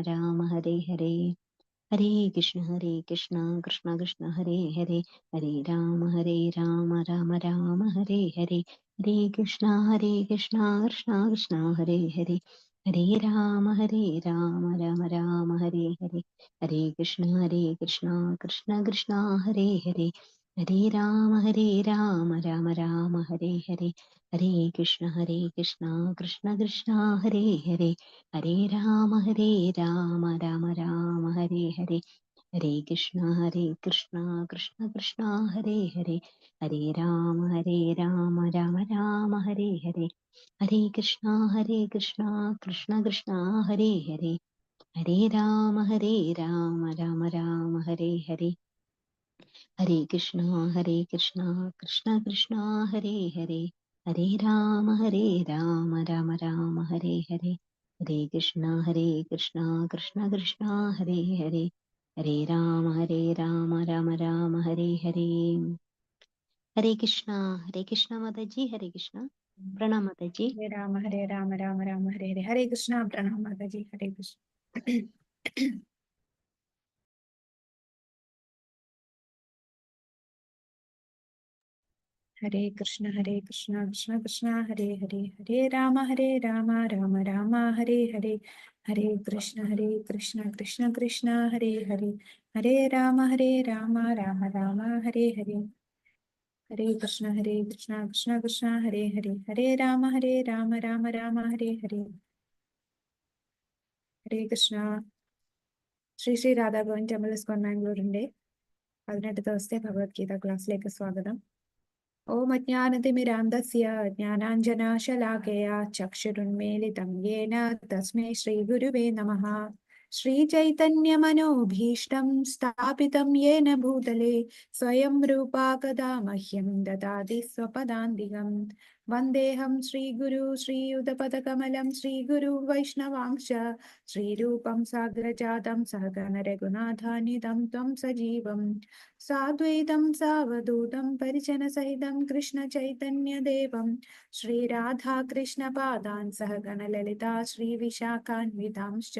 രാമ ഹരേ ഹരേ. ഹരേ കൃഷ്ണ കൃഷ്ണ കൃഷ്ണ ഹരേ ഹരേ, ഹരേ രാമ രാമ രാമ ഹരേ ഹരേ. ഹരേ കൃഷ്ണ കൃഷ്ണ കൃഷ്ണ ഹരേ ഹരേ, ഹരേ രാമ രാമ രാമ ഹരേ ഹരേ. ഹരേ കൃഷ്ണ കൃഷ്ണ കൃഷ്ണ ഹരേ ഹരേ, ഹരേ രാമ രാമ രാമ ഹരേ ഹരേ. ഹരേ കൃഷ്ണ കൃഷ്ണ കൃഷ്ണ ഹരേ ഹരേ, ഹരേ രാമ രാമ രാമ ഹരേ ഹരേ. ഹരേ കൃഷ്ണ കൃഷ്ണ കൃഷ്ണ ഹരേ ഹരേ, ഹരേ രാമ രാമ രാമ ഹരേ ഹരേ. ഹരേ കൃഷ്ണ കൃഷ്ണ കൃഷ്ണ ഹരേ ഹരേ, ഹരേ രാമ രാമ രാമ ഹരേ ഹരേ. ഹരേ കൃഷ്ണ കൃഷ്ണ കൃഷ്ണ ഹരേ ഹരേ, ഹരേ രാമ രാമ രാമ ഹരേ ഹരേ. ഹരേ കൃഷ്ണ കൃഷ്ണ ഹരേ ഹരേ, ഹരേ രാമ രാമ രാമ ഹരേ ഹരേ. ഹരേ കൃഷ്ണ മാതാജി. ഹരേ കൃഷ്ണ. പ്രണാം മാതാജി. ഹരേ രാമ രാമ രാമ ഹരേ ഹരേ. ഹരേ കൃഷ്ണ. പ്രണാം മാതാജി. ഹരേ കൃഷ്ണ. ഹരേ കൃഷ്ണ കൃഷ്ണ കൃഷ്ണ ഹരേ ഹരേ, ഹരേ രാമ രാമ രാമ ഹരേ ഹരേ. ഹരേ കൃഷ്ണ കൃഷ്ണ കൃഷ്ണ ഹരേ ഹരേ, ഹരേ രാമ രാമ രാമ ഹരേ ഹരേ. ഹരേ കൃഷ്ണ കൃഷ്ണ കൃഷ്ണ ഹരേ ഹരേ, ഹരേ രാമ രാമ രാമ ഹരേ ഹരേ. ഹരേ Krishna. Shri Shri രാധാഭവൻ temple ISKCON മാംഗ്ലൂരിന്റെ 18 ദിവസത്തെ ഭഗവത്ഗീത ക്ലാസ്സിലേക്ക് സ്വാഗതം. ഓം അജ്ഞാനതിമിരാന്ധസ്യ ജ്ഞാനാഞ്ജനാശലാകയാ ചക്ഷുരുന്മീലിതം യേന തസ്മൈ ശ്രീഗുരുവേ നമഃ. ശ്രീചൈതന്യമനോഭീഷ്ടം സ്ഥാപിതം യേന ഭൂതലേ സ്വയം രൂപാ കഥാ മഹ്യം ദദാതി സ്വപദാന്തികം. വന്ദേഹം ശ്രീഗുരു ശ്രീയുതപദകമലം ശ്രീഗുരു വൈഷ്ണവാംശ ശ്രീരൂപം സാഗ്രജാതം സഹഗണ രഘുനാഥാന്വിതം ത്വം സജീവം സാദ്വൈതം സാവധൂതം പരിജനസഹിതം കൃഷ്ണ ചൈതന്യദേവം ശ്രീരാധാകൃഷ്ണപാദാൻ സഹഗണ ലളിതാ ശ്രീവിശാഖാന്വിതാംശ്ച.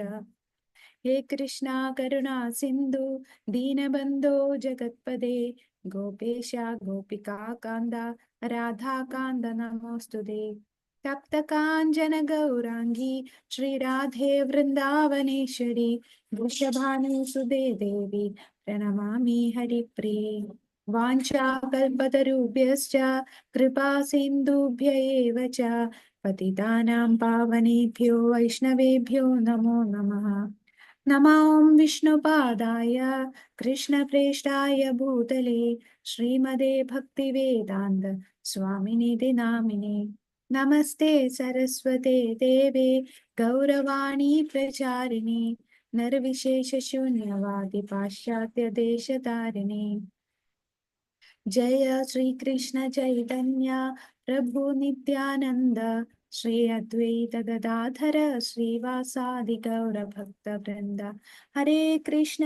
ഹേ കൃഷ്ണ കരുണാ സിന്ധു ദീനബന്ധോ ജഗത്പദേ ഗോപേശ ഗോപികാകാന്ത രാധാകാന്ത നമോസ്തുതേ. തപ്തകാഞ്ചന ഗൗരാംഗി ശ്രീരാധേ വൃന്ദാവനേശ്വരി വൃഷഭാനുസുതേ ദേവി പ്രണമാമി ഹരിപ്രിയേ. വാഞ്ചാകൽപതരുഭ്യശ്ച കൃപാ സിന്ധുഭ്യ ഏവ ച പതിതാനാം പാവനേഭ്യോ വൈഷ്ണവേഭ്യോ നമോ നമഃ. നമോ വിഷ്ണുപാദായ കൃഷ്ണപ്രേഷ്ഠായ ഭൂതലേ ശ്രീമതേ ഭക്തിവേദാന്ത സ്വാമിനിധി നാമിനേ. നമസ്തേ സരസ്വതേ ദേവേ ഗൗരവാണി പ്രചാരിണി നിർവിശേഷശൂന്യവാദി പാശ്ചാത്യദേശധാരിണി. ജയ ശ്രീകൃഷ്ണ ചൈതന്യ പ്രഭു നിത്യാനന്ദ ശ്രീ അദ്വൈത ഗദാധര ശ്രീവാസാദി ഗൗരഭക്തവൃന്ദ. ഹരേ കൃഷ്ണ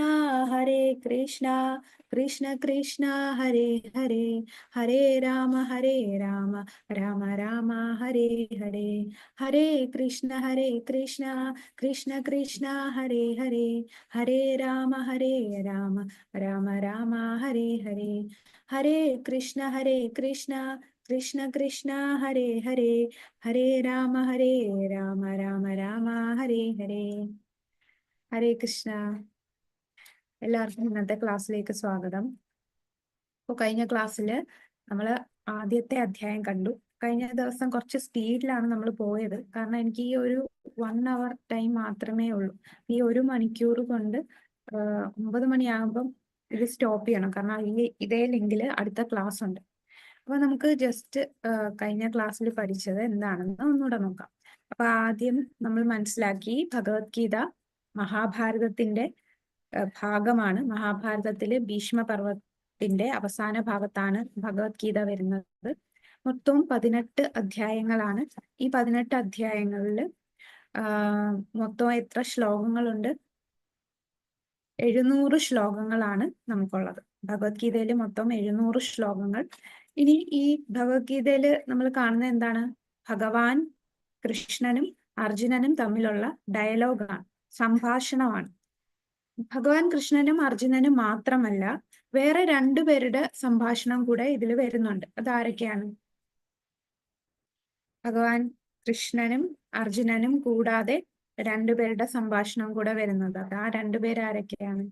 കൃഷ്ണ കൃഷ്ണ ഹരേ ഹരേ, ഹരേ രാമ രാമ രാമ ഹരേ ഹരേ. ഹരേ കൃഷ്ണ കൃഷ്ണ കൃഷ്ണ ഹരേ ഹരേ, ഹരേ രാമ രാമ രാമ ഹരേ ഹരേ. ഹരേ കൃഷ്ണ കൃഷ്ണ കൃഷ്ണ ഹരേ ഹരേ, ഹരേ രാമ രാമ രാമ ഹരേ ഹരേ. ഹരേ കൃഷ്ണ. എല്ലാവർക്കും ഇന്നത്തെ ക്ലാസ്സിലേക്ക് സ്വാഗതം. അപ്പോൾ കഴിഞ്ഞ ക്ലാസ്സിൽ നമ്മൾ ആദ്യത്തെ അധ്യായം കണ്ടു. കഴിഞ്ഞ ദിവസം കുറച്ച് സ്പീഡിലാണ് നമ്മൾ പോയത്, കാരണം എനിക്ക് ഈ ഒരു 1 hour ടൈം മാത്രമേ ഉള്ളൂ. ഈ 1 മണിക്കൂർ കൊണ്ട് 9 മണിയാകുമ്പം ഇത് സ്റ്റോപ്പ് ചെയ്യണം, കാരണം ഇതേ ലിങ്കിൽ അടുത്ത ക്ലാസ് ഉണ്ട്. അപ്പൊ നമുക്ക് ജസ്റ്റ് കഴിഞ്ഞ ക്ലാസ്സിൽ പഠിച്ചത് എന്താണെന്ന് ഒന്നുകൂടെ നോക്കാം. അപ്പൊ ആദ്യം നമ്മൾ മനസ്സിലാക്കി ഭഗവത്ഗീത മഹാഭാരതത്തിന്റെ ഭാഗമാണ്. മഹാഭാരതത്തില് ഭീഷ്മപർവത്തിന്റെ അവസാന ഭാഗത്താണ് ഭഗവത്ഗീത വരുന്നത്. മൊത്തം 18 അധ്യായങ്ങളാണ്. ഈ 18 അധ്യായങ്ങളിൽ മൊത്തം എത്ര ശ്ലോകങ്ങളുണ്ട്? 700 ശ്ലോകങ്ങളാണ് നമുക്കുള്ളത്. ഭഗവത്ഗീതയിൽ മൊത്തം 700 ശ്ലോകങ്ങൾ. ഇനി ഈ ഭഗവത്ഗീതയിൽ നമ്മൾ കാണുന്നത് എന്താണ്? ഭഗവാൻ കൃഷ്ണനും അർജുനനും തമ്മിലുള്ള ഡയലോഗാണ്, സംഭാഷണമാണ്. ഭഗവാൻ കൃഷ്ണനും അർജുനനും മാത്രമല്ല, വേറെ രണ്ടുപേരുടെ സംഭാഷണം കൂടെ ഇതിൽ വരുന്നുണ്ട്. അതാരൊക്കെയാണ്? ഭഗവാൻ കൃഷ്ണനും അർജുനനും കൂടാതെ രണ്ടുപേരുടെ സംഭാഷണം കൂടെ വരുന്നത്. അത് ആ രണ്ടുപേരാരൊക്കെയാണ്?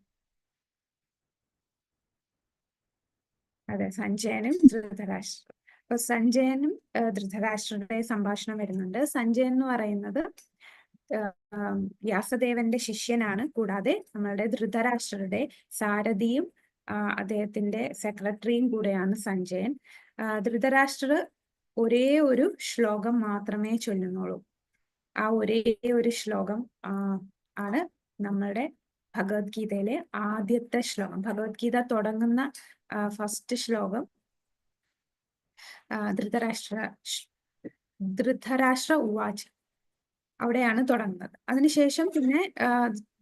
അതെ, സഞ്ജയനും ധൃതരാഷ്ട്രനും. അപ്പൊ സഞ്ജയനും ധൃതരാഷ്ട്രരുടെ സംഭാഷണം വരുന്നുണ്ട്. സഞ്ജയൻ എന്ന് പറയുന്നത് വ്യാസദേവന്റെ ശിഷ്യനാണ്. കൂടാതെ നമ്മളുടെ ധൃതരാഷ്ട്രരുടെ സാരഥിയും അദ്ദേഹത്തിന്റെ സെക്രട്ടറിയും കൂടെയാണ് സഞ്ജയൻ. ധൃതരാഷ്ട്രർ ഒരേ ഒരു ശ്ലോകം മാത്രമേ ചൊല്ലുന്നുള്ളൂ. ആ ഒരേ ഒരു ശ്ലോകം ആണ് നമ്മളുടെ ഭഗവത്ഗീതയിലെ ആദ്യത്തെ ശ്ലോകം. ഭഗവത്ഗീത തുടങ്ങുന്ന ഫസ്റ്റ് ശ്ലോകം ധൃതരാഷ്ട്ര ഉവാച്, അവിടെയാണ് തുടങ്ങുന്നത്. അതിനുശേഷം പിന്നെ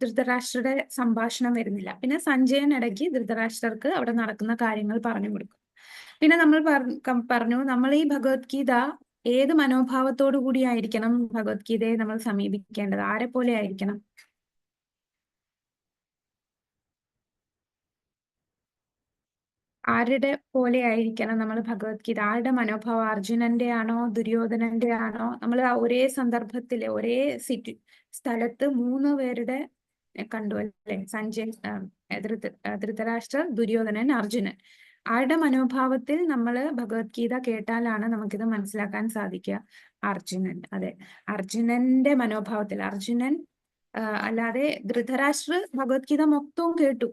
ധൃതരാഷ്ട്രയുടെ സംഭാഷണം വരുന്നില്ല. പിന്നെ സഞ്ജയൻ ഇടയ്ക്ക് ധൃതരാഷ്ട്രർക്ക് അവിടെ നടക്കുന്ന കാര്യങ്ങൾ പറഞ്ഞു കൊടുക്കും. പിന്നെ നമ്മൾ പറഞ്ഞു, നമ്മൾ ഈ ഭഗവത്ഗീത ഏത് മനോഭാവത്തോടു കൂടി ആയിരിക്കണം ഭഗവത്ഗീതയെ നമ്മൾ സമീപിക്കേണ്ടത്? ആരെ പോലെ ആയിരിക്കണം? ആരുടെ പോലെ ആയിരിക്കണം നമ്മൾ ഭഗവത്ഗീത? ആരുടെ മനോഭാവം? അർജുനന്റെ ആണോ ദുര്യോധനന്റെ ആണോ? നമ്മൾ ഒരേ സന്ദർഭത്തില് ഒരേ സ്ഥലത്ത് മൂന്ന് പേരുടെ കണ്ടു അല്ലേ? സഞ്ജയ്, ധൃതരാഷ്ട്ര, ദുര്യോധനൻ, അർജുനൻ. ആരുടെ മനോഭാവത്തിൽ നമ്മൾ ഭഗവത്ഗീത കേട്ടാലാണ് നമുക്കിത് മനസ്സിലാക്കാൻ സാധിക്കുക? അർജുനൻ. അതെ, അർജുനന്റെ മനോഭാവത്തിൽ. അർജുനൻ അല്ലാതെ ധൃതരാഷ്ട്ര ഭഗവത്ഗീത മൊത്തവും കേട്ടു,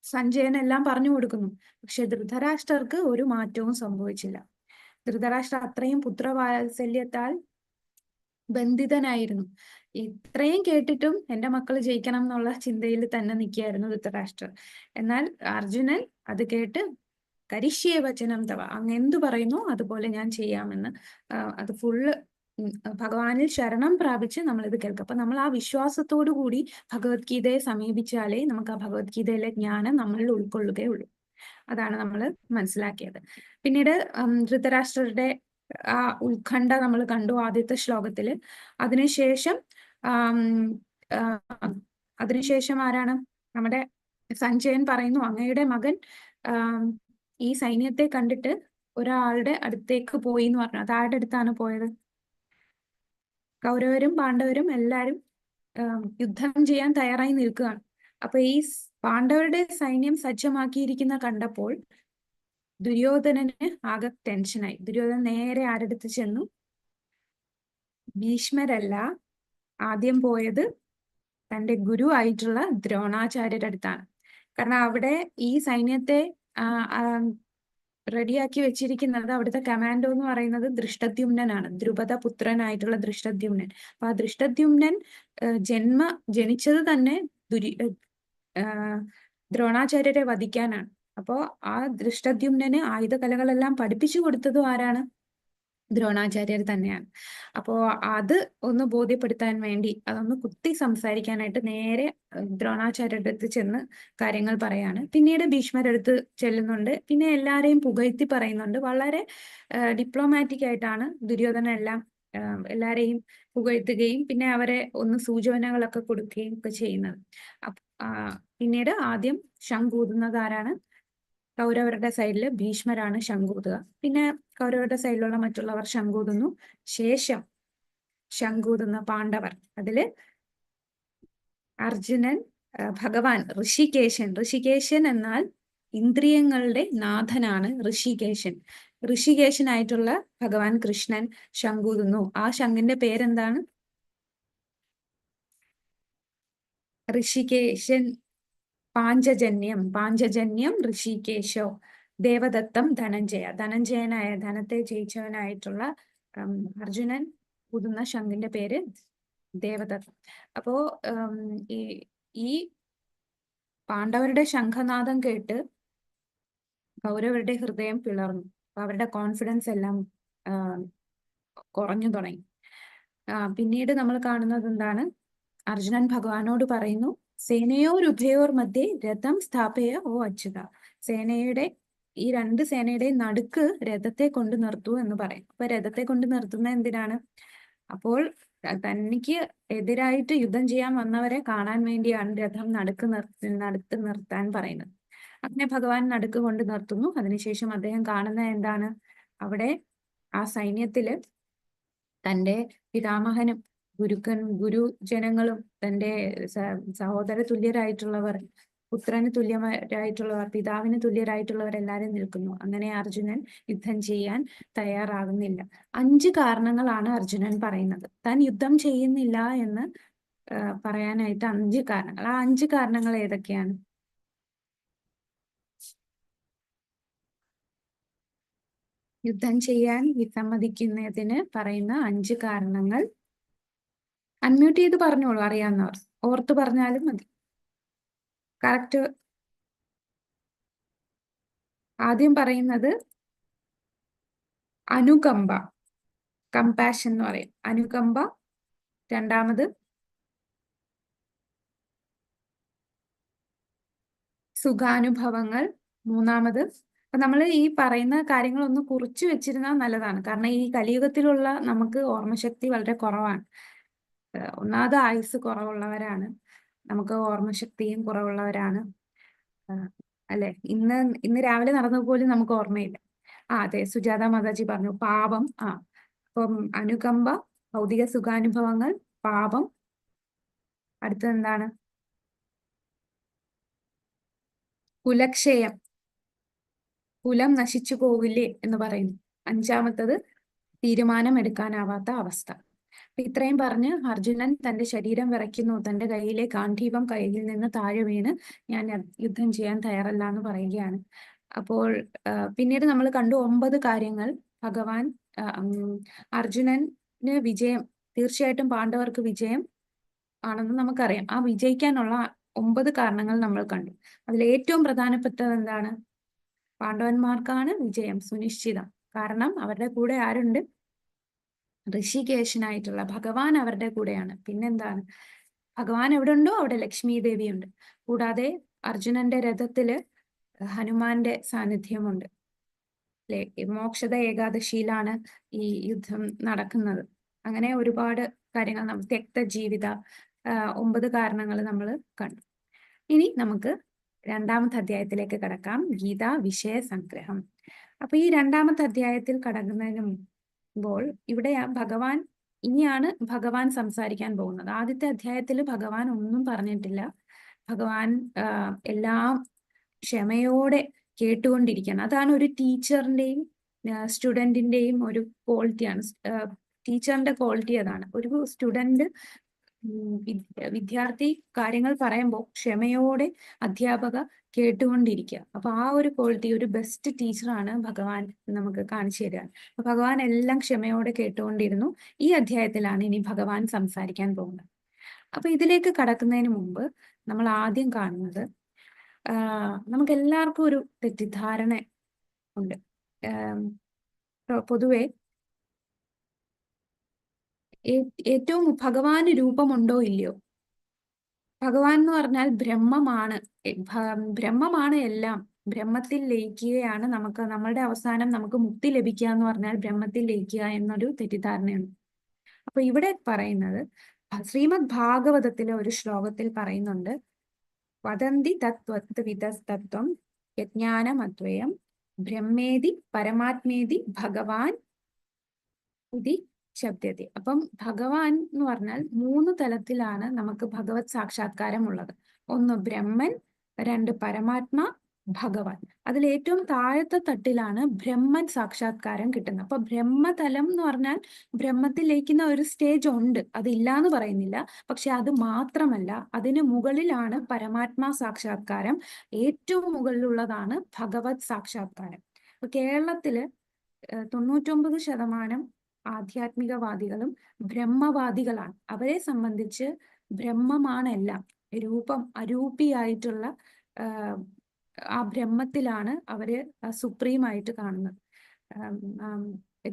സഞ്ജയൻ എല്ലാം പറഞ്ഞു കൊടുക്കുന്നു. പക്ഷെ ധൃതരാഷ്ട്രർക്ക് ഒരു മാറ്റവും സംഭവിച്ചില്ല. ധൃതരാഷ്ട്ര അത്രയും പുത്രവാത്സല്യത്താൽ ബന്ധിതനായിരുന്നു. ഇത്രയും കേട്ടിട്ടും എന്റെ മക്കൾ ജയിക്കണം എന്നുള്ള ചിന്തയിൽ തന്നെ നിൽക്കുകയായിരുന്നു ധൃതരാഷ്ട്രർ. എന്നാൽ അർജുനൻ അത് കേട്ട് കരിഷ്യേ വചനം തവ, അങ്ങ് എന്തു പറയുന്നു അതുപോലെ ഞാൻ ചെയ്യാമെന്ന് അത് ഫുള്ള് ഭഗവാനിൽ ശരണം പ്രാപിച്ച് നമ്മൾ ഇത് കേൾക്കും. അപ്പൊ നമ്മൾ ആ വിശ്വാസത്തോടു കൂടി ഭഗവത്ഗീതയെ സമീപിച്ചാലേ നമുക്ക് ആ ഭഗവത്ഗീതയിലെ ജ്ഞാനം നമ്മളിൽ ഉൾക്കൊള്ളുകയുള്ളൂ. അതാണ് നമ്മൾ മനസ്സിലാക്കിയത്. പിന്നീട് ധൃതരാഷ്ട്രരുടെ ആ ഉത്കണ്ഠ നമ്മൾ കണ്ടു ആദ്യത്തെ ശ്ലോകത്തില്. അതിനുശേഷം ആരാണ്? നമ്മുടെ സഞ്ജയൻ പറയുന്നു, അങ്ങയുടെ മകൻ ഈ സൈന്യത്തെ കണ്ടിട്ട് ഒരാളുടെ അടുത്തേക്ക് പോയി എന്ന് പറഞ്ഞു. അത് ആരുടെ അടുത്താണ് പോയത്? കൗരവരും പാണ്ഡവരും എല്ലാരും യുദ്ധം ചെയ്യാൻ തയ്യാറായി നിൽക്കുകയാണ്. അപ്പൊ ഈ പാണ്ഡവരുടെ സൈന്യം സജ്ജമാക്കിയിരിക്കുന്ന കണ്ടപ്പോൾ ദുര്യോധനന് ആകെ ടെൻഷനായി. ദുര്യോധനൻ നേരെ ആരടുത്ത് ചെന്നു? ഭീഷ്മരല്ല, ആദ്യം പോയത് തന്റെ ഗുരു ആയിട്ടുള്ള ദ്രോണാചാര്യരുടെ അടുത്താണ്. കാരണം അവിടെ ഈ സൈന്യത്തെ റെഡിയാക്കി വെച്ചിരിക്കുന്നത്, അവിടുത്തെ കമാൻഡോ എന്ന് പറയുന്നത് ദൃഷ്ടദ്യുമ്നനാണ്, ദ്രുപദ പുത്രനായിട്ടുള്ള ദൃഷ്ടദ്യുമ്നൻ. അപ്പൊ ആ ദൃഷ്ടദ്യുമ്നൻ ജനിച്ചത് തന്നെ ദ്രോണാചാര്യരെ വധിക്കാനാണ്. അപ്പോ ആ ദൃഷ്ടദ്യുമ്നന് ആയുധകലകളെല്ലാം പഠിപ്പിച്ചു കൊടുത്തതും ആരാണ്? ദ്രോണാചാര്യർ തന്നെയാണ്. അപ്പോ അത് ഒന്ന് ബോധ്യപ്പെടുത്താൻ വേണ്ടി, അതൊന്ന് കുത്തി സംസാരിക്കാനായിട്ട് നേരെ ദ്രോണാചാര്യരുടെ അടുത്ത് ചെന്ന് കാര്യങ്ങൾ പറയാണ്. പിന്നീട് ഭീഷ്മരടുത്ത് ചെല്ലുന്നുണ്ട്. പിന്നെ എല്ലാരെയും പുകഴ്ത്തി പറയുന്നുണ്ട്. വളരെ ഡിപ്ലോമാറ്റിക് ആയിട്ടാണ് ദുര്യോധന എല്ലാം എല്ലാരെയും പുകഴ്ത്തുകയും പിന്നെ അവരെ ഒന്ന് സൂചനകളൊക്കെ കൊടുക്കുകയും ഒക്കെ ചെയ്യുന്നത്. പിന്നീട് ആദ്യം ശംഖൂതുന്നത് ആരാണ്? കൗരവരുടെ സൈഡില് ഭീഷ്മരാണ് ശംഖൂതുക. പിന്നെ കൗരവരുടെ സൈഡിലുള്ള മറ്റുള്ളവർ ശംഖൂതുന്നു. ശേഷം ശംഖൂതുന്ന പാണ്ഡവർ, അതില് അർജുനൻ, ഭഗവാൻ ഋഷികേശൻ എന്നാൽ ഇന്ദ്രിയങ്ങളുടെ നാഥനാണ് ഋഷികേശൻ. ഋഷികേശനായിട്ടുള്ള ഭഗവാൻ കൃഷ്ണൻ ശംഖൂതുന്നു. ആ ശംഖിന്റെ പേരെന്താണ്? ഋഷികേശൻ. പാഞ്ചജന്യം ഋഷികേശോ. ദേവദത്തം ധനഞ്ജയനായ, ധനത്തെ ജയിച്ചവനായിട്ടുള്ള അർജുനൻ ഊതുന്ന ശംഖിന്റെ പേര് ദേവദത്തം. അപ്പോ ഈ പാണ്ഡവരുടെ ശംഖനാദം കേട്ട് കൗരവരുടെ ഹൃദയം പിളർന്നു. അപ്പൊ അവരുടെ കോൺഫിഡൻസ് എല്ലാം കുറഞ്ഞു തുടങ്ങി. പിന്നീട് നമ്മൾ കാണുന്നത് എന്താണ്? അർജുനൻ ഭഗവാനോട് പറയുന്നു, സേനയോരുഭയോർ മധ്യേ രഥം സ്ഥാപയ ഓ അച്യുത. ഈ രണ്ട് സേനയുടെയും നടുക്ക് രഥത്തെ കൊണ്ട് നിർത്തൂ എന്ന് പറയും. അപ്പൊ രഥത്തെ കൊണ്ട് നിർത്തുന്നത് എന്തിനാണ്? അപ്പോൾ തനിക്ക് എതിരായിട്ട് യുദ്ധം ചെയ്യാൻ വന്നവരെ കാണാൻ വേണ്ടിയാണ് രഥം നടുക്ക് നിർത്താൻ പറയുന്നത്. അങ്ങനെ ഭഗവാൻ നടുക്ക് കൊണ്ട് നിർത്തുന്നു. അതിനുശേഷം അദ്ദേഹം കാണുന്ന എന്താണ്? അവിടെ ആ സൈന്യത്തില് തന്റെ പിതാമഹനും ഗുരുജനങ്ങളും തന്റെ സഹോദര തുല്യരായിട്ടുള്ളവർ, പുത്രന് തുല്യരായിട്ടുള്ളവർ, പിതാവിന് തുല്യരായിട്ടുള്ളവർ എല്ലാവരും നിൽക്കുന്നു. അങ്ങനെ അർജുനൻ യുദ്ധം ചെയ്യാൻ തയ്യാറാകുന്നില്ല. 5 കാരണങ്ങളാണ് അർജുനൻ പറയുന്നത്. താൻ യുദ്ധം ചെയ്യുന്നില്ല എന്ന് പറയാനായിട്ട് 5 കാരണങ്ങൾ. ആ 5 കാരണങ്ങൾ ഏതൊക്കെയാണ്? യുദ്ധം ചെയ്യാൻ വിസമ്മതിക്കുന്നതിന് പറയുന്ന 5 കാരണങ്ങൾ അൺമ്യൂട്ട് ചെയ്ത് പറഞ്ഞോളൂ, അറിയാവുന്നവർ. ഓർത്ത് പറഞ്ഞാലും മതി. കറക്റ്റ്. ആദ്യം പറയുന്നത് അനുകമ്പ, കമ്പാഷൻ എന്ന് പറയും. അനുകമ്പ. രണ്ടാമത് സുഖാനുഭവങ്ങൾ. മൂന്നാമത്, അപ്പൊ നമ്മൾ ഈ പറയുന്ന കാര്യങ്ങളൊന്ന് കുറിച്ചു വെച്ചിരുന്നാൽ നല്ലതാണ്. കാരണം ഈ കലിയുഗത്തിലുള്ള നമുക്ക് ഓർമ്മശക്തി വളരെ കുറവാണ്. ഒന്നാമത് ആയുസ് കുറവുള്ളവരാണ്, നമുക്ക് ഓർമ്മശക്തിയും കുറവുള്ളവരാണ്. അല്ലെ, ഇന്ന് രാവിലെ നടന്നത് പോലും നമുക്ക് ഓർമ്മയില്ല. അതെ, സുജാത മാതാജി പറഞ്ഞു പാപം. അപ്പം അനുകമ്പ, ഭൗതിക സുഖാനുഭവങ്ങൾ, പാപം. അടുത്തത് എന്താണ്? കുലക്ഷയം, കുലം നശിച്ചു പോവില്ലേ എന്ന് പറയുന്നു. അഞ്ചാമത്തത് തീരുമാനം എടുക്കാനാവാത്ത അവസ്ഥ. അപ്പൊ ഇത്രയും പറഞ്ഞ് അർജുനൻ തന്റെ ശരീരം വിറയ്ക്കുന്നു. തന്റെ കയ്യിലെ ഗാന്ധീപം കയ്യിൽ നിന്ന് താഴെ വീണ് ഞാൻ യുദ്ധം ചെയ്യാൻ തയ്യാറല്ല എന്ന് പറയുകയാണ്. അപ്പോൾ പിന്നീട് നമ്മൾ കണ്ടു 9 കാര്യങ്ങൾ ഭഗവാൻ അർജുനന് വിജയം, തീർച്ചയായിട്ടും പാണ്ഡവർക്ക് വിജയം ആണെന്ന് നമുക്കറിയാം. ആ വിജയിക്കാനുള്ള 9 കാരണങ്ങൾ നമ്മൾ കണ്ടു. അതിൽ ഏറ്റവും പ്രധാനപ്പെട്ടത് എന്താണ്? പാണ്ഡവന്മാർക്കാണ് വിജയം സുനിശ്ചിതം. കാരണം അവരുടെ കൂടെ ആരുണ്ട്? ഋഷികേശനായിട്ടുള്ള ഭഗവാൻ അവരുടെ കൂടെയാണ്. പിന്നെന്താണ്? ഭഗവാൻ എവിടെ ഉണ്ടോ അവിടെ ലക്ഷ്മി ദേവിയുണ്ട്. കൂടാതെ അർജുനന്റെ രഥത്തില് ഹനുമാന്റെ സാന്നിധ്യമുണ്ട്. അല്ലെ, മോക്ഷത ഏകാദശിയിലാണ് ഈ യുദ്ധം നടക്കുന്നത്. അങ്ങനെ ഒരുപാട് കാര്യങ്ങൾ, തെക്ത ജീവിത 9 കാരണങ്ങൾ നമ്മൾ കണ്ടു. ഇനി നമുക്ക് രണ്ടാമത്തെ അധ്യായത്തിലേക്ക് കടക്കാം. ഗീത വിഷയ സംഗ്രഹം. അപ്പൊ ഈ രണ്ടാമത്തെ അധ്യായത്തിൽ കടക്കുന്നതിന് മുമ്പോൾ ഇവിടെ ഇനിയാണ് ഭഗവാൻ സംസാരിക്കാൻ പോകുന്നത്. ആദ്യത്തെ അധ്യായത്തിൽ ഭഗവാൻ ഒന്നും പറഞ്ഞിട്ടില്ല. ഭഗവാൻ എല്ലാം ക്ഷമയോടെ കേട്ടുകൊണ്ടിരിക്കണം. അതാണ് ഒരു ടീച്ചറിന്റെയും സ്റ്റുഡന്റിന്റെയും ഒരു ക്വാളിറ്റിയാണ്. ടീച്ചറിന്റെ ക്വാളിറ്റി അതാണ്. ഒരു സ്റ്റുഡന്റ്, വിദ്യാർത്ഥി കാര്യങ്ങൾ പറയുമ്പോൾ ക്ഷമയോടെ അധ്യാപക കേട്ടുകൊണ്ടിരിക്കുക. അപ്പൊ ആ ഒരു ക്വാളിറ്റി, ഒരു ബെസ്റ്റ് ടീച്ചറാണ് ഭഗവാൻ നമുക്ക് കാണിച്ചു തരിക. അപ്പൊ ഭഗവാൻ എല്ലാം ക്ഷമയോടെ കേട്ടുകൊണ്ടിരുന്നു. ഈ അധ്യായത്തിലാണ് ഇനി ഭഗവാൻ സംസാരിക്കാൻ പോകുന്നത്. അപ്പൊ ഇതിലേക്ക് കടക്കുന്നതിന് മുമ്പ് നമ്മൾ ആദ്യം കാണുന്നത്, നമുക്ക് എല്ലാവർക്കും ഒരു തെറ്റിദ്ധാരണ ഉണ്ട്. പൊതുവെ ഏറ്റവും ഭഗവാന് രൂപമുണ്ടോ ഇല്ലയോ? ഭഗവാൻ എന്ന് പറഞ്ഞാൽ ബ്രഹ്മമാണ്. ബ്രഹ്മമാണ് എല്ലാം. ബ്രഹ്മത്തിൽ ലയിക്കുകയാണ് നമ്മളുടെ അവസാനം നമുക്ക് മുക്തി ലഭിക്കുക എന്ന് പറഞ്ഞാൽ ബ്രഹ്മത്തിൽ ലയിക്കുക എന്നൊരു തെറ്റിദ്ധാരണയുണ്ട്. അപ്പൊ ഇവിടെ പറയുന്നത്, ശ്രീമദ് ഭാഗവതത്തിലെ ഒരു ശ്ലോകത്തിൽ പറയുന്നുണ്ട്, വദന്തി തത്വം യജ്ഞാനമദ്വയം ബ്രഹ്മേതി പരമാത്മേതി ഭഗവാൻ ഇതി ശബ്ദതി. അപ്പം ഭഗവാൻ എന്ന് പറഞ്ഞാൽ 3 തലത്തിലാണ് നമുക്ക് ഭഗവത് സാക്ഷാത്കാരം ഉള്ളത്. 1 ബ്രഹ്മൻ, 2 പരമാത്മ, ഭഗവാൻ. അതിൽ ഏറ്റവും താഴത്തെ തട്ടിലാണ് ബ്രഹ്മൻ സാക്ഷാത്കാരം കിട്ടുന്നത്. അപ്പൊ ബ്രഹ്മതലം എന്ന് പറഞ്ഞാൽ ബ്രഹ്മത്തിൽ ലയിക്കുന്ന ഒരു സ്റ്റേജ് ഉണ്ട്, അതില്ല എന്ന് പറയുന്നില്ല. പക്ഷെ അത് മാത്രമല്ല, അതിന് മുകളിലാണ് പരമാത്മാ സാക്ഷാത്കാരം. ഏറ്റവും മുകളിലുള്ളതാണ് ഭഗവത് സാക്ഷാത്കാരം. അപ്പൊ കേരളത്തില് 99% ആധ്യാത്മികവാദികളും ബ്രഹ്മവാദികളാണ്. അവരെ സംബന്ധിച്ച് ബ്രഹ്മമാണ് എല്ലാം. അരൂപിയായിട്ടുള്ള ആ ബ്രഹ്മത്തിലാണ് അവര് സുപ്രീമായിട്ട് കാണുന്നത്,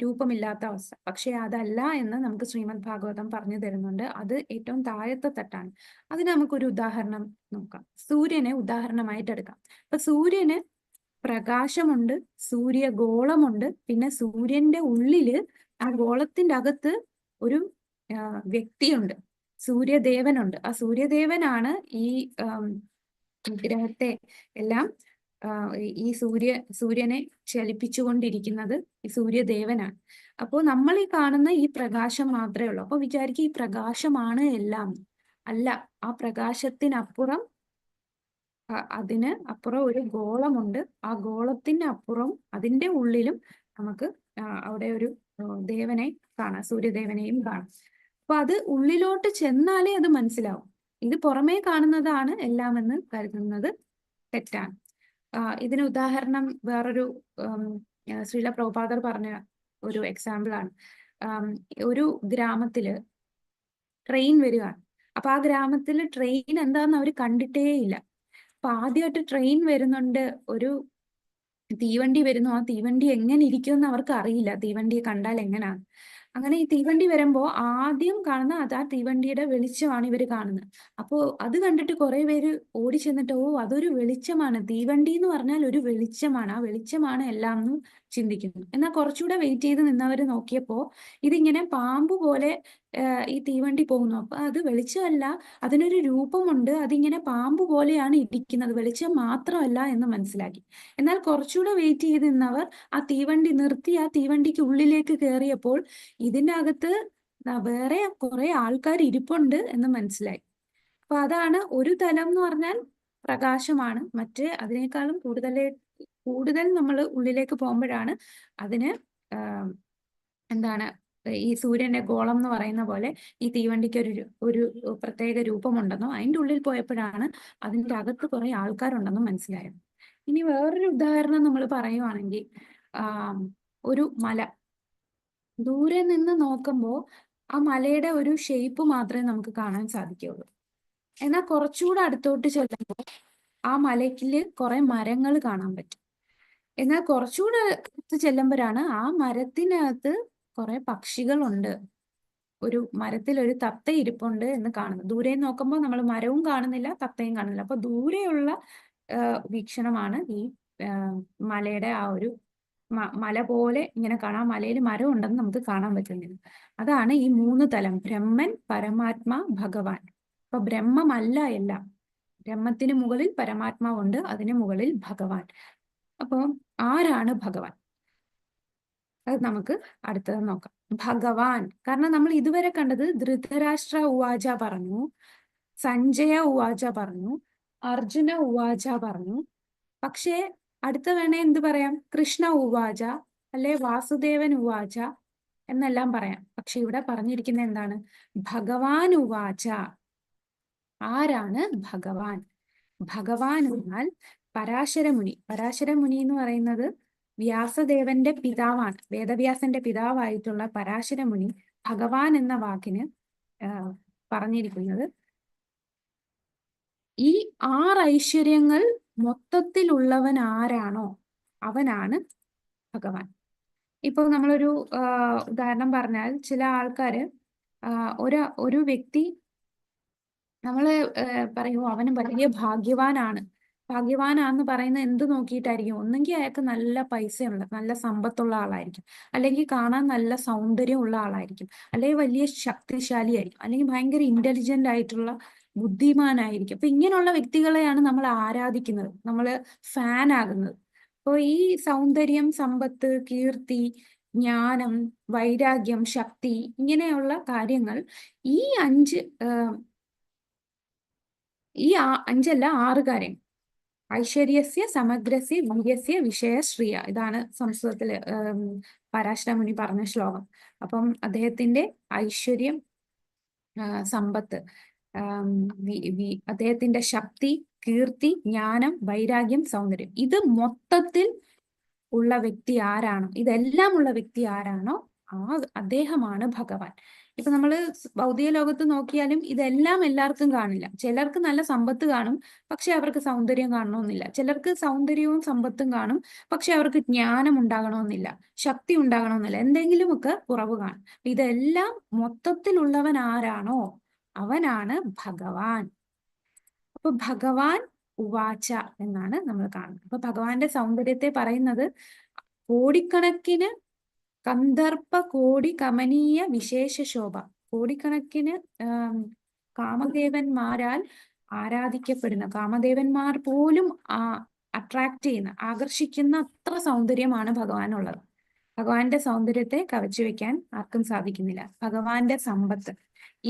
രൂപമില്ലാത്ത അവസ്ഥ. പക്ഷെ അതല്ല എന്ന് നമുക്ക് ശ്രീമദ് ഭാഗവതം പറഞ്ഞു തരുന്നുണ്ട്. അത് ഏറ്റവും താഴത്തെ തട്ടാണ്. അതിന് നമുക്കൊരു ഉദാഹരണം നോക്കാം. സൂര്യനെ ഉദാഹരണമായിട്ട് എടുക്കാം. അപ്പൊ സൂര്യന് പ്രകാശമുണ്ട്, സൂര്യഗോളമുണ്ട്, പിന്നെ സൂര്യന്റെ ഉള്ളില്, ആ ഗോളത്തിന്റെ അകത്ത് ഒരു വ്യക്തിയുണ്ട്, സൂര്യദേവനുണ്ട്. ആ സൂര്യദേവനാണ് ഈ ഗ്രഹത്തെ എല്ലാം ഈ സൂര്യനെ ചലിപ്പിച്ചുകൊണ്ടിരിക്കുന്നത് ഈ സൂര്യദേവനാണ്. അപ്പോൾ നമ്മൾ ഈ കാണുന്ന ഈ പ്രകാശം മാത്രമേ ഉള്ളൂ. അപ്പൊ വിചാരിക്കും ഈ പ്രകാശമാണ് എല്ലാം. അല്ല, ആ പ്രകാശത്തിനപ്പുറം അതിന് അപ്പുറം ഒരു ഗോളമുണ്ട്. ആ ഗോളത്തിന് അപ്പുറം അതിന്റെ ഉള്ളിലും നമുക്ക് അവിടെ ഒരു ദേവനെ കാണാം, സൂര്യദേവനെയും കാണാം. അപ്പൊ അത് ഉള്ളിലോട്ട് ചെന്നാലേ അത് മനസ്സിലാവും. ഇത് പുറമേ കാണുന്നതാണ് എല്ലാം എന്ന് കരുതുന്നത് തെറ്റാണ്. ഇതിന് ഉദാഹരണം വേറൊരു ശ്രീല പ്രഭുപാദർ പറഞ്ഞ ഒരു എക്സാമ്പിൾ ആണ്. ഒരു ഗ്രാമത്തില് ട്രെയിൻ വരികയാണ്. അപ്പൊ ആ ഗ്രാമത്തിൽ ട്രെയിൻ എന്താന്ന് അവർ കണ്ടിട്ടേ ഇല്ല. അപ്പൊ ആദ്യമായിട്ട് ട്രെയിൻ വരുന്നുണ്ട്, ഒരു തീവണ്ടി വരുന്നു. ആ തീവണ്ടി എങ്ങനെ ഇരിക്കുമെന്ന് അവർക്ക് അറിയില്ല, തീവണ്ടിയെ കണ്ടാൽ എങ്ങനെയാണ്. അങ്ങനെ ഈ തീവണ്ടി വരുമ്പോ ആദ്യം കാണുന്ന അത് ആ തീവണ്ടിയുടെ വെളിച്ചമാണ് ഇവർ കാണുന്നത്. അപ്പോ അത് കണ്ടിട്ട് കുറെ പേര് ഓടി ചെന്നിട്ട്, ഓ അതൊരു വെളിച്ചമാണ്, തീവണ്ടി എന്ന് പറഞ്ഞാൽ ഒരു വെളിച്ചമാണ്, ആ വെളിച്ചമാണ് എല്ലാം എന്ന് ചിന്തിക്കുന്നു. എന്നാൽ കുറച്ചുകൂടെ വെയിറ്റ് ചെയ്ത് നിന്നവർ നോക്കിയപ്പോ ഇതിങ്ങനെ പാമ്പ് പോലെ ഈ തീവണ്ടി പോകുന്നു. അപ്പൊ അത് വെളിച്ചമല്ല, അതിനൊരു രൂപമുണ്ട്, അതിങ്ങനെ പാമ്പ് പോലെയാണ് ഇരിക്കുന്നത്, വെളിച്ചം മാത്രമല്ല എന്ന് മനസ്സിലാക്കി. എന്നാൽ കുറച്ചുകൂടെ വെയിറ്റ് ചെയ്ത് നിന്നവർ ആ തീവണ്ടി നിർത്തി ആ തീവണ്ടിക്ക് ഉള്ളിലേക്ക് കയറിയപ്പോൾ ഇതിന്റെ അകത്ത് വേറെ കുറെ ആൾക്കാർ ഇരിപ്പുണ്ട് എന്ന് മനസ്സിലായി. അപ്പൊ അതാണ് ഒരു തലം എന്ന് പറഞ്ഞാൽ പ്രകാശമാണ്. മറ്റേ അതിനേക്കാളും കൂടുതൽ നമ്മൾ ഉള്ളിലേക്ക് പോകുമ്പോഴാണ് അതിന് എന്താണ് ഈ സൂര്യന്റെ ഗോളം എന്ന് പറയുന്ന പോലെ ഈ തീവണ്ടിക്ക് ഒരു പ്രത്യേക രൂപമുണ്ടെന്നോ അതിന്റെ ഉള്ളിൽ പോയപ്പോഴാണ് അതിന്റെ അകത്ത് കുറെ ആൾക്കാരുണ്ടെന്നോ മനസ്സിലായത്. ഇനി വേറൊരു ഉദാഹരണം നമ്മൾ പറയുവാണെങ്കിൽ, ഒരു മല ദൂരെ നിന്ന് നോക്കുമ്പോൾ ആ മലയുടെ ഒരു ഷേപ്പ് മാത്രമേ നമുക്ക് കാണാൻ സാധിക്കുകയുള്ളൂ. എന്നാൽ കുറച്ചുകൂടെ അടുത്തോട്ട് ചെല്ലുമ്പോൾ ആ മലയ്ക്കില് കുറെ മരങ്ങൾ കാണാൻ പറ്റും. എന്നാൽ കുറച്ചുകൂടെ അടുത്ത് ചെല്ലുമ്പോഴാണ് ആ മരത്തിനകത്ത് കുറെ പക്ഷികളുണ്ട്, ഒരു മരത്തിൽ ഒരു തത്ത ഇരിപ്പുണ്ട് എന്ന് കാണുന്നത്. ദൂരെ നോക്കുമ്പോൾ നമ്മൾ മരവും കാണുന്നില്ല, തത്തയും കാണുന്നില്ല. അപ്പൊ ദൂരെയുള്ള വീക്ഷണമാണ് ഈ മലയുടെ ആ ഒരു മല പോലെ ഇങ്ങനെ കാണാം, മലയിൽ മരം ഉണ്ടെന്ന് നമുക്ക് കാണാൻ പറ്റുന്നില്ല. അതാണ് ഈ 3 തലം: ബ്രഹ്മൻ, പരമാത്മാ, ഭഗവാൻ. അപ്പൊ ബ്രഹ്മമല്ല എല്ലാം, ബ്രഹ്മത്തിന് മുകളിൽ പരമാത്മാവുണ്ട്, അതിന് മുകളിൽ ഭഗവാൻ. അപ്പൊ ആരാണ് ഭഗവാൻ? അത് നമുക്ക് അടുത്തത് നോക്കാം. ഭഗവാൻ, കാരണം നമ്മൾ ഇതുവരെ കണ്ടത് ധൃതരാഷ്ട്ര ഉവാച പറഞ്ഞു, സഞ്ജയ ഉവാച പറഞ്ഞു, അർജുന ഉവാച പറഞ്ഞു. പക്ഷേ അടുത്ത വേണേ എന്ത് പറയാം? കൃഷ്ണ ഉവാച, അല്ലെ വാസുദേവൻ ഉവാച എന്നെല്ലാം പറയാം. പക്ഷെ ഇവിടെ പറഞ്ഞിരിക്കുന്നത് എന്താണ്? ഭഗവാൻ ഉവാച. ആരാണ് ഭഗവാൻ? ഭഗവാൻ എന്നാൽ പരാശരമുനി. പരാശരമുനി എന്ന് പറയുന്നത് വ്യാസദേവന്റെ പിതാവാണ്. വേദവ്യാസന്റെ പിതാവായിട്ടുള്ള പരാശരമുനി ഭഗവാൻ എന്ന വാക്കിന് പറഞ്ഞിരിക്കുന്നത് ഈ 6 ഐശ്വര്യങ്ങൾ മൊത്തത്തിലുള്ളവൻ ആരാണോ അവനാണ് ഭഗവാൻ. ഇപ്പൊ നമ്മളൊരു ഉദാഹരണം പറഞ്ഞാൽ, ചില ആൾക്കാര് ഒരു വ്യക്തി നമ്മള് പറയൂ അവന് വലിയ ഭാഗ്യവാനാണ്. ഭാഗ്യവാനാന്ന് പറയുന്നത് എന്ത് നോക്കിയിട്ടായിരിക്കും? ഒന്നെങ്കിൽ അയാൾക്ക് നല്ല പൈസയുള്ള, നല്ല സമ്പത്തുള്ള ആളായിരിക്കും, അല്ലെങ്കിൽ കാണാൻ നല്ല സൗന്ദര്യമുള്ള ആളായിരിക്കും, അല്ലെങ്കിൽ വലിയ ശക്തിശാലിയായിരിക്കും, അല്ലെങ്കിൽ ഭയങ്കര ഇന്റലിജന്റ് ആയിട്ടുള്ള ബുദ്ധിമാനായിരിക്കും. അപ്പൊ ഇങ്ങനെയുള്ള വ്യക്തികളെയാണ് നമ്മൾ ആരാധിക്കുന്നത്, നമ്മൾ ഫാൻ ആകുന്നത്. അപ്പോൾ ഈ സൗന്ദര്യം, സമ്പത്ത്, കീർത്തി, ജ്ഞാനം, വൈരാഗ്യം, ശക്തി, ഇങ്ങനെയുള്ള കാര്യങ്ങൾ, ഈ 5 6 കാര്യങ്ങൾ. ഐശ്വര്യസ്യ സമഗ്രസ്യ വീര്യസ്യ വിഷയശ്രിയ, ഇതാണ് സംസ്കൃതത്തില് പരാശരമുനി പറഞ്ഞ ശ്ലോകം. അപ്പം അദ്ദേഹത്തിന്റെ ഐശ്വര്യം, സമ്പത്ത്, അദ്ദേഹത്തിന്റെ ശക്തി, കീർത്തി, ജ്ഞാനം, വൈരാഗ്യം, സൗന്ദര്യം, ഇത് മൊത്തത്തിൽ ഉള്ള വ്യക്തി ആരാണോ, ഇതെല്ലാം ഉള്ള വ്യക്തി ആരാണോ അദ്ദേഹമാണ് ഭഗവാൻ. ഇപ്പൊ നമ്മള് ഭൗതിക ലോകത്ത് നോക്കിയാലും ഇതെല്ലാം എല്ലാവർക്കും കാണില്ല. ചിലർക്ക് നല്ല സമ്പത്ത് കാണും, പക്ഷെ അവർക്ക് സൗന്ദര്യം കാണണമെന്നില്ല. ചിലർക്ക് സൗന്ദര്യവും സമ്പത്തും കാണും, പക്ഷെ അവർക്ക് ജ്ഞാനം ഉണ്ടാകണമെന്നില്ല, ശക്തി ഉണ്ടാകണമെന്നില്ല, എന്തെങ്കിലുമൊക്കെ കുറവ് കാണും. ഇതെല്ലാം മൊത്തത്തിലുള്ളവൻ ആരാണോ അവനാണ് ഭഗവാൻ. അപ്പൊ ഭഗവാൻ ഉവാച എന്നാണ് നമ്മൾ കാണുന്നത്. അപ്പൊ ഭഗവാന്റെ സൗന്ദര്യത്തെ പറയുന്നത് കോടിക്കണക്കിന് കന്ദർപ്പ കോടി കമനീയ വിശേഷ ശോഭ. കോടിക്കണക്കിന് കാമദേവന്മാരാൽ ആരാധിക്കപ്പെടുന്ന, കാമദേവന്മാർ പോലും അട്രാക്ട് ചെയ്യുന്ന, ആകർഷിക്കുന്ന അത്ര സൗന്ദര്യമാണ് ഭഗവാനുള്ളത്. ഭഗവാന്റെ സൗന്ദര്യത്തെ കവച്ചു വെക്കാൻ ആർക്കും സാധിക്കുന്നില്ല. ഭഗവാന്റെ സമ്പത്ത്,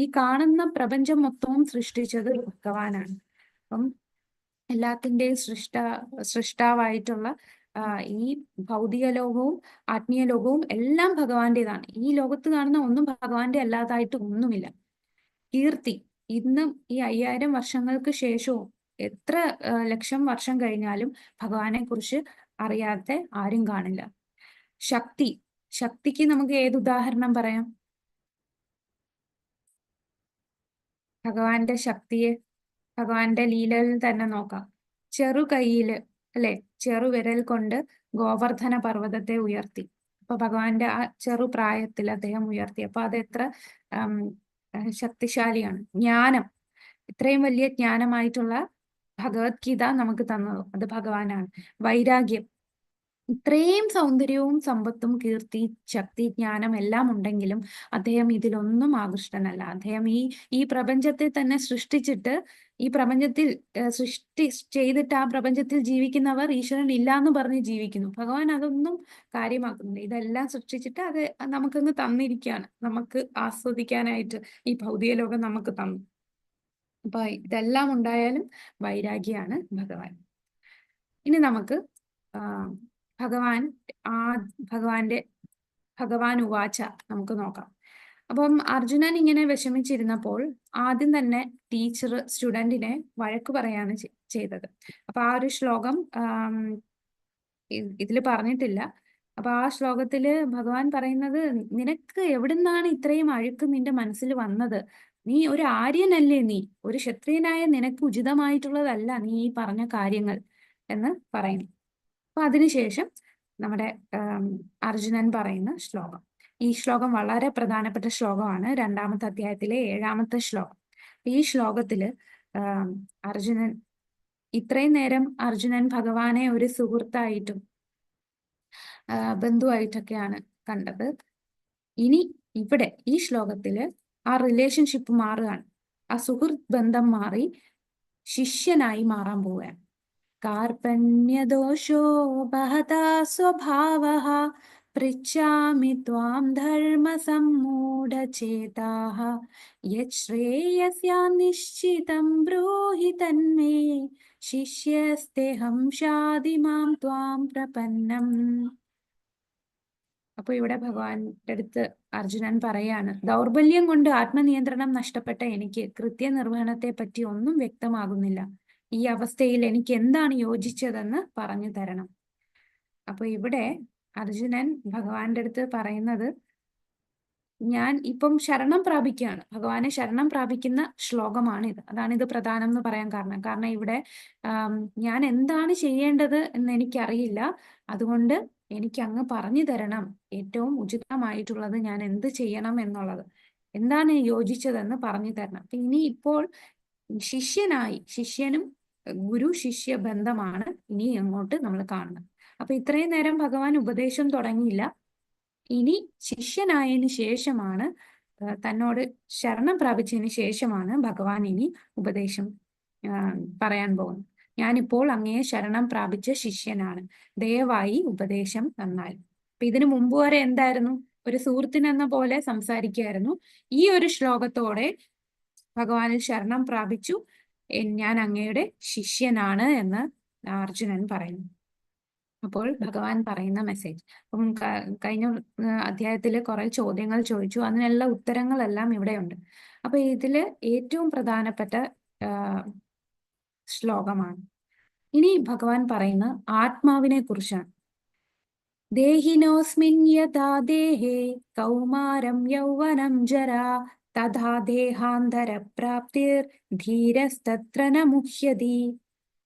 ഈ കാണുന്ന പ്രപഞ്ചം മൊത്തവും സൃഷ്ടിച്ചത് ഭഗവാനാണ്. അപ്പം എല്ലാത്തിന്റെയും സൃഷ്ടാവായിട്ടുള്ള ഈ ഭൗതിക ലോകവും ആത്മീയ ലോകവും എല്ലാം ഭഗവാന്റേതാണ്. ഈ ലോകത്ത് കാണുന്ന ഒന്നും ഭഗവാന്റെ അല്ലാതായിട്ട് ഒന്നുമില്ല. കീർത്തി, ഇന്നും ഈ 5000 വർഷങ്ങൾക്ക് ശേഷവും എത്ര ലക്ഷം വർഷം കഴിഞ്ഞാലും ഭഗവാനെ കുറിച്ച് അറിയാത്ത ആരും കാണില്ല. ശക്തി, ശക്തിക്ക് നമുക്ക് ഏത് ഉദാഹരണം പറയാം? ഭഗവാന്റെ ശക്തിയെ ഭഗവാന്റെ ലീലയിൽ തന്നെ നോക്കാം. ചെറു കൈയില് അല്ലെ, ചെറുവിരൽ കൊണ്ട് ഗോവർദ്ധന പർവ്വതത്തെ ഉയർത്തി. അപ്പൊ ഭഗവാന്റെ ആ ചെറു പ്രായത്തിൽ അദ്ദേഹം ഉയർത്തി. അപ്പൊ അത് എത്ര ശക്തിശാലിയാണ്. ജ്ഞാനം, ഇത്രയും വലിയ ജ്ഞാനമായിട്ടുള്ള ഭഗവത്ഗീത നമുക്ക് തന്നത് അത് ഭഗവാനാണ്. വൈരാഗ്യം, ഇത്രയും സൗന്ദര്യവും സമ്പത്തും കീർത്തി ശക്തി ജ്ഞാനം എല്ലാം ഉണ്ടെങ്കിലും അദ്ദേഹം ഇതിലൊന്നും ആകൃഷ്ടനല്ല. അദ്ദേഹം ഈ പ്രപഞ്ചത്തെ തന്നെ സൃഷ്ടിച്ചിട്ട്, ഈ പ്രപഞ്ചത്തിൽ സൃഷ്ടി ചെയ്തിട്ട് ആ പ്രപഞ്ചത്തിൽ ജീവിക്കുന്നവർ ഈശ്വരൻ ഇല്ല എന്ന് പറഞ്ഞ് ജീവിക്കുന്നു. ഭഗവാൻ അതൊന്നും കാര്യമാക്കുന്നില്ല. ഇതെല്ലാം സൃഷ്ടിച്ചിട്ട് അത് നമുക്കങ്ങ് തന്നിരിക്കുകയാണ്, നമുക്ക് ആസ്വദിക്കാനായിട്ട് ഈ ഭൗതിക ലോകം നമുക്ക് തന്നു. അപ്പൊ ഇതെല്ലാം ഉണ്ടായാലും വൈരാഗ്യാണ് ഭഗവാൻ. ഇനി നമുക്ക് ഭഗവാൻ ഭഗവാൻ ഉവാച നമുക്ക് നോക്കാം. അപ്പം അർജുനൻ ഇങ്ങനെ വിഷമിച്ചിരുന്നപ്പോൾ ആദ്യം തന്നെ ടീച്ചർ സ്റ്റുഡന്റിനെ വഴക്ക് പറയാണ് ചെയ്തത്. അപ്പൊ ആ ഒരു ശ്ലോകം ഇതിൽ പറഞ്ഞിട്ടില്ല. അപ്പൊ ആ ശ്ലോകത്തില് ഭഗവാൻ പറയുന്നത്, നിനക്ക് എവിടുന്നാണ് ഇത്രയും അഴുക്ക് നിന്റെ മനസ്സിൽ വന്നത്? നീ ഒരു ആര്യനല്ലേ, നീ ഒരു ക്ഷത്രിയനായ നിനക്ക് ഉചിതമായിട്ടുള്ളതല്ല നീ ഈ പറഞ്ഞ കാര്യങ്ങൾ എന്ന് പറയുന്നു. അപ്പൊ അതിനുശേഷം നമ്മുടെ അർജുനൻ പറയുന്ന ശ്ലോകം, ഈ ശ്ലോകം വളരെ പ്രധാനപ്പെട്ട ശ്ലോകമാണ്. 2ാമത്തെ അധ്യായത്തിലെ 7ാമത്തെ ശ്ലോകം. ഈ ശ്ലോകത്തില് അർജുനൻ, ഇത്രയും നേരം അർജുനൻ ഭഗവാനെ ഒരു സുഹൃത്തായിട്ടും ബന്ധുവായിട്ടൊക്കെയാണ് കണ്ടത്. ഇനി ഇവിടെ ഈ ശ്ലോകത്തില് ആ റിലേഷൻഷിപ്പ് മാറുകയാണ്. ആ സുഹൃത്ത് ബന്ധം മാറി ശിഷ്യനായി മാറാൻ പോവുകയാണ്. कार्पण्यदोषो बहता स्वभावः पृच्छामि त्वां धर्मसम्मूढचेताः यच्छ्रेयस्यान्निश्चितं ब्रूहि तन्मे शिष्यस्तेऽहं शाधि मां त्वां प्रपन्नम्. അപ്പൊ ഇവിടെ ഭഗവാന്റെ അടുത്ത് അർജുനൻ പറയാണ്, ദൗർബല്യം കൊണ്ട് ആത്മനിയന്ത്രണം നഷ്ടപ്പെട്ട എനിക്ക് കൃത്യനിർവഹണത്തെ പറ്റി ഒന്നും വ്യക്തമാകുന്നില്ല. ഈ അവസ്ഥയിൽ എനിക്ക് എന്താണ് യോജിച്ചതെന്ന് പറഞ്ഞു തരണം. അപ്പൊ ഇവിടെ അർജുനൻ ഭഗവാന്റെ അടുത്ത് പറയുന്നത്, ഞാൻ ഇപ്പം ശരണം പ്രാപിക്കുകയാണ്. ഭഗവാനെ ശരണം പ്രാപിക്കുന്ന ശ്ലോകമാണിത്. അതാണിത് പ്രധാനം എന്ന് പറയാൻ കാരണം ഇവിടെ ഞാൻ എന്താണ് ചെയ്യേണ്ടത് എന്ന് എനിക്കറിയില്ല. അതുകൊണ്ട് എനിക്ക് അങ്ങ് പറഞ്ഞു തരണം, ഏറ്റവും ഉചിതമായിട്ടുള്ളത് ഞാൻ എന്ത് ചെയ്യണം എന്നുള്ളത്, എന്താണ് യോജിച്ചതെന്ന് പറഞ്ഞു തരണം. അപ്പൊ ഇനി ഇപ്പോൾ ശിഷ്യനും ഗുരു ശിഷ്യ ബന്ധമാണ് ഇനി അങ്ങോട്ട് നമ്മൾ കാണുന്നത്. അപ്പൊ ഇത്രയും നേരം ഭഗവാൻ ഉപദേശം തുടങ്ങിയില്ല. ഇനി ശിഷ്യനായതിനു ശേഷമാണ്, തന്നോട് ശരണം പ്രാപിച്ചതിന് ശേഷമാണ് ഭഗവാൻ ഇനി ഉപദേശം പറയാൻ പോകുന്നത്. ഞാനിപ്പോൾ അങ്ങയെ ശരണം പ്രാപിച്ച ശിഷ്യനാണ്, ദയവായി ഉപദേശം തന്നാൽ. അപ്പൊ ഇതിനു മുമ്പ് വരെ എന്തായിരുന്നു? ഒരു സുഹൃത്തിനെന്ന പോലെ സംസാരിക്കുകയായിരുന്നു. ഈ ഒരു ശ്ലോകത്തോടെ ഭഗവാനിൽ ശരണം പ്രാപിച്ചു, ഞാൻ അങ്ങയുടെ ശിഷ്യനാണ് എന്ന് അർജുനൻ പറയുന്നു. അപ്പോൾ ഭഗവാൻ പറയുന്ന മെസ്സേജ്, അപ്പം കഴിഞ്ഞ അധ്യായത്തിൽ കുറെ ചോദ്യങ്ങൾ ചോദിച്ചു, അതിനുള്ള ഉത്തരങ്ങളെല്ലാം ഇവിടെയുണ്ട്. അപ്പൊ ഇതില് ഏറ്റവും പ്രധാനപ്പെട്ട ശ്ലോകമാണ്. ഇനി ഭഗവാൻ പറയുന്ന ആത്മാവിനെ കുറിച്ചാണ്. ദേഹിനോസ്മിൻ യഥാ ദേഹേ കൗമാരം യൗവനം ജരാ തഥാ ദേഹാന്തര പ്രാപ്തിർ ധീരസ്തത്ര ന മുഹ്യതി.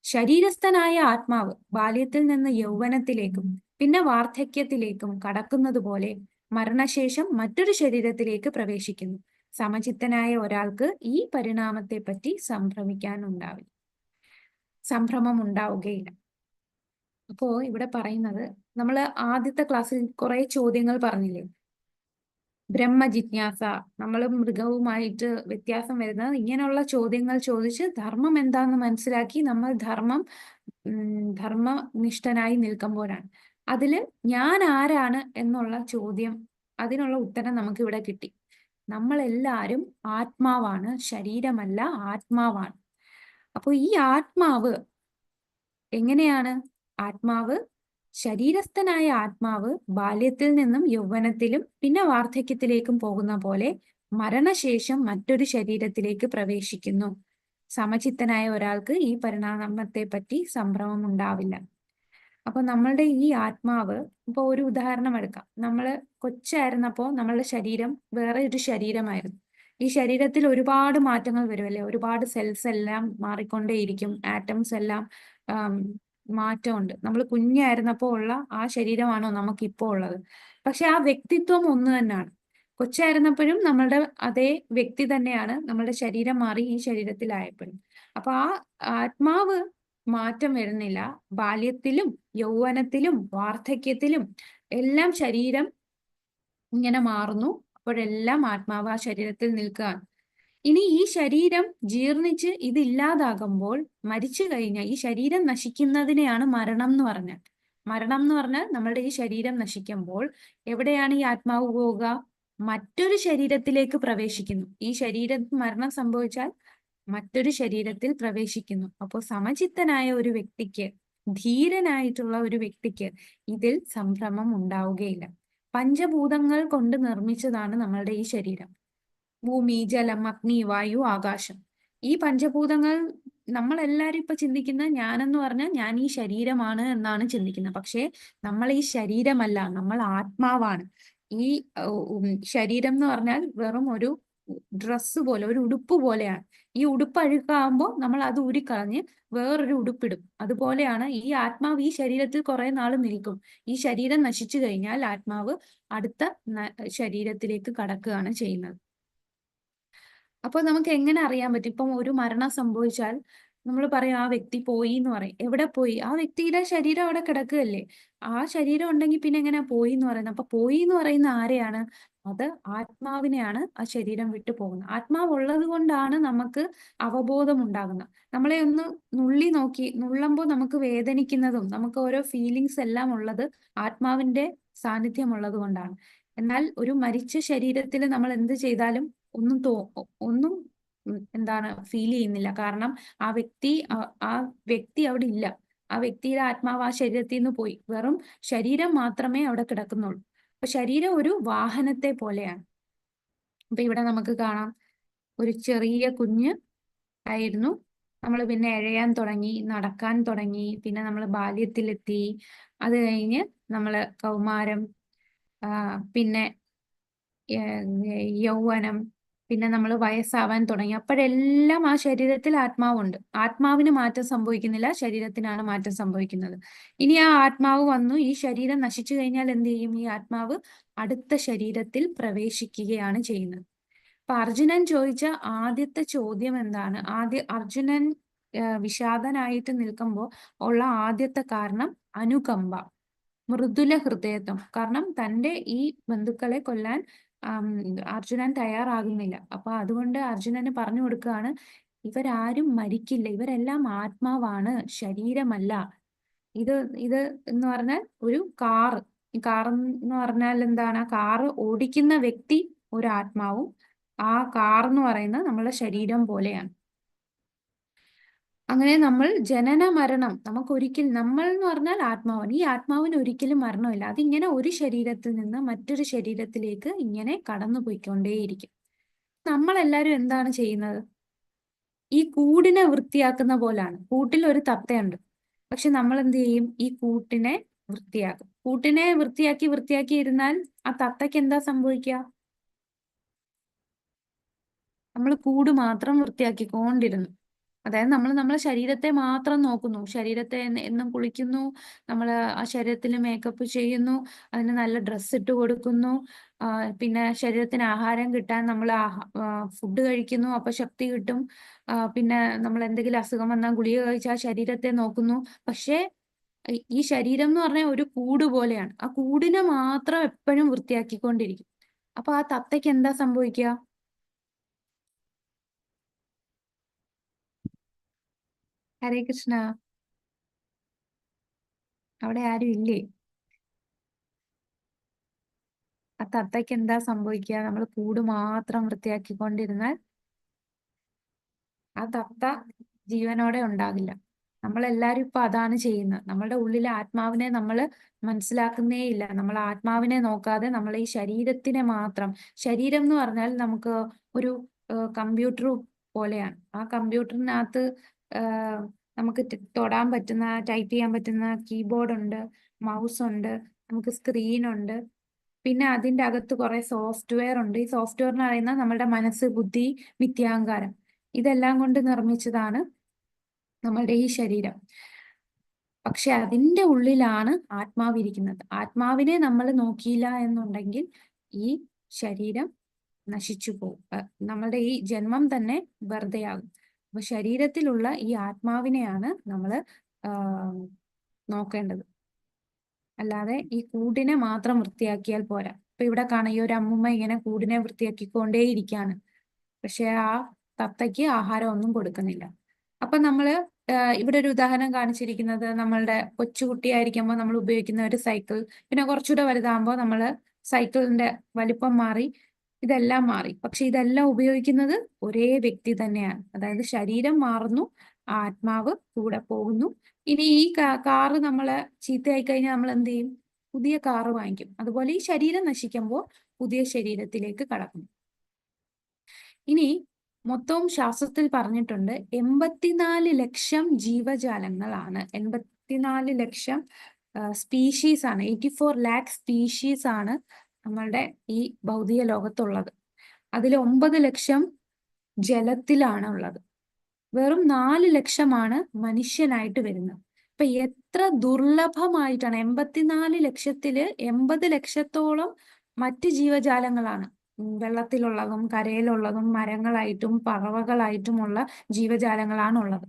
ശരീരസ്ഥനായ ആത്മാവ് ബാല്യത്തിൽ നിന്ന് യൗവനത്തിലേക്കും പിന്നെ വാർദ്ധക്യത്തിലേക്കും കടക്കുന്നത് പോലെ മരണശേഷം മറ്റൊരു ശരീരത്തിലേക്ക് പ്രവേശിക്കുന്നു. സമചിത്തനായ ഒരാൾക്ക് ഈ പരിണാമത്തെ പറ്റി സംഭ്രമം ഉണ്ടാവുകയില്ല. അപ്പോ ഇവിടെ പറയുന്നത്, നമ്മൾ ആദ്യത്തെ ക്ലാസ്സിൽ കുറെ ചോദ്യങ്ങൾ പറഞ്ഞില്ലേ, ബ്രഹ്മജിജ്ഞാസ, നമ്മൾ മൃഗവുമായിട്ട് വ്യത്യാസം വരുന്നത് ഇങ്ങനെയുള്ള ചോദ്യങ്ങൾ ചോദിച്ച് ധർമ്മം എന്താണെന്ന് മനസ്സിലാക്കി നമ്മൾ ധർമ്മനിഷ്ഠനായി നിൽക്കുമ്പോഴാണ്. അതില് ഞാൻ ആരാണ് എന്നുള്ള ചോദ്യം, അതിനുള്ള ഉത്തരം നമുക്ക് ഇവിടെ കിട്ടി. നമ്മളെല്ലാരും ആത്മാവാണ്, ശരീരമല്ല, ആത്മാവാണ്. അപ്പൊ ഈ ആത്മാവ് എങ്ങനെയാണ്? ആത്മാവ്, ശരീരസ്ഥനായ ആത്മാവ് ബാല്യത്തിൽ നിന്നും യൗവനത്തിലും പിന്നെ വാർദ്ധക്യത്തിലേക്കും പോകുന്ന പോലെ മരണശേഷം മറ്റൊരു ശരീരത്തിലേക്ക് പ്രവേശിക്കുന്നു. സമചിത്തനായ ഒരാൾക്ക് ഈ പരിണാമത്തെ പറ്റി സംഭ്രമം ഉണ്ടാവില്ല. അപ്പൊ നമ്മളുടെ ഈ ആത്മാവ്, ഇപ്പൊ ഒരു ഉദാഹരണം എടുക്കാം. നമ്മള് കൊച്ചായിരുന്നപ്പോ നമ്മളുടെ ശരീരം വേറെ ഒരു ശരീരമായിരുന്നു. ഈ ശരീരത്തിൽ ഒരുപാട് മാറ്റങ്ങൾ വരുമല്ലേ, ഒരുപാട് സെൽസ് എല്ലാം മാറിക്കൊണ്ടേയിരിക്കും, ആറ്റംസ് എല്ലാം മാറ്റമുണ്ട്. നമ്മൾ കുഞ്ഞായിരുന്നപ്പോ ഉള്ള ആ ശരീരമാണോ നമുക്ക് ഇപ്പോ ഉള്ളത്? പക്ഷെ ആ വ്യക്തിത്വം ഒന്ന് തന്നെയാണ്. കൊച്ചായിരുന്നപ്പോഴും നമ്മളുടെ അതേ വ്യക്തി തന്നെയാണ്, നമ്മളുടെ ശരീരം മാറി ഈ ശരീരത്തിലായപ്പോഴും. അപ്പൊ ആ ആത്മാവ് മാറ്റം വരുന്നില്ല. ബാല്യത്തിലും യൗവനത്തിലും വാർദ്ധക്യത്തിലും എല്ലാം ശരീരം ഇങ്ങനെ മാറുന്നു. അപ്പോഴെല്ലാം ആത്മാവ് ആ ശരീരത്തിൽ നിൽക്കുകയാണ്. ഇനി ഈ ശരീരം ജീർണിച്ച് ഇതില്ലാതാകുമ്പോൾ, മരിച്ചു കഴിഞ്ഞാൽ, ഈ ശരീരം നശിക്കുന്നതിനെയാണ് മരണം എന്ന് പറഞ്ഞാൽ. മരണം എന്ന് പറഞ്ഞാൽ നമ്മളുടെ ഈ ശരീരം നശിക്കുമ്പോൾ എവിടെയാണ് ഈ ആത്മാവ് പോവുക? മറ്റൊരു ശരീരത്തിലേക്ക് പ്രവേശിക്കുന്നു. ഈ ശരീരത്തിൽ മരണം സംഭവിച്ചാൽ മറ്റൊരു ശരീരത്തിൽ പ്രവേശിക്കുന്നു. അപ്പോൾ സമചിത്തനായ ഒരു വ്യക്തിക്ക്, ധീരനായിട്ടുള്ള ഒരു വ്യക്തിക്ക് ഇതിൽ സംഭ്രമം ഉണ്ടാവുകയില്ല. പഞ്ചഭൂതങ്ങൾ കൊണ്ട് നിർമ്മിച്ചതാണ് നമ്മളുടെ ഈ ശരീരം. ഭൂമി, ജലം, അഗ്നി, വായു, ആകാശം. ഈ പഞ്ചഭൂതങ്ങൾ, നമ്മളെല്ലാരും ഇപ്പൊ ചിന്തിക്കുന്ന ഞാനെന്ന് പറഞ്ഞാൽ ഞാൻ ഈ ശരീരമാണ് എന്നാണ് ചിന്തിക്കുന്നത്. പക്ഷേ നമ്മൾ ഈ ശരീരമല്ല, നമ്മൾ ആത്മാവാണ്. ഈ ശരീരം എന്ന് പറഞ്ഞാൽ വെറും ഒരു ഡ്രസ്സ് പോലെ, ഒരു ഉടുപ്പ് പോലെയാണ്. ഈ ഉടുപ്പ് അഴുക്കാകുമ്പോൾ നമ്മൾ അത് ഊരിക്കളഞ്ഞ് വേറൊരു ഉടുപ്പിടും. അതുപോലെയാണ് ഈ ആത്മാവ് ഈ ശരീരത്തിൽ കുറെ നാൾ നിൽക്കും. ഈ ശരീരം നശിച്ചു കഴിഞ്ഞാൽ ആത്മാവ് അടുത്ത ശരീരത്തിലേക്ക് കടക്കുകയാണ് ചെയ്യുന്നത്. അപ്പൊ നമുക്ക് എങ്ങനെ അറിയാൻ പറ്റും? ഇപ്പം ഒരു മരണം സംഭവിച്ചാൽ നമ്മൾ പറയും ആ വ്യക്തി പോയി എന്ന് പറയും. എവിടെ പോയി? ആ വ്യക്തിയുടെ ശരീരം അവിടെ കിടക്കുകയല്ലേ. ആ ശരീരം ഉണ്ടെങ്കിൽ പിന്നെ എങ്ങനെയാ പോയി എന്ന് പറയുന്നത്? അപ്പൊ പോയി എന്ന് പറയുന്ന ആരെയാണ്? അത് ആത്മാവിനെയാണ് ആ ശരീരം വിട്ടു പോകുന്നത്. ആത്മാവ് ഉള്ളത് കൊണ്ടാണ് നമുക്ക് അവബോധം ഉണ്ടാകുന്നത്. നമ്മളെ ഒന്ന് നുള്ളി നോക്കി, നുള്ളുമ്പോൾ നമുക്ക് വേദനിക്കുന്നതും നമുക്ക് ഓരോ ഫീലിങ്സ് എല്ലാം ഉള്ളത് ആത്മാവിന്റെ സാന്നിധ്യം ഉള്ളത് കൊണ്ടാണ്. എന്നാൽ ഒരു മരിച്ച ശരീരത്തിൽ നമ്മൾ എന്ത് ചെയ്താലും ഒന്നും ഒന്നും എന്താണ് ഫീൽ ചെയ്യുന്നില്ല. കാരണം ആ വ്യക്തി അവിടെ ഇല്ല. ആ വ്യക്തിയുടെ ആത്മാവ് ആ ശരീരത്തിൽ നിന്ന് പോയി. വെറും ശരീരം മാത്രമേ അവിടെ കിടക്കുന്നുള്ളൂ. അപ്പൊ ശരീരം ഒരു വാഹനത്തെ പോലെയാണ്. അപ്പൊ ഇവിടെ നമുക്ക് കാണാം, ഒരു ചെറിയ കുഞ്ഞ് ആയിരുന്നു. നമ്മൾ പിന്നെ എഴയാൻ തുടങ്ങി, നടക്കാൻ തുടങ്ങി, പിന്നെ നമ്മൾ ബാല്യത്തിലെത്തി. അത് കഴിഞ്ഞ് നമ്മള് കൗമാരം, പിന്നെ യൗവനം, പിന്നെ നമ്മൾ വയസ്സാവാൻ തുടങ്ങി. അപ്പോഴെല്ലാം ആ ശരീരത്തിൽ ആത്മാവുണ്ട്. ആത്മാവിന് മാറ്റം സംഭവിക്കുന്നില്ല, ശരീരത്തിനാണ് മാറ്റം സംഭവിക്കുന്നത്. ഇനി ആ ആത്മാവ് വന്നു, ഈ ശരീരം നശിച്ചു കഴിഞ്ഞാൽ എന്ത് ചെയ്യും? ഈ ആത്മാവ് അടുത്ത ശരീരത്തിൽ പ്രവേശിക്കുകയാണ് ചെയ്യുന്നത്. അപ്പൊ അർജുനൻ ചോദിച്ച ആദ്യത്തെ ചോദ്യം എന്താണ്? അർജുനൻ വിഷാദനായിട്ട് നിൽക്കുമ്പോൾ ഉള്ള ആദ്യത്തെ കാരണം അനുകമ്പ, മൃദുല ഹൃദയത്വം. കാരണം തന്റെ ഈ ബന്ധുക്കളെ കൊല്ലാൻ അർജുനൻ തയ്യാറാകുന്നില്ല. അപ്പൊ അതുകൊണ്ട് അർജുനന് പറഞ്ഞു കൊടുക്കുകയാണ്, ഇവരാരും മരിക്കില്ല, ഇവരെല്ലാം ആത്മാവാണ്, ശരീരമല്ല. ഇത് ഇത് എന്ന് പറഞ്ഞാൽ ഒരു കാറ്. ഈ കാർ എന്ന് പറഞ്ഞാൽ എന്താണ്? ആ കാറ് ഓടിക്കുന്ന വ്യക്തി ഒരു ആത്മാവും ആ കാർ എന്ന് പറയുന്നത് നമ്മളെ ശരീരം പോലെയാണ്. അങ്ങനെ നമ്മൾ ജനന മരണം, നമ്മൾ എന്ന് പറഞ്ഞാൽ ആത്മാവാണ്. ഈ ആത്മാവിന് ഒരിക്കലും മരണമില്ല. അതിങ്ങനെ ഒരു ശരീരത്തിൽ നിന്ന് മറ്റൊരു ശരീരത്തിലേക്ക് ഇങ്ങനെ കടന്നു പോയിക്കൊണ്ടേയിരിക്കും. നമ്മളെല്ലാരും എന്താണ് ചെയ്യുന്നത്? ഈ കൂടിനെ വൃത്തിയാക്കുന്ന പോലാണ്. കൂട്ടിൽ ഒരു തത്തയുണ്ട്, പക്ഷെ നമ്മൾ എന്ത് ചെയ്യും? ഈ കൂട്ടിനെ വൃത്തിയാക്കും. കൂട്ടിനെ വൃത്തിയാക്കി വൃത്തിയാക്കി ഇരുന്നാൽ ആ തത്തയ്ക്ക് എന്താ സംഭവിക്കുക? നമ്മൾ കൂട് മാത്രം വൃത്തിയാക്കിക്കൊണ്ടിരുന്നു. അതായത് നമ്മൾ നമ്മളെ ശരീരത്തെ മാത്രം നോക്കുന്നു. ശരീരത്തെ എന്നും കുളിക്കുന്നു, നമ്മൾ ആ ശരീരത്തിൽ മേക്കപ്പ് ചെയ്യുന്നു, അതിന് നല്ല ഡ്രസ്സ് ഇട്ട് കൊടുക്കുന്നു, പിന്നെ ശരീരത്തിന് ആഹാരം കിട്ടാൻ നമ്മൾ ഫുഡ് കഴിക്കുന്നു, അപ്പൊ ശക്തി കിട്ടും. പിന്നെ നമ്മൾ എന്തെങ്കിലും അസുഖം വന്നാൽ ഗുളിക കഴിച്ചാൽ ശരീരത്തെ നോക്കുന്നു. പക്ഷേ ഈ ശരീരം എന്ന് പറഞ്ഞാൽ ഒരു കൂട് പോലെയാണ്. ആ കൂടിനെ മാത്രം എപ്പോഴും വൃത്തിയാക്കിക്കൊണ്ടിരിക്കും. അപ്പൊ ആ തത്തയ്ക്ക് എന്താ സംഭവിക്കുക? ഹരേ കൃഷ്ണ. അവിടെ ആരും ഇല്ലേ? ആ തത്തയ്ക്ക് എന്താ സംഭവിക്കുക? നമ്മൾ കൂട് മാത്രം വൃത്തിയാക്കിക്കൊണ്ടിരുന്നാൽ ആ തത്ത ജീവനോടെ ഉണ്ടാകില്ല. നമ്മളെല്ലാരും ഇപ്പൊ അതാണ് ചെയ്യുന്നത്. നമ്മളുടെ ഉള്ളിലെ ആത്മാവിനെ നമ്മൾ മനസ്സിലാക്കുന്നേ ഇല്ല. നമ്മൾ ആത്മാവിനെ നോക്കാതെ നമ്മൾ ഈ ശരീരത്തിനെ മാത്രം, ശരീരം എന്ന് പറഞ്ഞാൽ നമുക്ക് ഒരു കമ്പ്യൂട്ടർ പോലെയാണ്. ആ കമ്പ്യൂട്ടറിനകത്ത് നമുക്ക് തൊടാൻ പറ്റുന്ന, ടൈപ്പ് ചെയ്യാൻ പറ്റുന്ന കീബോർഡ് ഉണ്ട്, മൗസ് ഉണ്ട്, നമുക്ക് സ്ക്രീൻ ഉണ്ട്, പിന്നെ അതിന്റെ അകത്ത് കുറെ സോഫ്റ്റ്വെയർ ഉണ്ട്. ഈ സോഫ്റ്റ്വെയറിന് പറയുന്ന നമ്മുടെ മനസ്സ്, ബുദ്ധി, മിഥ്യാഹങ്കാരം, ഇതെല്ലാം കൊണ്ട് നിർമ്മിച്ചതാണ് നമ്മളുടെ ഈ ശരീരം. പക്ഷെ അതിന്റെ ഉള്ളിലാണ് ആത്മാവിരിക്കുന്നത്. ആത്മാവിനെ നമ്മൾ നോക്കിയില്ല എന്നുണ്ടെങ്കിൽ ഈ ശരീരം നശിച്ചു പോകും. നമ്മളുടെ ഈ ജന്മം തന്നെ വെറുതെയാകും. അപ്പൊ ശരീരത്തിലുള്ള ഈ ആത്മാവിനെയാണ് നമ്മൾ നോക്കേണ്ടത്. അല്ലാതെ ഈ കൂടിനെ മാത്രം വൃത്തിയാക്കിയാൽ പോരാ. ഇപ്പൊ ഇവിടെ കാണാം, ഈ ഒരു അമ്മുമ്മ ഇങ്ങനെ കൂടിനെ വൃത്തിയാക്കിക്കൊണ്ടേയിരിക്കുകയാണ്. പക്ഷെ ആ തത്തയ്ക്ക് ആഹാരം ഒന്നും കൊടുക്കുന്നില്ല. അപ്പൊ നമ്മള് ഇവിടെ ഒരു ഉദാഹരണം കാണിച്ചിരിക്കുന്നത്, നമ്മളുടെ കൊച്ചുകുട്ടിയായിരിക്കുമ്പോൾ നമ്മൾ ഉപയോഗിക്കുന്ന ഒരു സൈക്കിൾ, പിന്നെ കുറച്ചുകൂടെ വലുതാകുമ്പോൾ നമ്മള് സൈക്കിളിന്റെ വലിപ്പം മാറി, ഇതെല്ലാം മാറി. പക്ഷെ ഇതെല്ലാം ഉപയോഗിക്കുന്നത് ഒരേ വ്യക്തി തന്നെയാണ്. അതായത് ശരീരം മാറുന്നു, ആത്മാവ് കൂടെ പോകുന്നു. ഇനി ഈ കാറ് നമ്മള് ചീത്തയായി കഴിഞ്ഞാൽ നമ്മൾ എന്ത് ചെയ്യും? പുതിയ കാറ് വാങ്ങിക്കും. അതുപോലെ ഈ ശരീരം നശിക്കുമ്പോൾ പുതിയ ശരീരത്തിലേക്ക് കടക്കുന്നു. ഇനി മൊത്തവും ശാസ്ത്രത്തിൽ പറഞ്ഞിട്ടുണ്ട് 84 ലക്ഷം ജീവജാലങ്ങളാണ്, 84 ലക്ഷം സ്പീഷീസ് ആണ്, 84 ലാക്ക് സ്പീഷീസ് ആണ് നമ്മളുടെ ഈ ഭൗതിക ലോകത്തുള്ളത്. അതിൽ 9 ലക്ഷം ജലത്തിലാണ് ഉള്ളത്. വെറും 4 ലക്ഷമാണ് മനുഷ്യനായിട്ട് വരുന്നത്. അപ്പൊ എത്ര ദുർലഭമായിട്ടാണ്! 84 ലക്ഷത്തില് 80 ലക്ഷത്തോളം മറ്റ് ജീവജാലങ്ങളാണ്. വെള്ളത്തിലുള്ളതും കരയിലുള്ളതും മരങ്ങളായിട്ടും പറവകളായിട്ടുമുള്ള ജീവജാലങ്ങളാണ് ഉള്ളത്.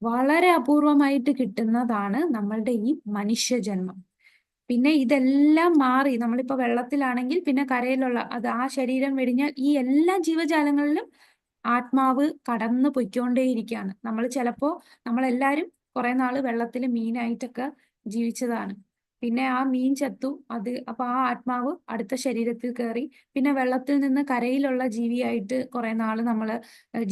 വളരെ അപൂർവമായിട്ട് കിട്ടുന്നതാണ് നമ്മളുടെ ഈ മനുഷ്യജന്മം. പിന്നെ ഇതെല്ലാം മാറി നമ്മളിപ്പോ വെള്ളത്തിലാണെങ്കിൽ പിന്നെ കരയിലുള്ള അത് ആ ശരീരം വെടിഞ്ഞാൽ ഈ എല്ലാ ജീവജാലങ്ങളിലും ആത്മാവ് കടന്നു പൊയ്ക്കൊണ്ടേയിരിക്കുകയാണ്. നമ്മളെല്ലാരും കുറെ നാള് വെള്ളത്തിൽ മീനായിട്ടൊക്കെ ജീവിച്ചതാണ്. പിന്നെ ആ മീൻ ചത്തു, അപ്പൊ ആ ആത്മാവ് അടുത്ത ശരീരത്തിൽ കയറി, പിന്നെ വെള്ളത്തിൽ നിന്ന് കരയിലുള്ള ജീവിയായിട്ട് കുറെ നാള് നമ്മള്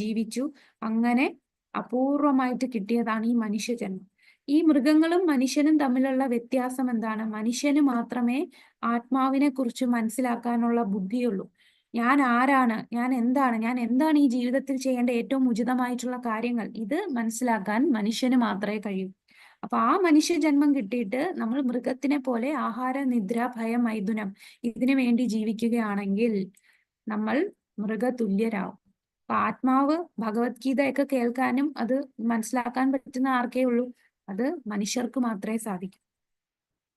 ജീവിച്ചു. അങ്ങനെ അപൂർവമായിട്ട് കിട്ടിയതാണ് ഈ മനുഷ്യജന്മം. ഈ മൃഗങ്ങളും മനുഷ്യനും തമ്മിലുള്ള വ്യത്യാസം എന്താണ്? മനുഷ്യന് മാത്രമേ ആത്മാവിനെ കുറിച്ച് മനസ്സിലാക്കാനുള്ള ബുദ്ധിയുള്ളൂ. ഞാൻ ആരാണ്, ഞാൻ എന്താണ് ഈ ജീവിതത്തിൽ ചെയ്യേണ്ട ഏറ്റവും ഉചിതമായിട്ടുള്ള കാര്യങ്ങൾ, ഇത് മനസ്സിലാക്കാൻ മനുഷ്യന് മാത്രമേ കഴിയൂ. അപ്പൊ ആ മനുഷ്യ ജന്മം കിട്ടിയിട്ട് നമ്മൾ മൃഗത്തിനെ പോലെ ആഹാര, നിദ്ര, ഭയം, മൈഥുനം ഇതിനു വേണ്ടി ജീവിക്കുകയാണെങ്കിൽ നമ്മൾ മൃഗതുല്യരാകും. അപ്പൊ ആത്മാവ്, ഭഗവത്ഗീതയൊക്കെ കേൾക്കാനും അത് മനസ്സിലാക്കാൻ പറ്റുന്ന ആർക്കേ ഉള്ളൂ? അത് മനുഷ്യർക്ക് മാത്രമേ സാധിക്കൂ.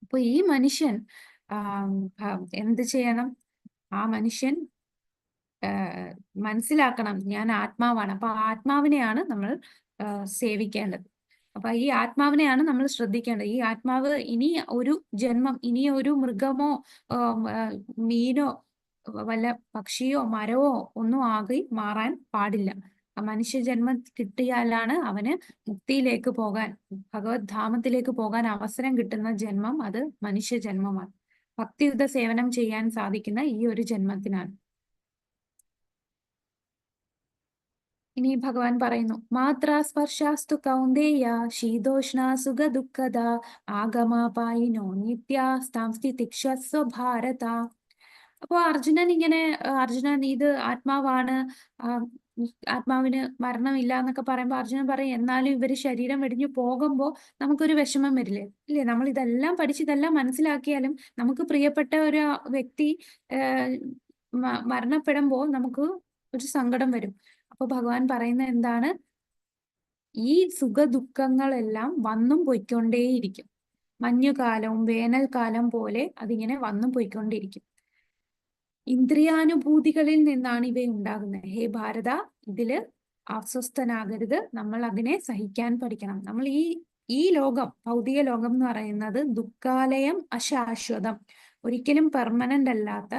അപ്പൊ ഈ മനുഷ്യൻ എന്ത് ചെയ്യണം? ആ മനുഷ്യൻ മനസ്സിലാക്കണം, ഞാൻ ആത്മാവാണ്. അപ്പൊ ആത്മാവിനെയാണ് നമ്മൾ സേവിക്കേണ്ടത്. അപ്പൊ ഈ ആത്മാവിനെയാണ് നമ്മൾ ശ്രദ്ധിക്കേണ്ടത്. ഈ ആത്മാവ് ഇനി ഒരു ജന്മം, ഇനി ഒരു മൃഗമോ മീനോ വല്ല പക്ഷിയോ മരവോ ഒന്നും ആകി മാറാൻ പാടില്ല. മനുഷ്യജന്മം കിട്ടിയാലാണ് അവന് മുക്തിയിലേക്ക് പോകാൻ, ഭഗവത് ധാമത്തിലേക്ക് പോകാൻ അവസരം കിട്ടുന്ന ജന്മം അത് മനുഷ്യജന്മമാണ്. ഭക്തിയുത സേവനം ചെയ്യാൻ സാധിക്കുന്ന ഈ ഒരു ജന്മത്തിനാണ്. ഇനി ഭഗവാൻ പറയുന്നു, മാത്ര സ്പർശാസ്തു കൗന്ദേയ ശീതോഷ്ണ സുഖ ദുഃഖദ ആഗമാപായിനോ നിത്യ സ്ഥാംസ്ഥിതിക്ഷസ്വ ഭാരത. അപ്പോ അർജുനൻ ഇത് ആത്മാവാണ്, ആത്മാവിന് മരണമില്ല എന്നൊക്കെ പറയുമ്പോൾ അർജുനൻ പറയും, എന്നാലും ഇവര് ശരീരം വെടിഞ്ഞു പോകുമ്പോൾ നമുക്കൊരു വിഷമം വരില്ലേ? ഇല്ലേ? നമ്മൾ ഇതെല്ലാം പഠിച്ച് ഇതെല്ലാം മനസ്സിലാക്കിയാലും നമുക്ക് പ്രിയപ്പെട്ട ഒരു വ്യക്തി മരണപ്പെടുമ്പോൾ നമുക്ക് ഒരു സങ്കടം വരും. അപ്പൊ ഭഗവാൻ പറയുന്ന എന്താണ്? ഈ സുഖ ദുഃഖങ്ങളെല്ലാം വന്നും പൊയ്ക്കൊണ്ടേയിരിക്കും. മഞ്ഞുകാലവും വേനൽക്കാലം പോലെ അതിങ്ങനെ വന്നും പൊയ്ക്കൊണ്ടിരിക്കും. ഇന്ദ്രിയാനുഭൂതികളിൽ നിന്നാണ് ഇവ ഉണ്ടാകുന്നത്. ഹേ ഭാരത, ഇതില് അസ്വസ്ഥനാകരുത്. നമ്മൾ അതിനെ സഹിക്കാൻ പഠിക്കണം. നമ്മൾ ഈ ലോകം, ഭൗതിക ലോകം എന്ന് പറയുന്നത് ദുഃഖാലയം, അശാശ്വതം, ഒരിക്കലും പെർമനന്റ് അല്ലാത്ത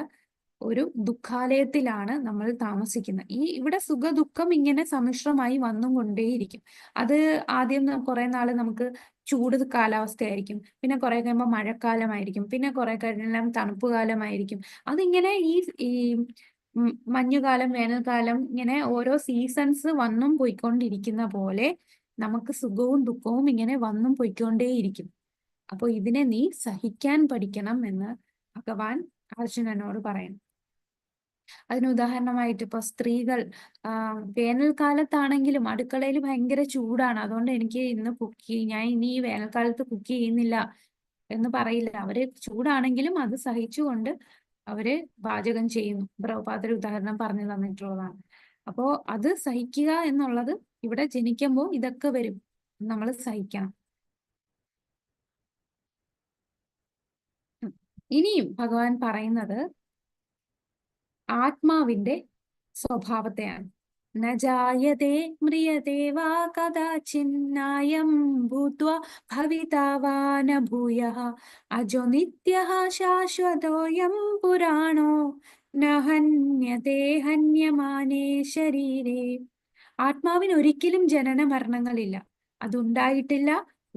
ഒരു ദുഃഖാലയത്തിലാണ് നമ്മൾ താമസിക്കുന്നത്. ഇവിടെ സുഖ ദുഃഖം ഇങ്ങനെ സമ്മിശ്രമായി വന്നും കൊണ്ടേയിരിക്കും. അത് ആദ്യം കുറെ നാള് നമുക്ക് ചൂട് കാലാവസ്ഥയായിരിക്കും, പിന്നെ കുറെ കഴിയുമ്പോൾ മഴക്കാലമായിരിക്കും, പിന്നെ കുറെ കഴിഞ്ഞെല്ലാം തണുപ്പ് കാലമായിരിക്കും. അതിങ്ങനെ ഈ മഞ്ഞുകാലം, വേനൽക്കാലം, ഇങ്ങനെ ഓരോ സീസൺസ് വന്നും പോയിക്കൊണ്ടിരിക്കുന്ന പോലെ നമുക്ക് സുഖവും ദുഃഖവും ഇങ്ങനെ വന്നും പോയിക്കൊണ്ടേയിരിക്കും. അപ്പൊ ഇതിനെ നീ സഹിക്കാൻ പഠിക്കണം എന്ന് ഭഗവാൻ അർജുനനോട് പറയുന്നു. അതിന് ഉദാഹരണമായിട്ട് ഇപ്പൊ സ്ത്രീകൾ വേനൽക്കാലത്താണെങ്കിലും അടുക്കളയിൽ ഭയങ്കര ചൂടാണ്, അതുകൊണ്ട് എനിക്ക് ഇന്ന് ഞാൻ ഇനി ഈ വേനൽക്കാലത്ത് കുക്ക് ചെയ്യുന്നില്ല എന്ന് പറയില്ല. അവര് ചൂടാണെങ്കിലും അത് സഹിച്ചുകൊണ്ട് അവര് പാചകം ചെയ്യുന്നു. പ്രഭുപാദർ ഉദാഹരണം പറഞ്ഞു തന്നിട്ടുള്ളതാണ്. അപ്പോ അത് സഹിക്കുക എന്നുള്ളത്, ഇവിടെ ജനിക്കുമ്പോൾ ഇതൊക്കെ വരും, നമ്മൾ സഹിക്കണം. ഇനിയും ഭഗവാൻ പറയുന്നത് ആത്മാവിന്റെ സ്വഭാവത്തെയാണ്. ന ജായതേ മ്രിയതേ വാ കദാചിന്നായം ഭൂത്വാ ഭവിതാ വാ ന ഭൂയഃ അജോ നിത്യഃ ശാശ്വതോയം പുരാണോ ന ഹന്യതേ ഹന്യമാനേ ശരീരേ. ആത്മാവിന് ഒരിക്കലും ജനന മരണങ്ങളില്ല. അതുണ്ടായിട്ടില്ല,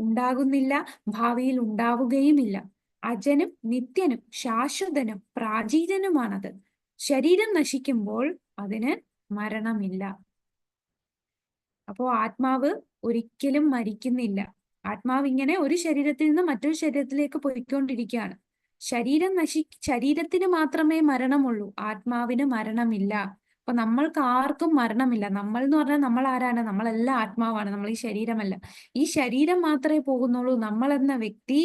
ഉണ്ടാകുന്നില്ല, ഭാവിയിൽ ഉണ്ടാവുകയുമില്ല. അജനും നിത്യനും ശാശ്വതനും പ്രാചീനനുമാണത്. ശരീരം നശിക്കുമ്പോൾ അതിന് മരണമില്ല. അപ്പോ ആത്മാവ് ഒരിക്കലും മരിക്കുന്നില്ല. ആത്മാവ് ഇങ്ങനെ ഒരു ശരീരത്തിൽ നിന്ന് മറ്റൊരു ശരീരത്തിലേക്ക് പോയിക്കൊണ്ടിരിക്കുകയാണ്. ശരീരത്തിന് മാത്രമേ മരണമുള്ളൂ, ആത്മാവിന് മരണമില്ല. അപ്പൊ നമ്മൾക്ക് ആർക്കും മരണമില്ല. നമ്മൾ എന്ന് പറഞ്ഞാൽ നമ്മൾ ആരാണ്? നമ്മളെല്ലാം ആത്മാവാണ്, നമ്മൾ ഈ ശരീരമല്ല. ഈ ശരീരം മാത്രമേ പോകുന്നുള്ളൂ. നമ്മൾ എന്ന വ്യക്തി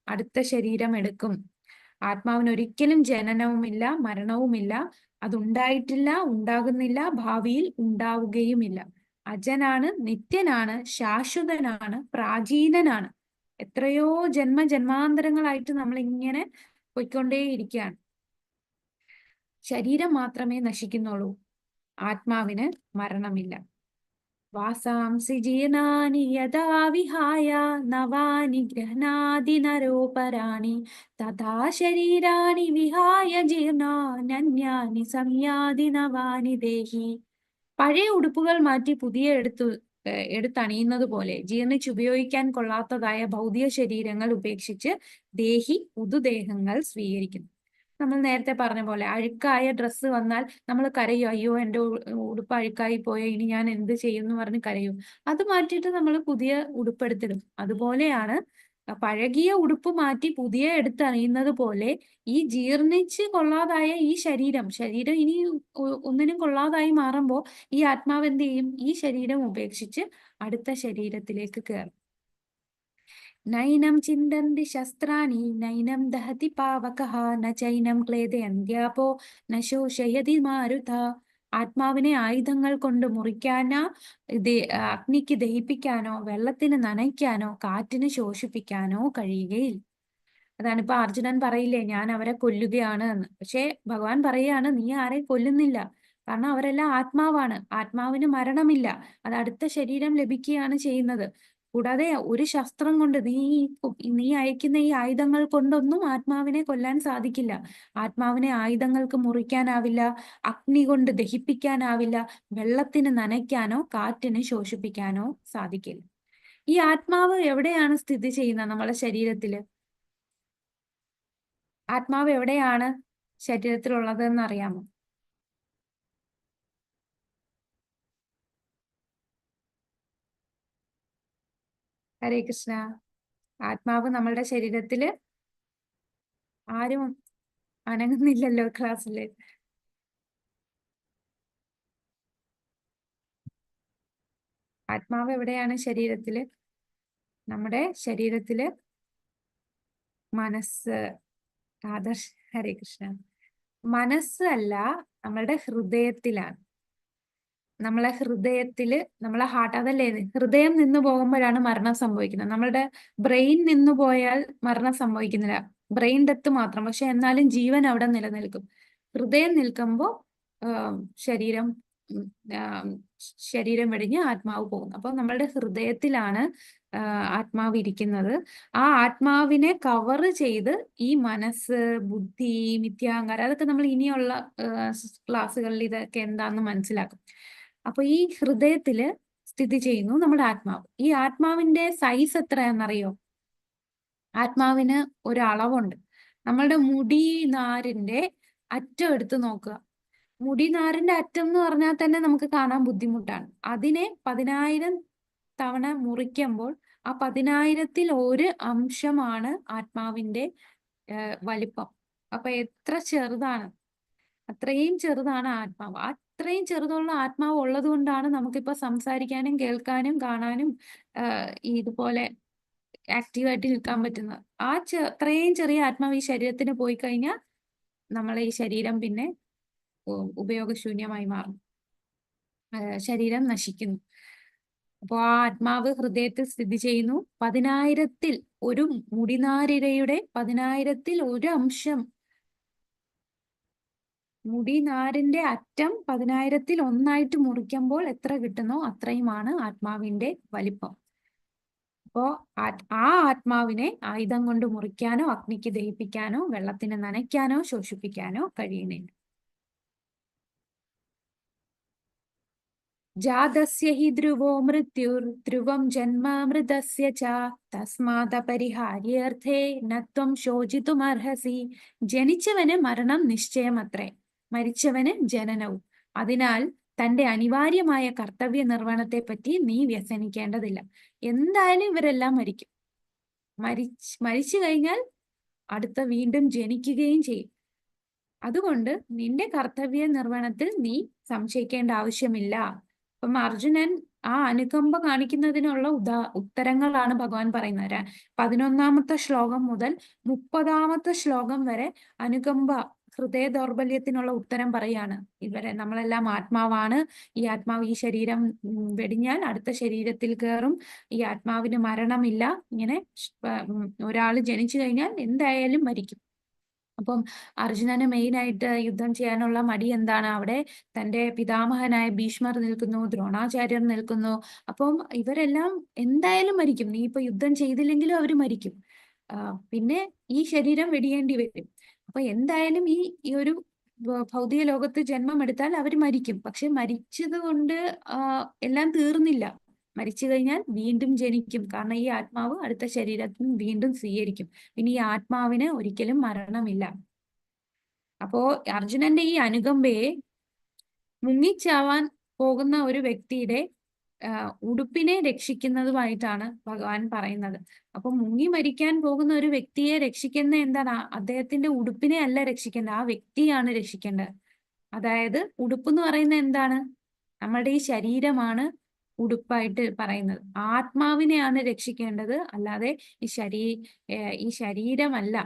അടുത്ത ശരീരം എടുക്കും. ആത്മാവിന് ഒരിക്കലും ജനനവുമില്ല, മരണവുമില്ല. അതുണ്ടായിട്ടില്ല, ഉണ്ടാകുന്നില്ല, ഭാവിയിൽ ഉണ്ടാവുകയുമില്ല. അജനാണ്, നിത്യനാണ്, ശാശ്വതനാണ്, പ്രാചീനനാണ്. എത്രയോ ജന്മജന്മാന്തരങ്ങളായിട്ട് നമ്മൾ ഇങ്ങനെ പോയിക്കൊണ്ടേയിരിക്കുകയാണ്. ശരീരം മാത്രമേ നശിക്കുന്നുള്ളൂ, ആത്മാവിന് മരണമില്ല. വാസാംസി ജീർണാനി യഥാ വിഹായ നവാനി ഗൃഹ്ണാതി നരോപരാണി തഥാ ശരീരാണി വിഹായ ജീർണാന്യാനി സംയാതി നവാനി ദേഹി. പഴയ ഉടുപ്പുകൾ മാറ്റി പുതിയ എടുത്തണിയുന്നത് പോലെ ജീർണിച്ചുപയോഗിക്കാൻ കൊള്ളാത്തതായ ഭൗതിക ശരീരങ്ങൾ ഉപേക്ഷിച്ച് ദേഹി പുതുദേഹങ്ങൾ സ്വീകരിക്കുന്നു. നമ്മൾ നേരത്തെ പറഞ്ഞ പോലെ അഴുക്കായ ഡ്രസ്സ് വന്നാൽ നമ്മൾ കരയും, അയ്യോ എൻ്റെ ഉടുപ്പ് അഴുക്കായി പോയോ, ഇനി ഞാൻ എന്ത് ചെയ്യുമെന്ന് പറഞ്ഞ് കരയും. അത് മാറ്റിയിട്ട് നമ്മൾ പുതിയ ഉടുപ്പെടുത്തിടും. അതുപോലെയാണ് പഴകിയ ഉടുപ്പ് മാറ്റി പുതിയ എടുത്തണിയുന്നത് പോലെ ഈ ജീർണിച്ച് കൊള്ളാതായ ഈ ശരീരം ഇനി ഒന്നിനും കൊള്ളാതായി മാറുമ്പോൾ ഈ ആത്മാവ് എന്ത് ചെയ്യും? ഈ ശരീരം ഉപേക്ഷിച്ച് അടുത്ത ശരീരത്തിലേക്ക് കയറും. നൈനം ചിന്തന്തി ശസ്ത്രാണി നൈനം ദഹതി പാവകഃ ന ചൈനം ക്ലേദയന്ത്യാപോ ന ശോഷയതി മാരുത. ആത്മാവിനെ ആയുധങ്ങൾ കൊണ്ട് മുറിക്കാനോ അഗ്നിക്ക് ദഹിപ്പിക്കാനോ വെള്ളത്തിന് നനയ്ക്കാനോ കാറ്റിന് ശോഷിപ്പിക്കാനോ കഴിയുകയില്ല. അതാണ് ഇപ്പൊ അർജുനൻ പറയില്ലേ, ഞാൻ അവരെ കൊല്ലുകയാണ് എന്ന്. പക്ഷെ ഭഗവാൻ പറയാണ്, നീ ആരെയും കൊല്ലുന്നില്ല. കാരണം അവരെല്ലാം ആത്മാവാണ്, ആത്മാവിന് മരണമില്ല. അത് അടുത്ത ശരീരം ലഭിക്കുകയാണ് ചെയ്യുന്നത്. കൂടാതെ ഒരു ശസ്ത്രം കൊണ്ട് നീ അയക്കുന്ന ഈ ആയുധങ്ങൾ കൊണ്ടൊന്നും ആത്മാവിനെ കൊല്ലാൻ സാധിക്കില്ല. ആത്മാവിനെ ആയുധങ്ങൾക്ക് മുറിക്കാനാവില്ല, അഗ്നി കൊണ്ട് ദഹിപ്പിക്കാനാവില്ല, വെള്ളത്തിന് നനയ്ക്കാനോ കാറ്റിന് ശോഷിപ്പിക്കാനോ സാധിക്കില്ല. ഈ ആത്മാവ് എവിടെയാണ് സ്ഥിതി ചെയ്യുന്നത്? നമ്മളെ ശരീരത്തില്. ആത്മാവ് എവിടെയാണ് ശരീരത്തിലുള്ളത് എന്ന് അറിയാമോ? ഹരേ കൃഷ്ണ. ആത്മാവ് നമ്മളുടെ ശരീരത്തില്, ആരും അനങ്ങുന്നില്ലല്ലോ ക്ലാസ്സില്. ആത്മാവ് എവിടെയാണ് ശരീരത്തില്? നമ്മുടെ ശരീരത്തില് മനസ്സ്. ആദർശ്, ഹരേ കൃഷ്ണ. മനസ്സ് അല്ല, നമ്മളുടെ ഹൃദയത്തിലാണ്. നമ്മളെ ഹൃദയത്തില്, നമ്മളെ ഹാർട്ട്, അതല്ലേ ഹൃദയം നിന്നു പോകുമ്പോഴാണ് മരണം സംഭവിക്കുന്നത്. നമ്മളുടെ ബ്രെയിൻ നിന്നു പോയാൽ മരണം സംഭവിക്കുന്നില്ല, ബ്രെയിൻ ഡെത്ത് മാത്രം. പക്ഷെ എന്നാലും ജീവൻ അവിടെ നിലനിൽക്കും. ഹൃദയം നിൽക്കുമ്പോൾ ശരീരം ശരീരം വെടിഞ്ഞ് ആത്മാവ് പോകുന്നു. അപ്പൊ നമ്മളുടെ ഹൃദയത്തിലാണ് ആത്മാവ് ഇരിക്കുന്നത്. ആ ആത്മാവിനെ കവർ ചെയ്ത് ഈ മനസ്സ്, ബുദ്ധി, മിഥ്യാഹങ്കാരം, അതൊക്കെ നമ്മൾ ഇനിയുള്ള ക്ലാസ്സുകളിൽ ഇതൊക്കെ എന്താണെന്ന് മനസ്സിലാക്കും. അപ്പൊ ഈ ഹൃദയത്തില് സ്ഥിതി ചെയ്യുന്നു നമ്മുടെ ആത്മാവ്. ഈ ആത്മാവിന്റെ സൈസ് എത്രയാണെന്നറിയോ? ആത്മാവിന് ഒരു അളവുണ്ട്. നമ്മളുടെ മുടി നാരിന്റെ അറ്റം എടുത്ത് നോക്കുക. മുടി നാരിന്റെ അറ്റം എന്ന് പറഞ്ഞാൽ തന്നെ നമുക്ക് കാണാൻ ബുദ്ധിമുട്ടാണ്. അതിനെ 10,000 തവണ മുറിക്കുമ്പോൾ ആ 10,000-ൽ ഒരു അംശമാണ് ആത്മാവിന്റെ വലിപ്പം. അപ്പൊ എത്ര ചെറുതാണ്, അത്രയും ചെറുതാണ് ആത്മാവ്. അത്രയും ചെറുതുള്ള ആത്മാവ് ഉള്ളത് കൊണ്ടാണ് നമുക്കിപ്പോ സംസാരിക്കാനും കേൾക്കാനും കാണാനും ഇതുപോലെ ആക്റ്റീവായിട്ട് നിൽക്കാൻ പറ്റുന്നത്. അത്രയും ചെറിയ ആത്മാവ് ഈ ശരീരത്തിന് പോയി കഴിഞ്ഞാൽ നമ്മളെ ഈ ശരീരം പിന്നെ ഉപയോഗശൂന്യമായി മാറും, ശരീരം നശിക്കുന്നു. അപ്പോ ആ ആത്മാവ് ഹൃദയത്തിൽ സ്ഥിതി ചെയ്യുന്നു. 10,000-ൽ ഒരു മുടിനാരിഴയുടെ 10,000-ൽ ഒരു അംശം, മുടിനാരിന്റെ അറ്റം 10,000-ൽ ഒന്നായിട്ട് മുറിക്കുമ്പോൾ എത്ര കിട്ടുന്നോ അത്രയുമാണ് ആത്മാവിന്റെ വലിപ്പം. അപ്പോ ആ ആത്മാവിനെ ആയുധം കൊണ്ട് മുറിക്കാനോ അഗ്നിക്ക് ദഹിപ്പിക്കാനോ വെള്ളത്തിന് നനയ്ക്കാനോ ശോഷിപ്പിക്കാനോ കഴിയുന്നില്ല. ജാതസ്യ ഹി ധ്രുവോ മൃത്യുർ ധ്രുവം ജന്മാമൃതസ്യ ച തസ്മാദപരിഹാര്യേർത്ഥേ നത്വം ശോചിതുമർഹസി. ജനിച്ചവന് മരണം നിശ്ചയമത്രേ, മരിച്ചവന് ജനനവും. അതിനാൽ തന്റെ അനിവാര്യമായ കർത്തവ്യ നിർവഹണത്തെ പറ്റി നീ വ്യസനിക്കേണ്ടതില്ല. എന്തായാലും ഇവരെല്ലാം മരിക്കും. മരിച്ചു കഴിഞ്ഞാൽ അടുത്ത വീണ്ടും ജനിക്കുകയും ചെയ്യും. അതുകൊണ്ട് നിന്റെ കർത്തവ്യ നിർവഹണത്തിൽ നീ സംശയിക്കേണ്ട ആവശ്യമില്ല. അപ്പം അർജുനൻ ആ അനുകമ്പ കാണിക്കുന്നതിനുള്ള ഉത്തരങ്ങളാണ് ഭഗവാൻ പറയുന്നത്. 11-ാമത്തെ ശ്ലോകം മുതൽ 30-ാമത്തെ ശ്ലോകം വരെ അനുകമ്പ, ഹൃദയ ദൗർബല്യത്തിനുള്ള ഉത്തരം പറയാണ്. നമ്മളെല്ലാം ആത്മാവാണ്. ഈ ആത്മാവ് ഈ ശരീരം വെടിഞ്ഞാൽ അടുത്ത ശരീരത്തിൽ കയറും. ഈ ആത്മാവിന് മരണമില്ല. ഇങ്ങനെ ഒരാൾ ജനിച്ചു കഴിഞ്ഞാൽ എന്തായാലും മരിക്കും. അപ്പം അർജുനന് മെയിനായിട്ട് യുദ്ധം ചെയ്യാനുള്ള മടി എന്താണ്? അവിടെ തന്റെ പിതാമഹനായ ഭീഷ്മർ നിൽക്കുന്നു, ദ്രോണാചാര്യർ നിൽക്കുന്നു. അപ്പം ഇവരെല്ലാം എന്തായാലും മരിക്കും. നീ ഇപ്പൊ യുദ്ധം ചെയ്തില്ലെങ്കിലും അവർ മരിക്കും. പിന്നെ ഈ ശരീരം വെടിയേണ്ടി വരും. അപ്പൊ എന്തായാലും ഈ ഒരു ഭൗതിക ലോകത്ത് ജന്മം എടുത്താൽ അവർ മരിക്കും. പക്ഷെ മരിച്ചത് കൊണ്ട് എല്ലാം തീർന്നില്ല. മരിച്ചു കഴിഞ്ഞാൽ വീണ്ടും ജനിക്കും. കാരണം ഈ ആത്മാവ് അടുത്ത ശരീരത്തിൽ വീണ്ടും സ്വീകരിക്കും. പിന്നെ ഈ ആത്മാവിന് ഒരിക്കലും മരണമില്ല. അപ്പോ അർജുനന്റെ ഈ അനുകമ്പയെ മുങ്ങിച്ചാവാൻ പോകുന്ന ഒരു വ്യക്തിയുടെ ഉടുപ്പിനെ രക്ഷിക്കുന്നതുമായിട്ടാണ് ഭഗവാൻ പറയുന്നത്. അപ്പൊ മുങ്ങി മരിക്കാൻ പോകുന്ന ഒരു വ്യക്തിയെ രക്ഷിക്കുന്ന എന്താണ്? അദ്ദേഹത്തിന്റെ ഉടുപ്പിനെ അല്ല രക്ഷിക്കേണ്ടത്, ആ വ്യക്തിയാണ് രക്ഷിക്കേണ്ടത്. അതായത് ഉടുപ്പ് എന്ന് പറയുന്നത് എന്താണ്? നമ്മളുടെ ഈ ശരീരമാണ് ഉടുപ്പായിട്ട് പറയുന്നത്. ആത്മാവിനെയാണ് രക്ഷിക്കേണ്ടത്, അല്ലാതെ ഈ ശരീരമല്ല.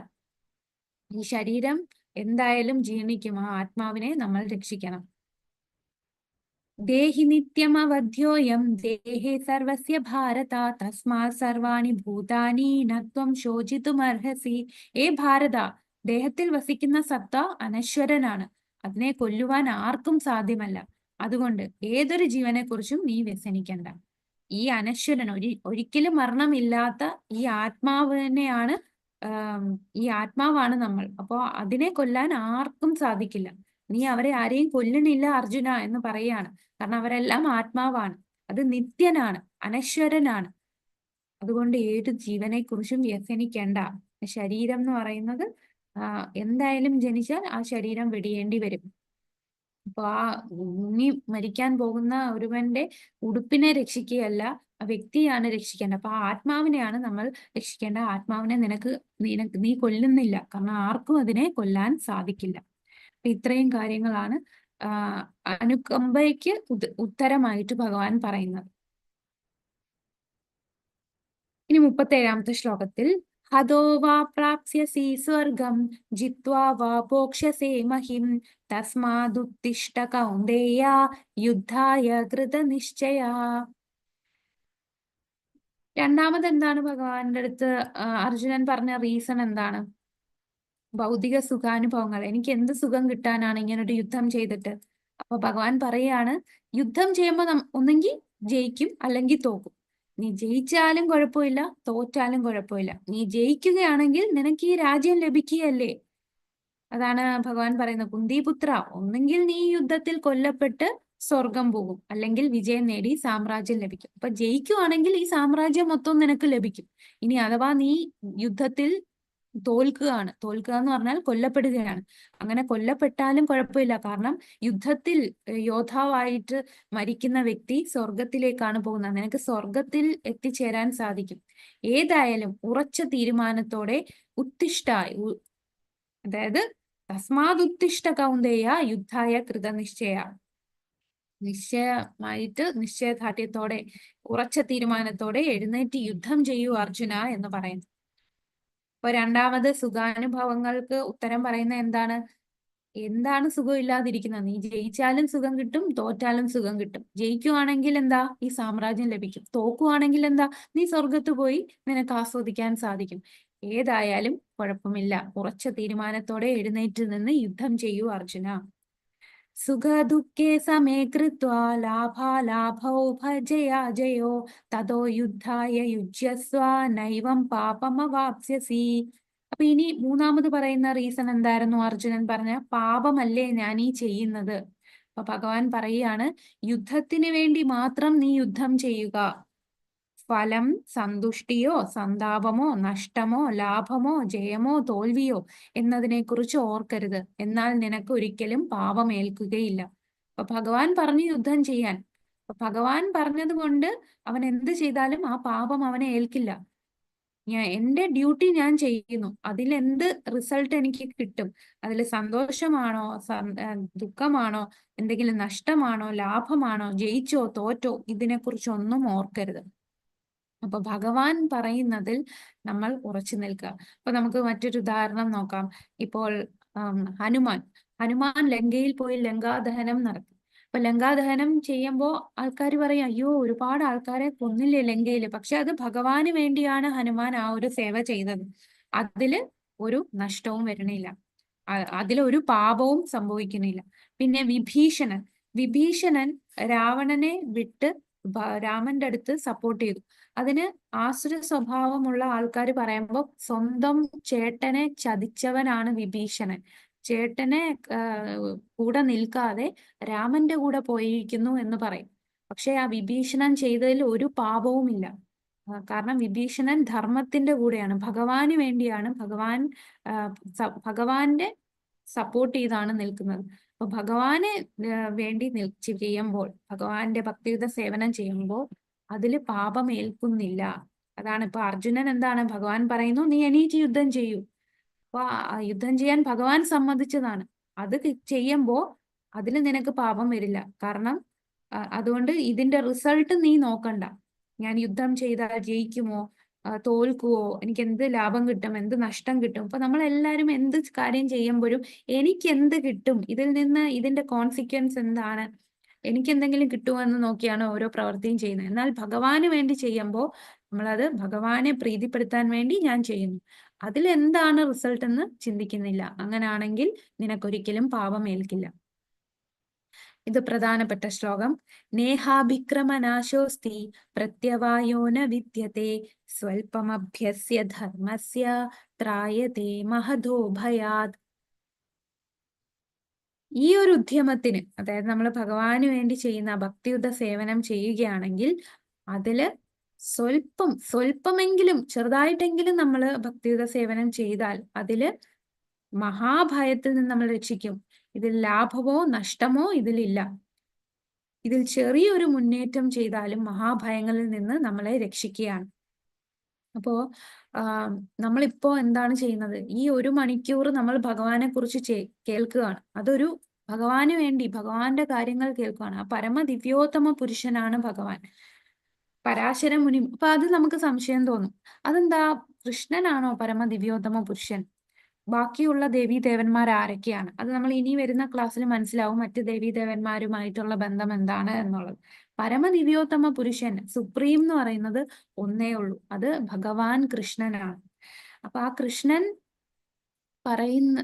ഈ ശരീരം എന്തായാലും ജീർണിക്കും. ആ ആത്മാവിനെ നമ്മൾ രക്ഷിക്കണം. ദേഹി നിത്യമവധ്യോയം ദേഹേ സർവസ്യ ഭാരത തസ്മാത് സർവാണി ഭൂതാനി നത്വം ശോചിതുമർഹസി. ഏ ഭാരത, ദേഹത്തിൽ വസിക്കുന്ന സത്ത അനശ്വരനാണ്. അതിനെ കൊല്ലുവാൻ ആർക്കും സാധ്യമല്ല. അതുകൊണ്ട് ഏതൊരു ജീവനെ കുറിച്ചും നീ വ്യസനിക്കണ്ട. ഈ അനശ്വരൻ, ഒരിക്കലും മരണമില്ലാത്ത ഈ ആത്മാവിനെയാണ് ഈ ആത്മാവാണ് നമ്മൾ. അപ്പോ അതിനെ കൊല്ലാൻ ആർക്കും സാധിക്കില്ല. നീ അവരെ ആരെയും കൊല്ലുന്നില്ല അർജുന എന്ന് പറയാണ്. കാരണം അവരെല്ലാം ആത്മാവാണ്. അത് നിത്യനാണ്, അനശ്വരനാണ്. അതുകൊണ്ട് ഏത് ജീവനെ കുറിച്ചും വ്യസനിക്കേണ്ട. ശരീരം എന്ന് പറയുന്നത് എന്തായാലും ജനിച്ചാൽ ആ ശരീരം വെടിയേണ്ടി വരും. അപ്പൊ ആ മുങ്ങി മരിക്കാൻ പോകുന്ന ഒരുവന്റെ ഉടുപ്പിനെ രക്ഷിക്കുകയല്ല, ആ വ്യക്തിയാണ് രക്ഷിക്കേണ്ടത്. അപ്പൊ ആ ആത്മാവിനെയാണ് നമ്മൾ രക്ഷിക്കേണ്ട. ആത്മാവിനെ നീ കൊല്ലുന്നില്ല. കാരണം ആർക്കും അതിനെ കൊല്ലാൻ സാധിക്കില്ല. അപ്പൊ ഇത്രയും കാര്യങ്ങളാണ് അനുകമ്പയ്ക്ക് ഉത്തരമായിട്ട് ഭഗവാൻ പറയുന്നത്. ഇനി 37-ാമത്തെ ശ്ലോകത്തിൽ ഹതോ വാ പ്രാപ്സ്യസി സ്വർഗം ജിത്വാ വാ ഭോക്ഷ്യസേ മഹിം തസ്മാദുത്തിഷ്ഠ കൗന്ദേയ യുദ്ധായ കൃതനിശ്ചയ. രണ്ടാമത് എന്താണ് ഭഗവാന്റെ അടുത്ത് അർജുനൻ പറഞ്ഞ റീസൺ എന്താണ്? ഭൗതിക സുഖാനുഭവങ്ങൾ. എനിക്ക് എന്ത് സുഖം കിട്ടാനാണ് ഇങ്ങനൊരു യുദ്ധം ചെയ്തിട്ട്? അപ്പൊ ഭഗവാൻ പറയാണ്, യുദ്ധം ചെയ്യുമ്പോൾ ഒന്നെങ്കിൽ ജയിക്കും അല്ലെങ്കിൽ തോക്കും. നീ ജയിച്ചാലും കുഴപ്പമില്ല, തോറ്റാലും കുഴപ്പമില്ല. നീ ജയിക്കുകയാണെങ്കിൽ നിനക്ക് ഈ രാജ്യം ലഭിക്കുകയല്ലേ. അതാണ് ഭഗവാൻ പറയുന്നത്, കുന്തിപുത്ര, ഒന്നെങ്കിൽ നീ യുദ്ധത്തിൽ കൊല്ലപ്പെട്ട് സ്വർഗം പോകും, അല്ലെങ്കിൽ വിജയം നേടി സാമ്രാജ്യം ലഭിക്കും. അപ്പൊ ജയിക്കുവാണെങ്കിൽ ഈ സാമ്രാജ്യം മൊത്തം നിനക്ക് ലഭിക്കും. ഇനി അഥവാ നീ യുദ്ധത്തിൽ തോൽക്കുക എന്ന് പറഞ്ഞാൽ കൊല്ലപ്പെടുകയാണ്. അങ്ങനെ കൊല്ലപ്പെട്ടാലും കുഴപ്പമില്ല, കാരണം യുദ്ധത്തിൽ യോദ്ധാവായിട്ട് മരിക്കുന്ന വ്യക്തി സ്വർഗത്തിലേക്കാണ് പോകുന്നത്. നിനക്ക് സ്വർഗത്തിൽ എത്തിച്ചേരാൻ സാധിക്കും. ഏതായാലും ഉറച്ച തീരുമാനത്തോടെ ഉത്തിഷ്ഠ, അതായത് തസ്മാതുത്തിഷ്ഠ കൗന്ദേയ യുദ്ധായ കൃതനിശ്ചയ, നിശ്ചയമായിട്ട് നിശ്ചയദാർഢ്യത്തോടെ ഉറച്ച തീരുമാനത്തോടെ എഴുന്നേറ്റ് യുദ്ധം ചെയ്യൂ അർജുന എന്ന് പറയുന്നു. അപ്പൊ രണ്ടാമത് സുഖാനുഭവങ്ങൾക്ക് ഉത്തരം പറയുന്ന എന്താണ്? എന്താണ് സുഖം ഇല്ലാതിരിക്കുന്നത്? നീ ജയിച്ചാലും സുഖം കിട്ടും, തോറ്റാലും സുഖം കിട്ടും. ജയിക്കുവാണെങ്കിൽ എന്താ? ഈ സാമ്രാജ്യം ലഭിക്കും. തോക്കുവാണെങ്കിൽ എന്താ? നീ സ്വർഗത്ത് പോയി നിനക്ക് ആസ്വദിക്കാൻ സാധിക്കും. ഏതായാലും കുഴപ്പമില്ല, ഉറച്ച തീരുമാനത്തോടെ എഴുന്നേറ്റ് നിന്ന് യുദ്ധം ചെയ്യൂ അർജുന. സുഖദുഃഖേ സമേ കൃത്വാ ലാഭാലാഭൗ ഭജയാജയോ തതോ യുദ്ധായ യുജ്യസ്വ നൈവം പാപമവാപ്സ്യസി. അപ്പൊ ഇനി മൂന്നാമത് പറയുന്ന റീസൺ എന്തായിരുന്നു? അർജുനൻ പറഞ്ഞ പാപമല്ലേ ഞാൻ ഈ ചെയ്യുന്നത്. അപ്പൊ ഭഗവാൻ പറയുകയാണ്, യുദ്ധത്തിന് വേണ്ടി മാത്രം നീ യുദ്ധം ചെയ്യുക. ഫലം സന്തുഷ്ടിയോ സന്താപമോ നഷ്ടമോ ലാഭമോ ജയമോ തോൽവിയോ എന്നതിനെ കുറിച്ച് ഓർക്കരുത്, എന്നാൽ നിനക്ക് ഒരിക്കലും പാപമേൽക്കുകയില്ല. അപ്പൊ ഭഗവാൻ പറഞ്ഞു യുദ്ധം ചെയ്യാൻ. അപ്പൊ ഭഗവാൻ പറഞ്ഞത് കൊണ്ട് അവൻ എന്ത് ചെയ്താലും ആ പാപം അവനെ ഏൽക്കില്ല. എന്റെ ഡ്യൂട്ടി ഞാൻ ചെയ്യുന്നു, അതിൽ എന്ത് റിസൾട്ട് എനിക്ക് കിട്ടും, അതിൽ സന്തോഷമാണോ ദുഃഖമാണോ, എന്തെങ്കിലും നഷ്ടമാണോ ലാഭമാണോ, ജയിച്ചോ തോറ്റോ, ഇതിനെക്കുറിച്ചൊന്നും ഓർക്കരുത്. അപ്പൊ ഭഗവാൻ പറയുന്നതിൽ നമ്മൾ ഉറച്ചു നിൽക്കുക. അപ്പൊ നമുക്ക് മറ്റൊരു ഉദാഹരണം നോക്കാം. ഇപ്പോൾ ഹനുമാൻ ലങ്കയിൽ പോയി ലങ്കാദഹനം നടത്തി. അപ്പൊ ലങ്കാദഹനം ചെയ്യുമ്പോൾ ആൾക്കാർ പറയും, അയ്യോ ഒരുപാട് ആൾക്കാരെ കൊന്നില്ലേ ലങ്കയില്. പക്ഷെ അത് ഭഗവാന് വേണ്ടിയാണ് ഹനുമാൻ ആ ഒരു സേവ ചെയ്തത്. അതില് ഒരു നഷ്ടവും വരണില്ല, അതിലൊരു പാപവും സംഭവിക്കുന്നില്ല. പിന്നെ വിഭീഷണൻ രാവണനെ വിട്ട് രാമന്റെ അടുത്ത് സപ്പോർട്ട് ചെയ്തു. അതിന് ആസുര സ്വഭാവമുള്ള ആൾക്കാർ പറയുമ്പോൾ സ്വന്തം ചേട്ടനെ ചതിച്ചവനാണ് വിഭീഷണൻ. ചേട്ടനെ കൂടെ നിൽക്കാതെ രാമന്റെ കൂടെ പോയിരിക്കുന്നു എന്ന് പറയും. പക്ഷെ ആ വിഭീഷണൻ ചെയ്തതിൽ ഒരു പാപവുമില്ല. കാരണം വിഭീഷണൻ ധർമ്മത്തിന്റെ കൂടെയാണ്, ഭഗവാന് വേണ്ടിയാണ്, ഭഗവാന്റെ സപ്പോർട്ട് ചെയ്താണ് നിൽക്കുന്നത്. അപ്പൊ ഭഗവാന് വേണ്ടി ചെയ്യുമ്പോൾ, ഭഗവാന്റെ ഭക്തിയുത സേവനം ചെയ്യുമ്പോൾ അതില് പാപം ഏൽക്കുന്നില്ല. അതാണ് ഇപ്പൊ അർജുനൻ എന്താണ് ഭഗവാൻ പറയുന്നു, നീ എണീറ്റ് യുദ്ധം ചെയ്യൂ. അപ്പൊ യുദ്ധം ചെയ്യാൻ ഭഗവാൻ സമ്മതിച്ചതാണ്. അത് ചെയ്യുമ്പോ അതിൽ നിനക്ക് പാപം വരില്ല. കാരണം അതുകൊണ്ട് ഇതിന്റെ റിസൾട്ട് നീ നോക്കണ്ട. ഞാൻ യുദ്ധം ചെയ്താൽ ജയിക്കുമോ തോൽക്കുവോ, എനിക്ക് എന്ത് ലാഭം കിട്ടും, എന്ത് നഷ്ടം കിട്ടും. അപ്പൊ നമ്മൾ എല്ലാവരും എന്ത് കാര്യം ചെയ്യുമ്പോഴും എനിക്ക് എന്ത് കിട്ടും, ഇതിൽ നിന്ന് ഇതിന്റെ കോൺസിക്വൻസ് എന്താണ്, എനിക്ക് എന്തെങ്കിലും കിട്ടുമോ എന്ന് നോക്കിയാണ് ഓരോ പ്രവൃത്തിയും ചെയ്യുന്നത്. എന്നാൽ ഭഗവാന് വേണ്ടി ചെയ്യുമ്പോൾ നമ്മളത് ഭഗവാനെ പ്രീതിപ്പെടുത്താൻ വേണ്ടി ഞാൻ ചെയ്യുന്നു, അതിൽ എന്താണ് റിസൾട്ട് എന്ന് ചിന്തിക്കുന്നില്ല. അങ്ങനാണെങ്കിൽ നിനക്കൊരിക്കലും പാപം ഏൽക്കില്ല. ഇത് പ്രധാനപ്പെട്ട ശ്ലോകം. നേഹാഭിക്രമനാശോസ്തി പ്രത്യവായോ ന വിദ്യത്തെ സ്വൽപമഭ്യസ്യ ധർമ്മസ്യ ത്രായതേ മഹതോ ഭയാത്. ഈ ഒരു ഉദ്യമത്തിന്, അതായത് നമ്മൾ ഭഗവാന് വേണ്ടി ചെയ്യുന്ന ഭക്തിയുത സേവനം ചെയ്യുകയാണെങ്കിൽ അതില് സ്വൽപ്പമെങ്കിലും ചെറുതായിട്ടെങ്കിലും നമ്മൾ ഭക്തിയുത സേവനം ചെയ്താൽ അതില് മഹാഭയത്തിൽ നിന്ന് നമ്മൾ രക്ഷിക്കും. ഇതിൽ ലാഭമോ നഷ്ടമോ ഇതിലില്ല. ഇതിൽ ചെറിയൊരു മുന്നേറ്റം ചെയ്താലും മഹാഭയങ്ങളിൽ നിന്ന് നമ്മളെ രക്ഷിക്കുകയാണ്. അപ്പോ നമ്മളിപ്പോ എന്താണ് ചെയ്യുന്നത്? ഈ 1 മണിക്കൂർ നമ്മൾ ഭഗവാനെ കുറിച്ച് കേൾക്കുകയാണ്. അതൊരു ഭഗവാന് വേണ്ടി, ഭഗവാന്റെ കാര്യങ്ങൾ കേൾക്കുകയാണ്. ആ പരമദിവ്യോത്തമ പുരുഷനാണ് ഭഗവാൻ, പരാശര മുനി. അപ്പൊ അത് നമുക്ക് സംശയം തോന്നും, അതെന്താ കൃഷ്ണനാണോ പരമദിവ്യോത്തമ പുരുഷൻ? ബാക്കിയുള്ള ദേവീദേവന്മാർ ആരൊക്കെയാണ്? അത് നമ്മൾ ഇനി വരുന്ന ക്ലാസ്സിൽ മനസ്സിലാവും, മറ്റ് ദേവീദേവന്മാരുമായിട്ടുള്ള ബന്ധം എന്താണ് എന്നുള്ളത്. പരമദിവ്യോത്തമ പുരുഷൻ, സുപ്രീം എന്ന് പറയുന്നത് ഒന്നേ ഉള്ളൂ, അത് ഭഗവാൻ കൃഷ്ണനാണ്. അപ്പൊ ആ കൃഷ്ണൻ പറയുന്ന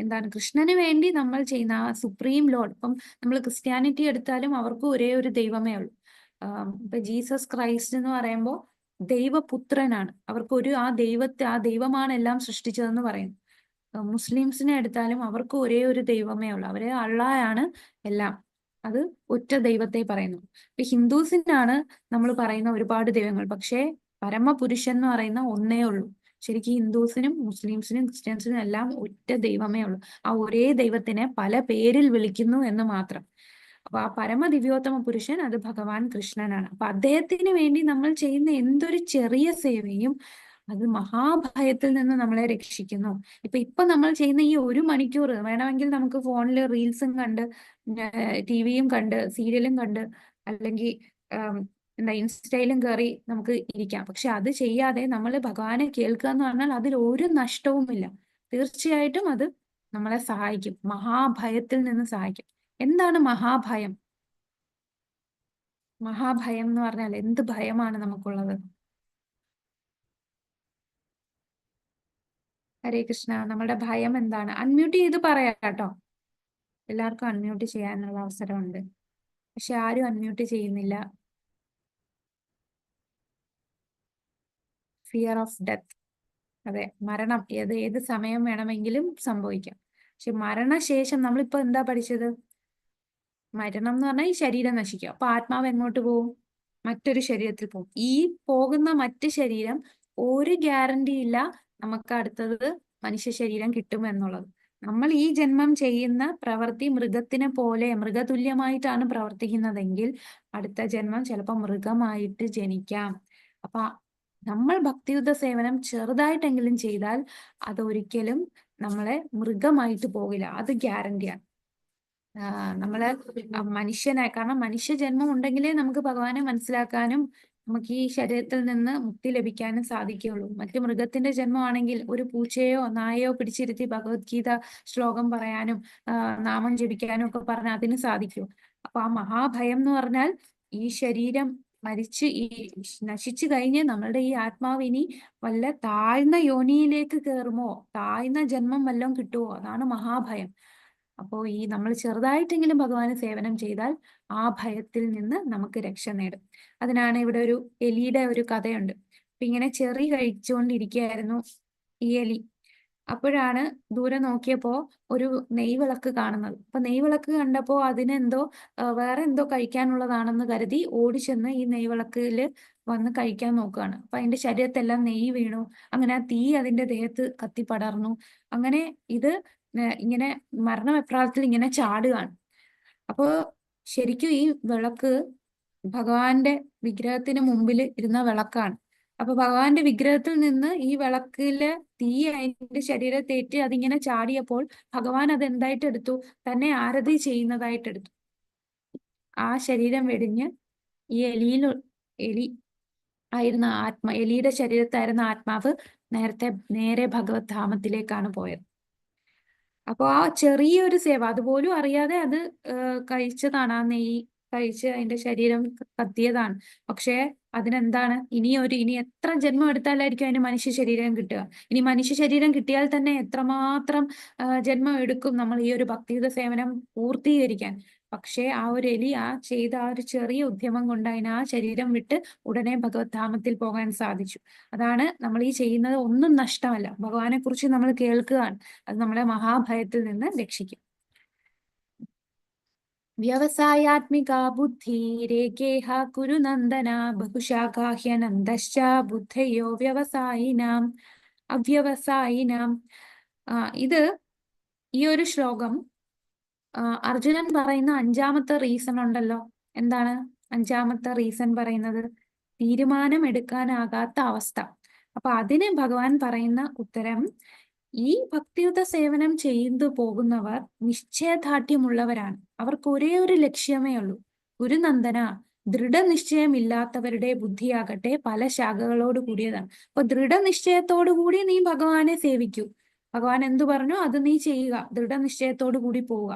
എന്താണ്, കൃഷ്ണന് വേണ്ടി നമ്മൾ ചെയ്യുന്ന ആ സുപ്രീം ലോഡ്. ഇപ്പം നമ്മൾ ക്രിസ്ത്യാനിറ്റി എടുത്താലും അവർക്ക് ഒരേ ഒരു ദൈവമേ ഉള്ളൂ. ഇപ്പൊ ജീസസ് ക്രൈസ്റ്റ് എന്ന് പറയുമ്പോൾ ദൈവപുത്രനാണ്. അവർക്ക് ആ ദൈവമാണ് എല്ലാം സൃഷ്ടിച്ചതെന്ന് പറയുന്നു. മുസ്ലിംസിനെ എടുത്താലും അവർക്ക് ഒരേ ഒരു ദൈവമേ ഉള്ളൂ. അവരെ അള്ളായാണ് എല്ലാം. അത് ഒറ്റ ദൈവത്തെ പറയുന്നു. ഇപ്പൊ ഹിന്ദുസിനാണ് നമ്മൾ പറയുന്ന ഒരുപാട് ദൈവങ്ങൾ, പക്ഷേ പരമപുരുഷൻ എന്ന് പറയുന്ന ഒന്നേ ഉള്ളൂ. ശരിക്കും ഹിന്ദുസിനും മുസ്ലിംസിനും ക്രിസ്ത്യൻസിനും എല്ലാം ഒറ്റ ദൈവമേ ഉള്ളൂ. ആ ഒരേ ദൈവത്തിനെ പല പേരിൽ വിളിക്കുന്നു എന്ന് മാത്രം. അപ്പൊ ആ പരമദിവ്യോത്തമ പുരുഷൻ അത് ഭഗവാൻ കൃഷ്ണനാണ്. അപ്പൊ അദ്ദേഹത്തിന് വേണ്ടി നമ്മൾ ചെയ്യുന്ന എന്തൊരു ചെറിയ സേവയും അത് മഹാഭയത്തിൽ നിന്ന് നമ്മളെ രക്ഷിക്കുന്നു. ഇപ്പൊ നമ്മൾ ചെയ്യുന്ന ഈ 1 മണിക്കൂർ വേണമെങ്കിൽ നമുക്ക് ഫോണിൽ റീൽസും കണ്ട്, ടിവിയും കണ്ട്, സീരിയലും കണ്ട്, അല്ലെങ്കിൽ എന്താ ഇൻസ്റ്റയിലും കയറി നമുക്ക് ഇരിക്കാം. പക്ഷെ അത് ചെയ്യാതെ നമ്മൾ ഭഗവാനെ കേൾക്കുക എന്ന് പറഞ്ഞാൽ അതിൽ ഒരു നഷ്ടവുമില്ല. തീർച്ചയായിട്ടും അത് നമ്മളെ സഹായിക്കും, മഹാഭയത്തിൽ നിന്ന് സഹായിക്കും. എന്താണ് മഹാഭയം? മഹാഭയം എന്ന് പറഞ്ഞാൽ എന്ത് ഭയമാണ് നമുക്കുള്ളത്? ഹരേ കൃഷ്ണ. നമ്മുടെ ഭയം എന്താണ്? അൺമ്യൂട്ട് ചെയ്ത് പറയാം കേട്ടോ. എല്ലാവർക്കും അൺമ്യൂട്ട് ചെയ്യാനുള്ള അവസരമുണ്ട്, പക്ഷെ ആരും അൺമ്യൂട്ട് ചെയ്യുന്നില്ല. Fear of death. അതെ, മരണം ഏത് സമയം വേണമെങ്കിലും സംഭവിക്കാം. പക്ഷെ മരണശേഷം നമ്മളിപ്പോ എന്താ പഠിച്ചത്? മരണം എന്ന് പറഞ്ഞാൽ ഈ ശരീരം നശിക്കുക. അപ്പൊ ആത്മാവ് എങ്ങോട്ട് പോകും? മറ്റൊരു ശരീരത്തിൽ പോകും. ഈ പോകുന്ന മറ്റ് ശരീരം ഒരു ഗ്യാരണ്ടി ഇല്ല നമുക്ക് അടുത്തത് മനുഷ്യ ശരീരം കിട്ടും എന്നുള്ളത്. നമ്മൾ ഈ ജന്മം ചെയ്യുന്ന പ്രവൃത്തി മൃഗത്തിനെ പോലെ മൃഗതുല്യമായിട്ടാണ് പ്രവർത്തിക്കുന്നതെങ്കിൽ അടുത്ത ജന്മം ചിലപ്പോൾ മൃഗമായിട്ട് ജനിക്കാം. അപ്പൊ നമ്മൾ ഭക്തിയുദ്ധ സേവനം ചെറുതായിട്ടെങ്കിലും ചെയ്താൽ അതൊരിക്കലും നമ്മളെ മൃഗമായിട്ട് പോകില്ല. അത് ഗ്യാരണ്ടിയാണ്. നമ്മള് കാരണം മനുഷ്യ ജന്മം ഉണ്ടെങ്കിലേ നമുക്ക് ഭഗവാനെ മനസ്സിലാക്കാനും നമുക്ക് ഈ ശരീരത്തിൽ നിന്ന് മുക്തി ലഭിക്കാനും സാധിക്കുകയുള്ളൂ. മറ്റു മൃഗത്തിന്റെ ജന്മമാണെങ്കിൽ ഒരു പൂച്ചയോ നായയോ പിടിച്ചിരുത്തി ഭഗവത്ഗീത ശ്ലോകം പറയാനും നാമം ജപിക്കാനും ഒക്കെ പറഞ്ഞാൽ അതിന് സാധിക്കൂ. അപ്പൊ ആ മഹാഭയം എന്ന് പറഞ്ഞാൽ ഈ ശരീരം മരിച്ച് ഈ നശിച്ചു കഴിഞ്ഞ് നമ്മളുടെ ഈ ആത്മാവ് ഇനി വല്ല താഴ്ന്ന യോനിയിലേക്ക് കയറുമോ, താഴ്ന്ന ജന്മം വല്ലതും കിട്ടുമോ, അതാണ് മഹാഭയം. അപ്പോ ഈ നമ്മൾ ചെറുതായിട്ടെങ്കിലും ഭഗവാന് സേവനം ചെയ്താൽ ആ ഭയത്തിൽ നിന്ന് നമുക്ക് രക്ഷ നേടും. അതിനാണ് ഇവിടെ ഒരു എലിയുടെ ഒരു കഥയുണ്ട്. അപ്പൊ ഇങ്ങനെ ചെറി കഴിച്ചുകൊണ്ടിരിക്കുകയായിരുന്നു ഈ എലി. അപ്പോഴാണ് ദൂരെ നോക്കിയപ്പോ ഒരു നെയ്വിളക്ക് കാണുന്നത്. അപ്പൊ നെയ്വിളക്ക് കണ്ടപ്പോ അതിനെന്തോ വേറെ എന്തോ കഴിക്കാനുള്ളതാണെന്ന് കരുതി ഓടിച്ചെന്ന് ഈ നെയ്വിളക്കില് വന്ന് കഴിക്കാൻ നോക്കുകയാണ്. അപ്പൊ അതിന്റെ ശരീരത്തെല്ലാം നെയ്യ് വീണു. അങ്ങനെ ആ തീ അതിന്റെ ദേഹത്ത് കത്തിപ്പടർന്നു. അങ്ങനെ ഇത് ഇങ്ങനെ മരണവെപ്രാളത്തിൽ ഇങ്ങനെ ചാടുകയാണ്. അപ്പോ ശരിക്കും ഈ വിളക്ക് ഭഗവാന്റെ വിഗ്രഹത്തിന് മുമ്പിൽ ഇരുന്ന വിളക്കാണ്. അപ്പൊ ഭഗവാന്റെ വിഗ്രഹത്തിൽ നിന്ന് ഈ വിളക്കിലെ തീ അതിന്റെ ശരീരത്തേറ്റ് അതിങ്ങനെ ചാടിയപ്പോൾ ഭഗവാൻ അതെന്തായിട്ട് എടുത്തു? തന്നെ ആരതി ചെയ്യുന്നതായിട്ട് എടുത്തു. ആ ശരീരം വെടിഞ്ഞ് ഈ എലി ആയിരുന്ന എലിയുടെ ശരീരത്തായിരുന്ന ആത്മാവ് നേരെ ഭഗവത് ധാമത്തിലേക്കാണ് പോയത്. അപ്പൊ ആ ചെറിയൊരു സേവ അതുപോലും അറിയാതെ അത് കഴിച്ചതാണ്. ആ നെയ്യ് കഴിച്ച് അതിന്റെ ശരീരം കത്തിയതാണ്. പക്ഷെ അതിനെന്താണ് ഇനി എത്ര ജന്മം എടുത്താലായിരിക്കും അതിന് മനുഷ്യ ശരീരം കിട്ടുക? ഇനി മനുഷ്യ ശരീരം കിട്ടിയാൽ തന്നെ എത്രമാത്രം ജന്മം എടുക്കും നമ്മൾ ഈ ഒരു ഭക്തിയുത സേവനം പൂർത്തീകരിക്കാൻ? പക്ഷെ ആ ഒരു എലി ചെയ്ത ആ ഒരു ചെറിയ ഉദ്യമം കൊണ്ട് അതിന് ആ ശരീരം വിട്ട് ഉടനെ ഭഗവത് ധാമത്തിൽ പോകാൻ സാധിച്ചു. അതാണ് നമ്മൾ ഈ ചെയ്യുന്നത് ഒന്നും നഷ്ടമല്ല. ഭഗവാനെ കുറിച്ച് നമ്മൾ കേൾക്കുകയാണ്. അത് നമ്മളെ മഹാഭയത്തിൽ നിന്ന് രക്ഷിക്കും. വ്യവസായാത്മിക ബുദ്ധിരേഖേഹ കുരുനന്ദന ബഹുശാഖാഹ്യനന്ദശ്ച ബുദ്ധയോ വ്യവസായിനാം അവ്യവസായിനാം. ഇത് ഈ ഒരു ശ്ലോകം അർജുനൻ പറയുന്ന 5-മത്തെ റീസൺ ഉണ്ടല്ലോ. എന്താണ് 5-മത്തെ റീസൺ പറയുന്നത്? തീരുമാനം എടുക്കാനാകാത്ത അവസ്ഥ. അപ്പൊ അതിന് ഭഗവാൻ പറയുന്ന ഉത്തരം, ഈ ഭക്തിയുത സേവനം ചെയ്തു പോകുന്നവർ നിശ്ചയദാർഢ്യമുള്ളവരാണ്. അവർക്ക് ഒരേ ഒരു ലക്ഷ്യമേ ഉള്ളൂ. ഗുരുനന്ദന, ദൃഢനിശ്ചയമില്ലാത്തവരുടെ ബുദ്ധിയാകട്ടെ പല ശാഖകളോട് കൂടിയതാണ്. അപ്പൊ ദൃഢനിശ്ചയത്തോടു കൂടി നീ ഭഗവാനെ സേവിക്കൂ. ഭഗവാൻ എന്തു പറഞ്ഞു അത് നീ ചെയ്യുക. ദൃഢനിശ്ചയത്തോടു കൂടി പോവുക.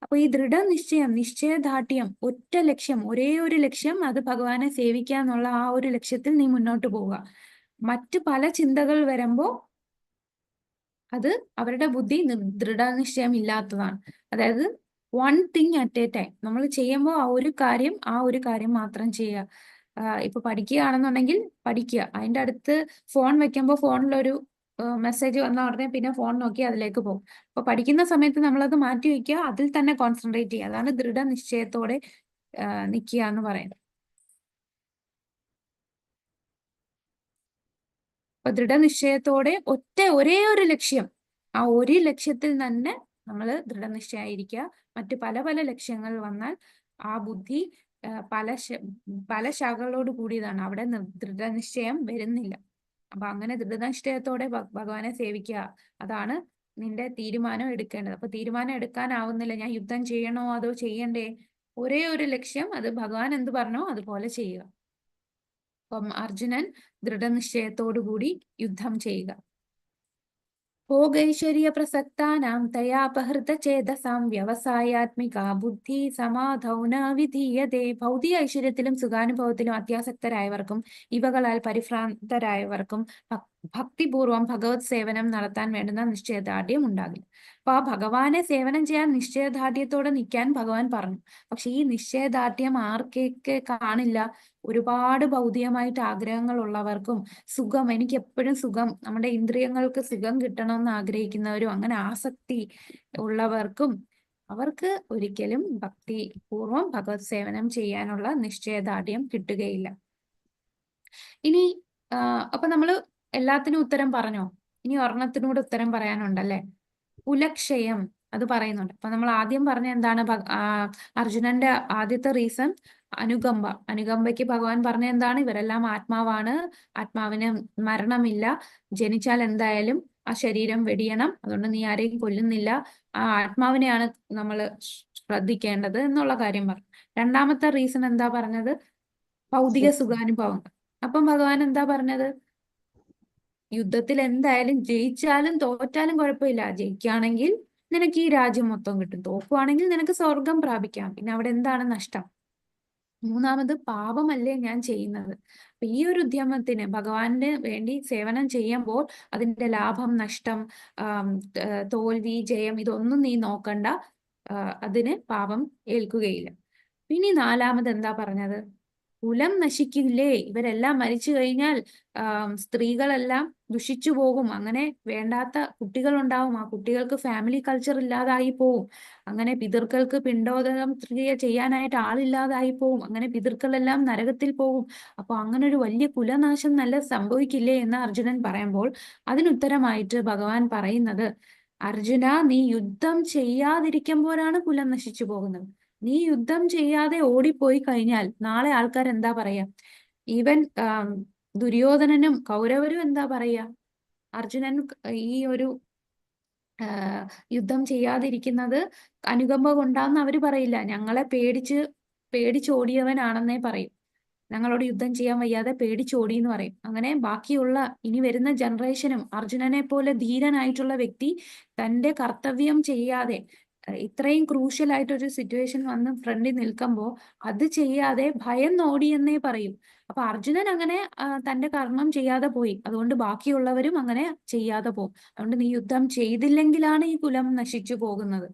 അപ്പൊ ഈ ദൃഢനിശ്ചയം, നിശ്ചയദാർഢ്യം, ഒറ്റ ലക്ഷ്യം, ഒരേ ഒരു ലക്ഷ്യം, അത് ഭഗവാനെ സേവിക്കുക എന്നുള്ള ആ ഒരു ലക്ഷ്യത്തിൽ നീ മുന്നോട്ട് പോവുക. മറ്റു പല ചിന്തകൾ വരുമ്പോ അത് അവരുടെ ബുദ്ധി ദൃഢനിശ്ചയം ഇല്ലാത്തതാണ്. അതായത് one thing at A time. നമ്മൾ ചെയ്യുമ്പോൾ ആ ഒരു കാര്യം മാത്രം ചെയ്യുക. ഇപ്പൊ പഠിക്കുകയാണെന്നുണ്ടെങ്കിൽ പഠിക്കുക, അതിന്റെ അടുത്ത് ഫോൺ വെക്കുമ്പോൾ ഫോണിലൊരു മെസ്സേജ് വന്ന ഉടനെ പിന്നെ ഫോൺ നോക്കി അതിലേക്ക് പോകും. അപ്പൊ പഠിക്കുന്ന സമയത്ത് നമ്മളത് മാറ്റി വെക്കുക, അതിൽ തന്നെ കോൺസെൻട്രേറ്റ് ചെയ്യുക. അതാണ് ദൃഢനിശ്ചയത്തോടെ നിൽക്കുക എന്ന് പറയുന്നത്. അപ്പൊ ദൃഢനിശ്ചയത്തോടെ ഒരേ ഒരു ലക്ഷ്യം, ആ ഒരു ലക്ഷ്യത്തിൽ തന്നെ നമ്മൾ ദൃഢനിശ്ചയായിരിക്കുക. മറ്റു പല പല ലക്ഷ്യങ്ങൾ വന്നാൽ ആ ബുദ്ധി പല ശാഖകളോട് കൂടിയതാണ്, അവിടെ ദൃഢനിശ്ചയം വരുന്നില്ല. അപ്പൊ അങ്ങനെ ദൃഢനിശ്ചയത്തോടെ ഭഗവാനെ സേവിക്കുക, അതാണ് നിന്റെ തീരുമാനം എടുക്കേണ്ടത്. അപ്പൊ തീരുമാനം എടുക്കാനാവുന്നില്ല, ഞാൻ യുദ്ധം ചെയ്യണോ അതോ ചെയ്യണ്ടേ, ഒരേ ഒരു ലക്ഷ്യം, അത് ഭഗവാൻ എന്ത് പറഞ്ഞോ അതുപോലെ ചെയ്യുക. അപ്പം അർജുനൻ ദൃഢനിശ്ചയത്തോടു കൂടി യുദ്ധം ചെയ്യുക. ഭോഗൈശ്വര്യ പ്രസക്താനാം തയാപഹൃത ചേതസാം വ്യവസായാത്മിക ബുദ്ധി സമാധൗ ന വിധീയതേ. ഭൗതിക ഐശ്വര്യത്തിലും സുഖാനുഭവത്തിലും അത്യാസക്തരായവർക്കും ഇവകളാൽ പരിഭ്രാന്തരായവർക്കും ഭക്തിപൂർവം ഭഗവത് സേവനം നടത്താൻ വേണ്ടുന്ന നിശ്ചയദാർഢ്യം ഉണ്ടാകില്ല. അപ്പൊ ആ ഭഗവാനെ സേവനം ചെയ്യാൻ നിശ്ചയദാർഢ്യത്തോടെ നിൽക്കാൻ ഭഗവാൻ പറഞ്ഞു. പക്ഷെ ഈ നിശ്ചയദാർഢ്യം ആർക്കൊക്കെ കാണില്ല? ഒരുപാട് ഭൗതികമായിട്ട് ആഗ്രഹങ്ങൾ ഉള്ളവർക്കും, സുഖം, എനിക്ക് എപ്പോഴും സുഖം, നമ്മുടെ ഇന്ദ്രിയങ്ങൾക്ക് സുഖം കിട്ടണമെന്ന് ആഗ്രഹിക്കുന്നവരും, അങ്ങനെ ആസക്തി ഉള്ളവർക്കും അവർക്ക് ഒരിക്കലും ഭക്തിപൂർവം ഭഗവത് സേവനം ചെയ്യാനുള്ള നിശ്ചയദാർഢ്യം കിട്ടുകയില്ല. ഇനി അപ്പൊ നമ്മള് എല്ലാത്തിനും ഉത്തരം പറഞ്ഞോ? ഇനി ഒരെണ്ണത്തിനൂടെ ഉത്തരം പറയാനുണ്ടല്ലേ. കുലക്ഷയം അത് പറയുന്നുണ്ട്. അപ്പൊ നമ്മൾ ആദ്യം പറഞ്ഞ എന്താണ്? അർജുനന്റെ ആദ്യത്തെ റീസൺ അനുകമ്പയ്ക്ക് ഭഗവാൻ പറഞ്ഞ എന്താണ്? ഇവരെല്ലാം ആത്മാവാണ്, ആത്മാവിന് മരണമില്ല, ജനിച്ചാൽ എന്തായാലും ആ ശരീരം വെടിയണം, അതുകൊണ്ട് നീ ആരെയും കൊല്ലുന്നില്ല, ആ ആത്മാവിനെയാണ് നമ്മൾ ശ്രദ്ധിക്കേണ്ടത് എന്നുള്ള കാര്യം പറഞ്ഞു. രണ്ടാമത്തെ റീസൺ എന്താ പറഞ്ഞത്? ഭൗതിക സുഖാനുഭവം. അപ്പം ഭഗവാൻ എന്താ പറഞ്ഞത്? യുദ്ധത്തിൽ എന്തായാലും ജയിച്ചാലും തോറ്റാലും കുഴപ്പമില്ല, ജയിക്കുകയാണെങ്കിൽ നിനക്ക് ഈ രാജ്യം മൊത്തം കിട്ടും, തോക്കുവാണെങ്കിൽ നിനക്ക് സ്വർഗം പ്രാപിക്കാം, പിന്നെ അവിടെ എന്താണ് നഷ്ടം? മൂന്നാമത്, പാപമല്ലേ ഞാൻ ചെയ്യുന്നത്. അപ്പൊ ഈ ഒരു ഉദ്യമത്തിന് ഭഗവാന് വേണ്ടി സേവനം ചെയ്യുമ്പോൾ അതിന്റെ ലാഭം, നഷ്ടം, തോൽവി, ജയം, ഇതൊന്നും നീ നോക്കണ്ട, അതിന് പാപം ഏൽക്കുകയില്ല. ഇനി നാലാമത് എന്താ പറഞ്ഞത്? കുലം നശിക്കില്ലേ, ഇവരെല്ലാം മരിച്ചു കഴിഞ്ഞാൽ സ്ത്രീകളെല്ലാം ദുഷിച്ചു പോകും, അങ്ങനെ വേണ്ടാത്ത കുട്ടികൾ ഉണ്ടാവും, ആ കുട്ടികൾക്ക് ഫാമിലി കൾച്ചർ ഇല്ലാതായി പോവും, അങ്ങനെ പിതൃക്കൾക്ക് പിണ്ടോദകം ചെയ്യാനായിട്ട് ആളില്ലാതായി പോവും, അങ്ങനെ പിതൃക്കളെല്ലാം നരകത്തിൽ പോകും. അപ്പൊ അങ്ങനെ ഒരു വലിയ കുലനാശം നല്ല സംഭവിക്കില്ലേ എന്ന് അർജുനൻ പറയുമ്പോൾ അതിനുത്തരമായിട്ട് ഭഗവാൻ പറയുന്നത്, അർജുന, നീ യുദ്ധം ചെയ്യാതിരിക്കുമ്പോഴാണ് കുലം നശിച്ചു പോകുന്നത്. നീ യുദ്ധം ചെയ്യാതെ ഓടിപ്പോയി കഴിഞ്ഞാൽ നാളെ ആൾക്കാർ എന്താ പറയാ? ഈവൻ ദുര്യോധനനും കൗരവരും എന്താ പറയാ? അർജുനൻ ഈ ഒരു യുദ്ധം ചെയ്യാതിരിക്കുന്നത് അനുകമ്പ കൊണ്ടാന്ന് അവര് പറയില്ല, ഞങ്ങളെ പേടിച്ചോടിയവനാണെന്നേ പറയും. ഞങ്ങളോട് യുദ്ധം ചെയ്യാൻ വയ്യാതെ പേടിച്ചോടി എന്ന് പറയും. അങ്ങനെ ബാക്കിയുള്ള ഇനി വരുന്ന ജനറേഷനും അർജുനനെ പോലെ ധീരനായിട്ടുള്ള വ്യക്തി തന്റെ കർത്തവ്യം ചെയ്യാതെ ഇത്രയും ക്രൂഷ്യൽ ആയിട്ടൊരു സിറ്റുവേഷൻ വന്ന് ഫ്രണ്ടിൽ നിൽക്കുമ്പോൾ അത് ചെയ്യാതെ ഭയം ഓടിയെന്നേ പറയും. അപ്പൊ അർജുനൻ അങ്ങനെ തന്റെ കർമ്മം ചെയ്യാതെ പോയി, അതുകൊണ്ട് ബാക്കിയുള്ളവരും അങ്ങനെ ചെയ്യാതെ പോകും. അതുകൊണ്ട് നീ യുദ്ധം ചെയ്തില്ലെങ്കിലാണ് ഈ കുലം നശിച്ചു പോകുന്നത്.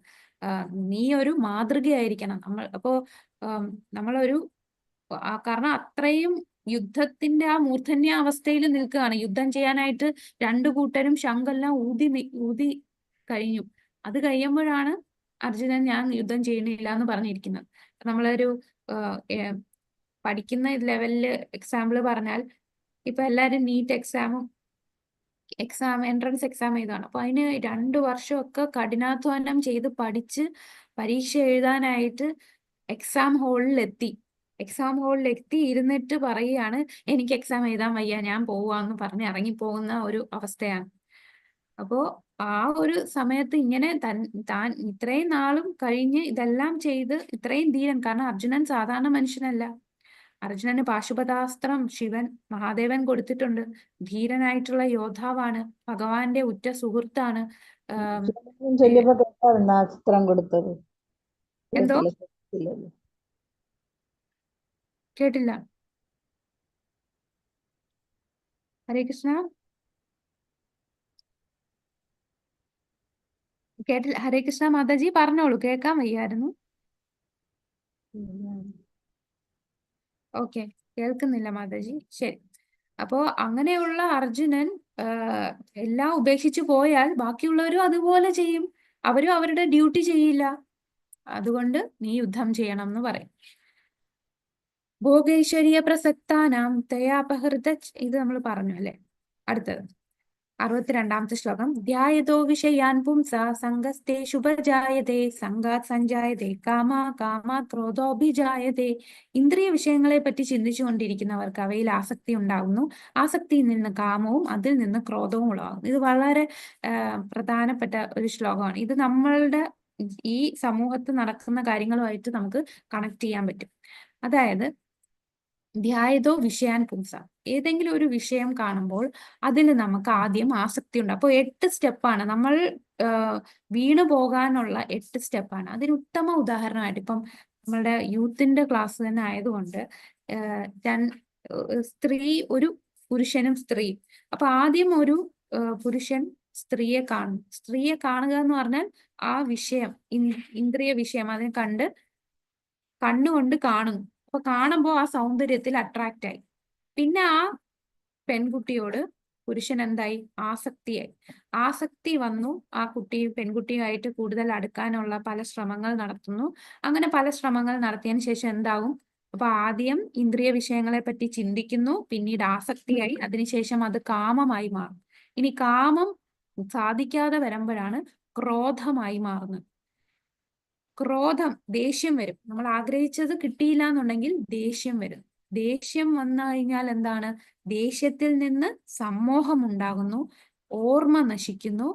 നീ ഒരു മാതൃകയായിരിക്കണം. നമ്മളൊരു കാരണം അത്രയും യുദ്ധത്തിന്റെ ആ മൂർധന്യാവസ്ഥയിൽ നിൽക്കുകയാണ്. യുദ്ധം ചെയ്യാനായിട്ട് രണ്ടു കൂട്ടരും ശംഖെല്ലാം ഊതി കഴിഞ്ഞു. അത് കഴിയുമ്പോഴാണ് അർജുനൻ ഞാൻ യുദ്ധം ചെയ്യണില്ല എന്ന് പറഞ്ഞിരിക്കുന്നത്. നമ്മളൊരു പഠിക്കുന്ന ലെവലില് എക്സാമ്പിൾ പറഞ്ഞാൽ, ഇപ്പൊ എല്ലാരും നീറ്റ് എൻട്രൻസ് എക്സാം എഴുതാണ്. അപ്പൊ അതിന് 2 വർഷമൊക്കെ കഠിനാധ്വാനം ചെയ്ത് പഠിച്ച് പരീക്ഷ എഴുതാനായിട്ട് എക്സാം ഹാളിൽ എത്തി ഇരുന്നിട്ട് പറയുകയാണ്, എനിക്ക് എക്സാം എഴുതാൻ വയ്യ, ഞാൻ പോവാന്ന് പറഞ്ഞ് ഇറങ്ങിപ്പോകുന്ന ഒരു അവസ്ഥയാണ്. അപ്പോ ആ ഒരു സമയത്ത് ഇങ്ങനെ താൻ ഇത്രയും നാളും കഴിഞ്ഞ് ഇതെല്ലാം ചെയ്ത് ഇത്രയും ധീരൻ, കാരണം അർജുനൻ സാധാരണ മനുഷ്യനല്ല. അർജുനന് പാശുപതാസ്ത്രം ശിവൻ മഹാദേവൻ കൊടുത്തിട്ടുണ്ട്. ധീരനായിട്ടുള്ള യോദ്ധാവാണ്, ഭഗവാന്റെ ഉറ്റ സുഹൃത്താണ്. ചൊല്ലിയപ്പോ കേട്ടായിരുന്നു അസ്ത്രം കൊടുത്തത്. എന്തോ കേട്ടില്ല. ഹരേ കൃഷ്ണ. കേട്ടില്ല. ഹരേ കൃഷ്ണ മാതാജി പറഞ്ഞോളൂ, കേൾക്കാൻ വയ്യായിരുന്നു. ഓക്കെ, കേൾക്കുന്നില്ല മാതാജി. ശരി. അപ്പോ അങ്ങനെയുള്ള അർജുനൻ എല്ലാം ഉപേക്ഷിച്ചു പോയാൽ ബാക്കിയുള്ളവരും അതുപോലെ ചെയ്യും. അവരും അവരുടെ ഡ്യൂട്ടി ചെയ്യില്ല. അതുകൊണ്ട് നീ യുദ്ധം ചെയ്യണം എന്ന് പറയും. ഭോഗൈശ്വര്യ പ്രസക്താനാം തയാപഹൃത, ഇത് നമ്മൾ പറഞ്ഞു അല്ലെ. അടുത്തത് 62ാമത്തെ ശ്ലോകം. ധ്യായതോ വിഷയാൻ പുംസ സംഗസ്തേ ശുഭജായതേ സംഗാത് സഞ്ജായതേ കാമ കാമാത് ക്രോധോഭിജായതേ. ഇന്ദ്രിയ വിഷയങ്ങളെ പറ്റി ചിന്തിച്ചുകൊണ്ടിരിക്കുന്നവർക്ക് അവയിൽ ആസക്തി ഉണ്ടാകുന്നു. ആസക്തിയിൽ നിന്ന് കാമവും അതിൽ നിന്ന് ക്രോധവും ഉളവാകുന്നു. ഇത് വളരെ പ്രധാനപ്പെട്ട ഒരു ശ്ലോകമാണ്. ഇത് നമ്മളുടെ ഈ സമൂഹത്ത് നടക്കുന്ന കാര്യങ്ങളുമായിട്ട് നമുക്ക് കണക്ട് ചെയ്യാൻ പറ്റും. അതായത് ധ്യായതോ വിഷയാൻ പുംസ, ഏതെങ്കിലും ഒരു വിഷയം കാണുമ്പോൾ അതിൽ നമുക്ക് ആദ്യം ആസക്തി ഉണ്ട്. അപ്പോൾ 8 സ്റ്റെപ്പാണ് നമ്മൾ വീണു പോകാനുള്ള 8 സ്റ്റെപ്പാണ്. അതിന് ഉത്തമ ഉദാഹരണമായിട്ട് ഇപ്പം നമ്മളുടെ യൂത്തിന്റെ ക്ലാസ് തന്നെ ആയതുകൊണ്ട് സ്ത്രീ, ഒരു പുരുഷനും സ്ത്രീയും. അപ്പൊ ആദ്യം ഒരു പുരുഷൻ സ്ത്രീയെ കാണും. സ്ത്രീയെ കാണുക എന്ന് പറഞ്ഞാൽ ആ വിഷയം, ഇന്ദ്രിയ വിഷയം അതിനെ കണ്ണുകൊണ്ട് കാണുന്നു. അപ്പൊ കാണുമ്പോൾ ആ സൗന്ദര്യത്തിൽ അട്രാക്റ്റ് ആയി. പിന്നെ ആ പെൺകുട്ടിയോട് പുരുഷൻ എന്തായി? ആസക്തിയായി. ആസക്തി വന്നു. ആ പെൺകുട്ടിയുമായിട്ട് കൂടുതൽ അടുക്കാനുള്ള പല ശ്രമങ്ങൾ നടത്തുന്നു. അങ്ങനെ പല ശ്രമങ്ങൾ നടത്തിയതിനു ശേഷം എന്താകും? അപ്പൊ ആദ്യം ഇന്ദ്രിയ വിഷയങ്ങളെ പറ്റി ചിന്തിക്കുന്നു, പിന്നീട് ആസക്തിയായി, അതിനുശേഷം അത് കാമമായി മാറും. ഇനി കാമം സാധിക്കാതെ വരുമ്പോഴാണ് ക്രോധമായി മാറുന്നത്. ക്രോധം, ദേഷ്യം വരും. നമ്മൾ ആഗ്രഹിച്ചത് കിട്ടിയില്ല എന്നുണ്ടെങ്കിൽ ദേഷ്യം വരും. ദേഷ്യം വന്നു കഴിഞ്ഞാൽ എന്താണ്? ദേഷ്യത്തിൽ നിന്ന് സമ്മോഹം ഉണ്ടാകുന്നു, ഓർമ്മ നശിക്കുന്നു.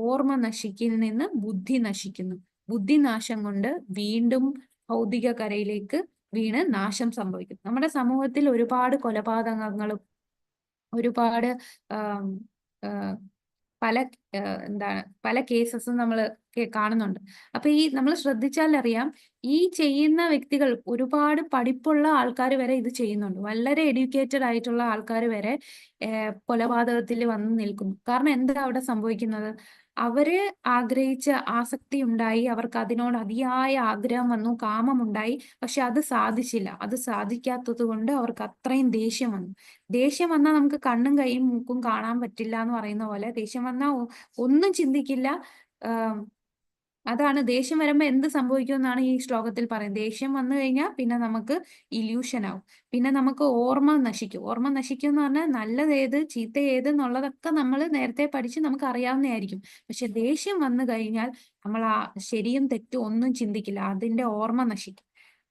ഓർമ്മ നശിക്കിൽ നിന്ന് ബുദ്ധി നശിക്കുന്നു. ബുദ്ധിനാശം കൊണ്ട് വീണ്ടും ഭൗതിക കരയിലേക്ക് വീണ് നാശം സംഭവിക്കും. നമ്മുടെ സമൂഹത്തിൽ ഒരുപാട് കൊലപാതകങ്ങളും ഒരുപാട് പല കേസസും നമ്മൾ കാണുന്നുണ്ട്. അപ്പൊ ഈ നമ്മൾ ശ്രദ്ധിച്ചാൽ അറിയാം, ഈ ചെയ്യുന്ന വ്യക്തികൾ ഒരുപാട് പഠിപ്പുള്ള ആൾക്കാർ വരെ ഇത് ചെയ്യുന്നുണ്ട്. വളരെ എഡ്യൂക്കേറ്റഡ് ആയിട്ടുള്ള ആൾക്കാർ വരെ കൊലപാതകത്തിൽ വന്ന് നിൽക്കുന്നു. കാരണം എന്താ അവിടെ സംഭവിക്കുന്നത്? അവര് ആഗ്രഹിച്ച ആസക്തി ഉണ്ടായി, അവർക്ക് അതിനോട് അതിയായ ആഗ്രഹം വന്നു, കാമമുണ്ടായി. പക്ഷെ അത് സാധിച്ചില്ല. അത് സാധിക്കാത്തത് കൊണ്ട് അവർക്ക് അത്രയും ദേഷ്യം വന്നു. ദേഷ്യം വന്നാൽ നമുക്ക് കണ്ണും കൈയും മൂക്കും കാണാൻ പറ്റില്ല എന്ന് പറയുന്ന പോലെ ദേഷ്യം വന്നാൽ ഒന്നും ചിന്തിക്കില്ല. അതാണ് ദേഷ്യം വരുമ്പോൾ എന്ത് സംഭവിക്കും എന്നാണ് ഈ ശ്ലോകത്തിൽ പറയുന്നത്. ദേഷ്യം വന്നു കഴിഞ്ഞാൽ പിന്നെ നമുക്ക് ഇല്യൂഷൻ ആവും. പിന്നെ നമുക്ക് ഓർമ്മ നശിക്കും. ഓർമ്മ നശിക്കും എന്ന് പറഞ്ഞാൽ നല്ലത് ഏത് ചീത്ത ഏത് എന്നുള്ളതൊക്കെ നമ്മൾ നേരത്തെ പഠിച്ച് നമുക്ക് അറിയാവുന്നതായിരിക്കും. പക്ഷെ ദേഷ്യം വന്നു കഴിഞ്ഞാൽ നമ്മൾ ആ ശരിയും തെറ്റും ഒന്നും ചിന്തിക്കില്ല. അതിന്റെ ഓർമ്മ നശിക്കും.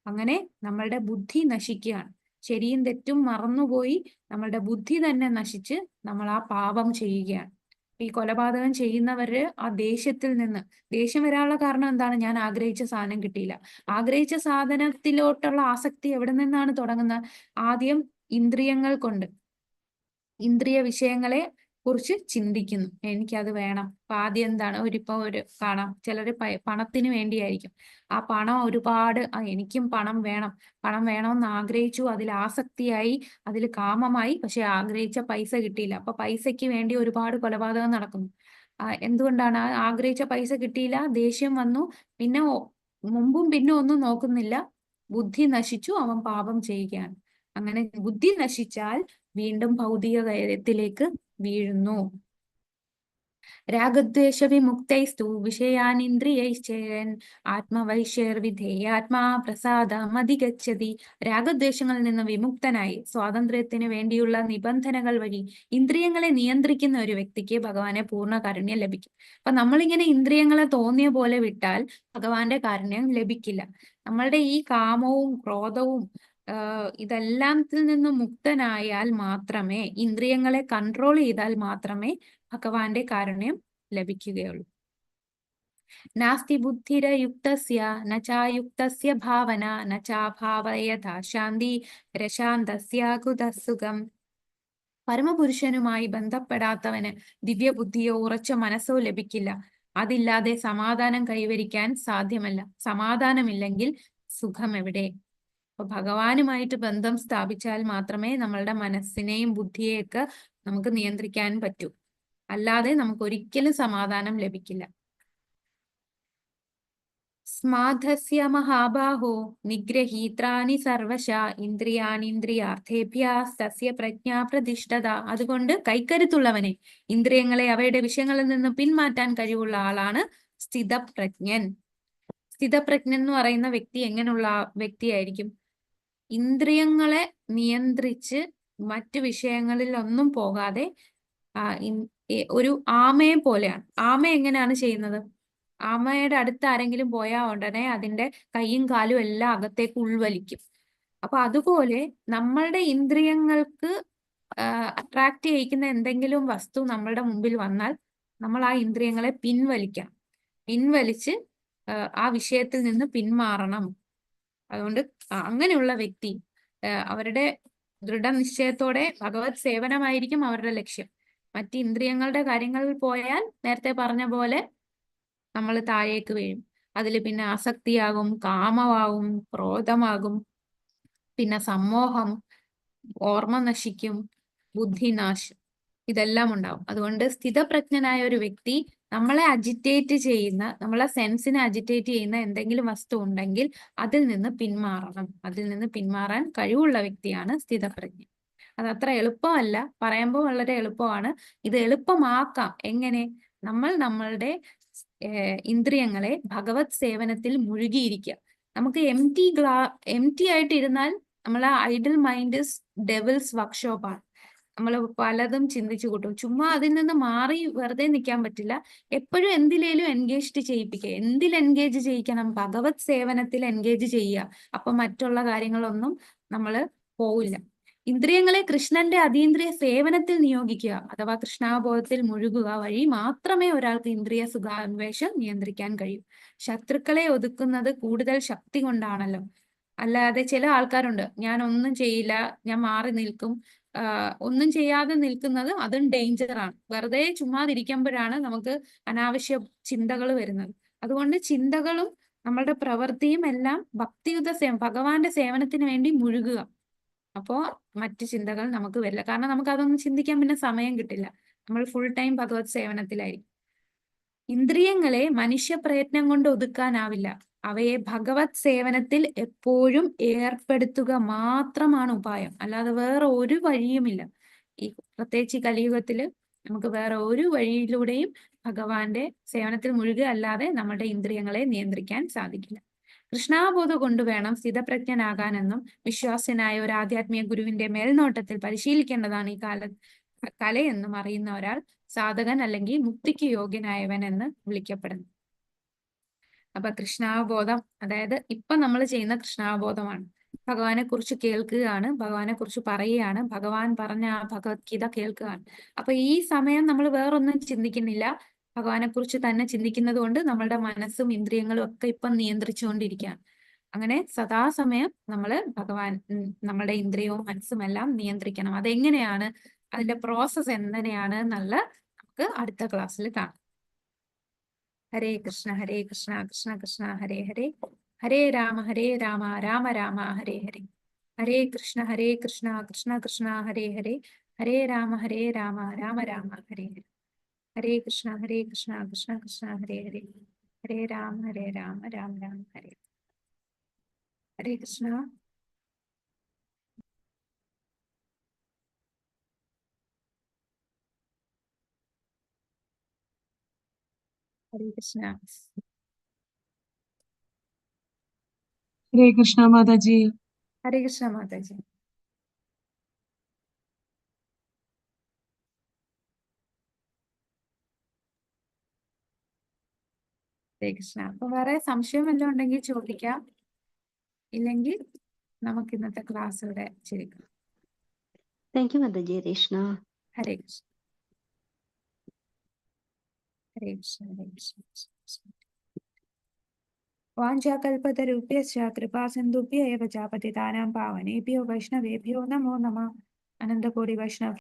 അങ്ങനെ നമ്മളുടെ ബുദ്ധി നശിക്കുകയാണ്. ശരിയും തെറ്റും മറന്നുപോയി നമ്മളുടെ ബുദ്ധി തന്നെ നശിച്ച് നമ്മൾ ആ പാപം ചെയ്യുകയാണ്. ഈ കൊലപാതകം ചെയ്യുന്നവര് ആ ദേഷ്യത്തിൽ നിന്ന്, ദേഷ്യം വരാനുള്ള കാരണം എന്താണ്? ഞാൻ ആഗ്രഹിച്ച സാധനം കിട്ടിയില്ല. ആഗ്രഹിച്ച സാധനത്തിലോട്ടുള്ള ആസക്തി എവിടെ നിന്നാണ് തുടങ്ങുന്നത്? ആദ്യം ഇന്ദ്രിയങ്ങൾ കൊണ്ട്, ഇന്ദ്രിയ വിഷയങ്ങളെ കുറിച്ച് ചിന്തിക്കുന്നു. എനിക്കത് വേണം. അപ്പൊ ആദ്യം എന്താണ്? ഒരു കാണാം, ചിലര് പണത്തിന് വേണ്ടിയായിരിക്കും. ആ പണം ഒരുപാട്, എനിക്കും പണം വേണം, പണം വേണമെന്ന് ആഗ്രഹിച്ചു, അതിൽ ആസക്തിയായി, അതിൽ കാമമായി. പക്ഷെ ആഗ്രഹിച്ച പൈസ കിട്ടിയില്ല. അപ്പൊ പൈസയ്ക്ക് വേണ്ടി ഒരുപാട് കൊലപാതകം നടക്കുന്നു. എന്തുകൊണ്ടാണ്? ആഗ്രഹിച്ച പൈസ കിട്ടിയില്ല, ദേഷ്യം വന്നു, പിന്നെ മുമ്പും പിന്നെ ഒന്നും നോക്കുന്നില്ല, ബുദ്ധി നശിച്ചു, അവൻ പാപം ചെയ്യുകയാണ്. അങ്ങനെ ബുദ്ധി നശിച്ചാൽ വീണ്ടും ഭൗതിക കാര്യത്തിലേക്ക് വീഴുന്നു. രാഗദ്വേഷ വിമുക്തൈസ്തു വിഷയാനിന്ദ്രിയൈശ്ചരൻ ആത്മവൈശ്യർവിധേയാത്മാ പ്രസാദമധിഗച്ഛതി. രാഗദ്വേഷങ്ങളിൽ നിന്ന് വിമുക്തനായി സ്വാതന്ത്ര്യത്തിന് വേണ്ടിയുള്ള നിബന്ധനകൾ വഴി ഇന്ദ്രിയങ്ങളെ നിയന്ത്രിക്കുന്ന ഒരു വ്യക്തിക്ക് ഭഗവാനെ പൂർണ്ണ കാരുണ്യം ലഭിക്കും. അപ്പൊ നമ്മളിങ്ങനെ ഇന്ദ്രിയങ്ങളെ തോന്നിയ പോലെ വിട്ടാൽ ഭഗവാന്റെ കാരുണ്യം ലഭിക്കില്ല. നമ്മളുടെ ഈ കാമവും ക്രോധവും ഇതെല്ലാത്തിൽ നിന്നും മുക്തനായാൽ മാത്രമേ, ഇന്ദ്രിയങ്ങളെ കൺട്രോൾ ചെയ്താൽ മാത്രമേ ഭഗവാന്റെ കാരുണ്യം ലഭിക്കുകയുള്ളൂ. നാസ്തി ബുദ്ധിരയുക്തസ്യ ന ചായുക്തസ്യ ഭാവന ന ചാഭാവയഥാ ശാന്തി രശാന്തസ്യ കുതസുഖം. പരമപുരുഷനുമായി ബന്ധപ്പെടാത്തവന് ദിവ്യബുദ്ധിയോ ഉറച്ച മനസ്സോ ലഭിക്കില്ല. അതില്ലാതെ സമാധാനം കൈവരിക്കാൻ സാധ്യമല്ല. സമാധാനമില്ലെങ്കിൽ സുഖം എവിടെ? അപ്പൊ ഭഗവാനുമായിട്ട് ബന്ധം സ്ഥാപിച്ചാൽ മാത്രമേ നമ്മളുടെ മനസ്സിനെയും ബുദ്ധിയെയൊക്കെ നമുക്ക് നിയന്ത്രിക്കാൻ പറ്റൂ. അല്ലാതെ നമുക്ക് ഒരിക്കലും സമാധാനം ലഭിക്കില്ല. തസ്മാധസ്യ മഹാബാഹോ നിഗ്രഹീത്രാണി സർവശ ഇന്ദ്രിയാണീന്ദ്രിയാർത്ഥേഭ്യസ്തസ്യ പ്രജ്ഞാ പ്രതിഷ്ഠത. അതുകൊണ്ട് കൈക്കരുത്തുള്ളവനെ, ഇന്ദ്രിയങ്ങളെ അവയുടെ വിഷയങ്ങളിൽ നിന്ന് പിന്മാറ്റാൻ കഴിവുള്ള ആളാണ് സ്ഥിതപ്രജ്ഞൻ. സ്ഥിതപ്രജ്ഞൻ എന്ന് പറയുന്ന വ്യക്തി എങ്ങനെയുള്ള വ്യക്തിയായിരിക്കും? ഇന്ദ്രിയങ്ങളെ നിയന്ത്രിച്ച് മറ്റു വിഷയങ്ങളിൽ ഒന്നും പോകാതെ ഒരു ആമയെ പോലെയാണ്. ആമ എങ്ങനെയാണ് ചെയ്യുന്നത്? ആമയുടെ അടുത്ത് ആരെങ്കിലും പോയാൽ ഉടനെ അതിന്റെ കൈയും കാലും എല്ലാം അകത്തേക്ക് ഉൾവലിക്കും. അപ്പൊ അതുപോലെ നമ്മളുടെ ഇന്ദ്രിയങ്ങൾക്ക് അട്രാക്ട് ചെയ്യിക്കുന്ന എന്തെങ്കിലും വസ്തു നമ്മളുടെ മുമ്പിൽ വന്നാൽ നമ്മൾ ആ ഇന്ദ്രിയങ്ങളെ പിൻവലിച്ച് ആ വിഷയത്തിൽ നിന്ന് പിന്മാറണം. അതുകൊണ്ട് അങ്ങനെയുള്ള വ്യക്തി അവരുടെ ദൃഢനിശ്ചയത്തോടെ ഭഗവത് സേവനമായിരിക്കും അവരുടെ ലക്ഷ്യം. മറ്റ് ഇന്ദ്രിയങ്ങളുടെ കാര്യങ്ങളിൽ പോയാൽ നേരത്തെ പറഞ്ഞ പോലെ നമ്മൾ താഴേക്ക് വീഴും. അതിൽ പിന്നെ ആസക്തിയാകും, കാമമാകും, ക്രോധമാകും, പിന്നെ സമ്മോഹം, ഓർമ്മ നശിക്കും, ബുദ്ധിനാശം, ഇതെല്ലാം ഉണ്ടാവും. അതുകൊണ്ട് സ്ഥിതപ്രജ്ഞനായ ഒരു വ്യക്തി നമ്മളെ അജിറ്റേറ്റ് ചെയ്യുന്ന, നമ്മളെ സെൻസിനെ അജിറ്റേറ്റ് ചെയ്യുന്ന എന്തെങ്കിലും വസ്തു ഉണ്ടെങ്കിൽ അതിൽ നിന്ന് പിന്മാറണം. അതിൽ നിന്ന് പിന്മാറാൻ കഴിവുള്ള വ്യക്തിയാണ് സ്ഥിതപ്രജ്ഞ. അത് അത്ര എളുപ്പമല്ല, പറയുമ്പോൾ വളരെ എളുപ്പമാണ്. ഇത് എളുപ്പമാക്കാം. എങ്ങനെ? നമ്മളുടെ ഇന്ദ്രിയങ്ങളെ ഭഗവത് സേവനത്തിൽ മുഴുകിയിരിക്കുക. നമുക്ക് എം ടി ആയിട്ട് ഇരുന്നാൽ നമ്മളെ ഐഡിൽ മൈൻഡ് ഡെവിൾസ് വർക്ക്ഷോപ്പാണ്. നമ്മൾ പലതും ചിന്തിച്ചു കൂട്ടും. ചുമ്മാ അതിൽ നിന്ന് മാറി വെറുതെ നിൽക്കാൻ പറ്റില്ല. എപ്പോഴും എന്തിലേലും എൻഗേജ് ചെയ്യിപ്പിക്കുക. എന്തിൽ എൻഗേജ് ചെയ്യിക്കണം? ഭഗവത് സേവനത്തിൽ എൻഗേജ് ചെയ്യുക. അപ്പൊ മറ്റുള്ള കാര്യങ്ങളൊന്നും നമ്മൾ പോവില്ല. ഇന്ദ്രിയങ്ങളെ കൃഷ്ണന്റെ അതീന്ദ്രിയ സേവനത്തിൽ നിയോഗിക്കുക അഥവാ കൃഷ്ണാബോധത്തിൽ മുഴുകുക വഴി മാത്രമേ ഒരാൾക്ക് ഇന്ദ്രിയ സുഖാന്വേഷം നിയന്ത്രിക്കാൻ കഴിയൂ. ശത്രുക്കളെ ഒതുക്കുന്നത് കൂടുതൽ ശക്തി കൊണ്ടാണല്ലോ. അല്ലാതെ ചില ആൾക്കാരുണ്ട്, ഞാൻ ഒന്നും ചെയ്യില്ല, ഞാൻ മാറി നിൽക്കും. ഒന്നും ചെയ്യാതെ നിൽക്കുന്നത് അതും ഡേഞ്ചറാണ്. വെറുതെ ചുമ്മാതിരിക്കുമ്പോഴാണ് നമുക്ക് അനാവശ്യ ചിന്തകൾ വരുന്നത്. അതുകൊണ്ട് ചിന്തകളും നമ്മളുടെ പ്രവൃത്തിയും എല്ലാം ഭക്തിയുത ഭഗവാന്റെ സേവനത്തിന് വേണ്ടി മുഴുകുക. അപ്പോ മറ്റു ചിന്തകൾ നമുക്ക് വരില്ല. കാരണം നമുക്ക് അതൊന്നും ചിന്തിക്കാൻ പിന്നെ സമയം കിട്ടില്ല. നമ്മൾ ഫുൾ ടൈം ഭഗവത് സേവനത്തിലായിരിക്കും. ഇന്ദ്രിയങ്ങളെ മനുഷ്യ പ്രയത്നം കൊണ്ട് ഒതുക്കാനാവില്ല. അവയെ ഭഗവത് സേവനത്തിൽ എപ്പോഴും ഏർപ്പെടുത്തുക മാത്രമാണ് ഉപായം. അല്ലാതെ വേറെ ഒരു വഴിയുമില്ല. പ്രത്യേകിച്ച് കലിയുഗത്തില് നമുക്ക് വേറെ ഒരു വഴിയിലൂടെയും ഭഗവാന്റെ സേവനത്തിൽ മുഴുകുക അല്ലാതെ നമ്മുടെ ഇന്ദ്രിയങ്ങളെ നിയന്ത്രിക്കാൻ സാധിക്കില്ല. കൃഷ്ണാബോധം കൊണ്ടുവേണം സ്ഥിതപ്രജ്ഞനാകാനെന്നും വിശ്വാസ്യനായ ഒരു ആധ്യാത്മിക ഗുരുവിന്റെ മേൽനോട്ടത്തിൽ പരിശീലിക്കേണ്ടതാണ് ഈ കലയെന്നും അറിയുന്ന ഒരാൾ സാധകൻ അല്ലെങ്കിൽ മുക്തിക്ക് യോഗ്യനായവൻ എന്ന് വിളിക്കപ്പെടുന്നു. അപ്പൊ കൃഷ്ണാബോധം, അതായത് ഇപ്പൊ നമ്മൾ ചെയ്യുന്ന കൃഷ്ണാബോധമാണ്. ഭഗവാനെ കുറിച്ച് കേൾക്കുകയാണ്, ഭഗവാനെ കുറിച്ച് പറയുകയാണ്, ഭഗവാൻ പറഞ്ഞ ആ ഭഗവത്ഗീത കേൾക്കുകയാണ്. അപ്പൊ ഈ സമയം നമ്മൾ വേറൊന്നും ചിന്തിക്കുന്നില്ല, ഭഗവാനെ കുറിച്ച് തന്നെ ചിന്തിക്കുന്നത് കൊണ്ട് നമ്മളുടെ മനസ്സും ഇന്ദ്രിയങ്ങളും ഒക്കെ ഇപ്പം നിയന്ത്രിച്ചുകൊണ്ടിരിക്കുകയാണ്. അങ്ങനെ സദാസമയം നമ്മള് നമ്മളുടെ ഇന്ദ്രിയവും മനസ്സും എല്ലാം നിയന്ത്രിക്കണം. അതെങ്ങനെയാണ്, അതിന്റെ പ്രോസസ് എങ്ങനെയാണ് എന്നുള്ള നമുക്ക് അടുത്ത ക്ലാസ്സിൽ കാണാം. ഹരേ കൃഷ്ണ കൃഷ്ണ കൃഷ്ണ ഹരേ ഹരേ, ഹരേ രാമ രാമ രാമ ഹരേ ഹരേ, ഹരേ കൃഷ്ണ കൃഷ്ണ കൃഷ്ണ ഹരേ ഹരേ, ഹരേ രാമ രാമ രാമ ഹരേ ഹരേ, ഹരേ കൃഷ്ണ കൃഷ്ണ കൃഷ്ണ ഹരേ ഹരേ, ഹരേ രാമ രാമ രാമ ഹരേ. ഹരേ കൃഷ്ണ. ഹരേ കൃഷ്ണ. ഹരേ കൃഷ്ണ മാതാജി. ഹരേ കൃഷ്ണ മാതാജി. ഹരേ കൃഷ്ണ. അപ്പൊ വേറെ സംശയം വല്ലതും ഉണ്ടെങ്കിൽ ചോദിക്കാം, ഇല്ലെങ്കിൽ നമുക്ക് ഇന്നത്തെ ക്ലാസ് ഇവിടെ ശരിക്കും. താങ്ക് യു മാതാജി. ഹരേ കൃഷ്ണ. ഹരേ കൃഷ്ണ. ഹരേ കൃഷ്ണ. ഹരേ കൃഷ്ണ. വാഞ്ചാകൽപതരുഭ്യശ്ച കൃപാസിന്ധുഭ്യ ഏവ ച പതിതാനാം പാവനേഭ്യോ വൈഷ്ണവേഭ്യോ നമോ നമഃ. അനന്തകോടി വൈഷ്ണവ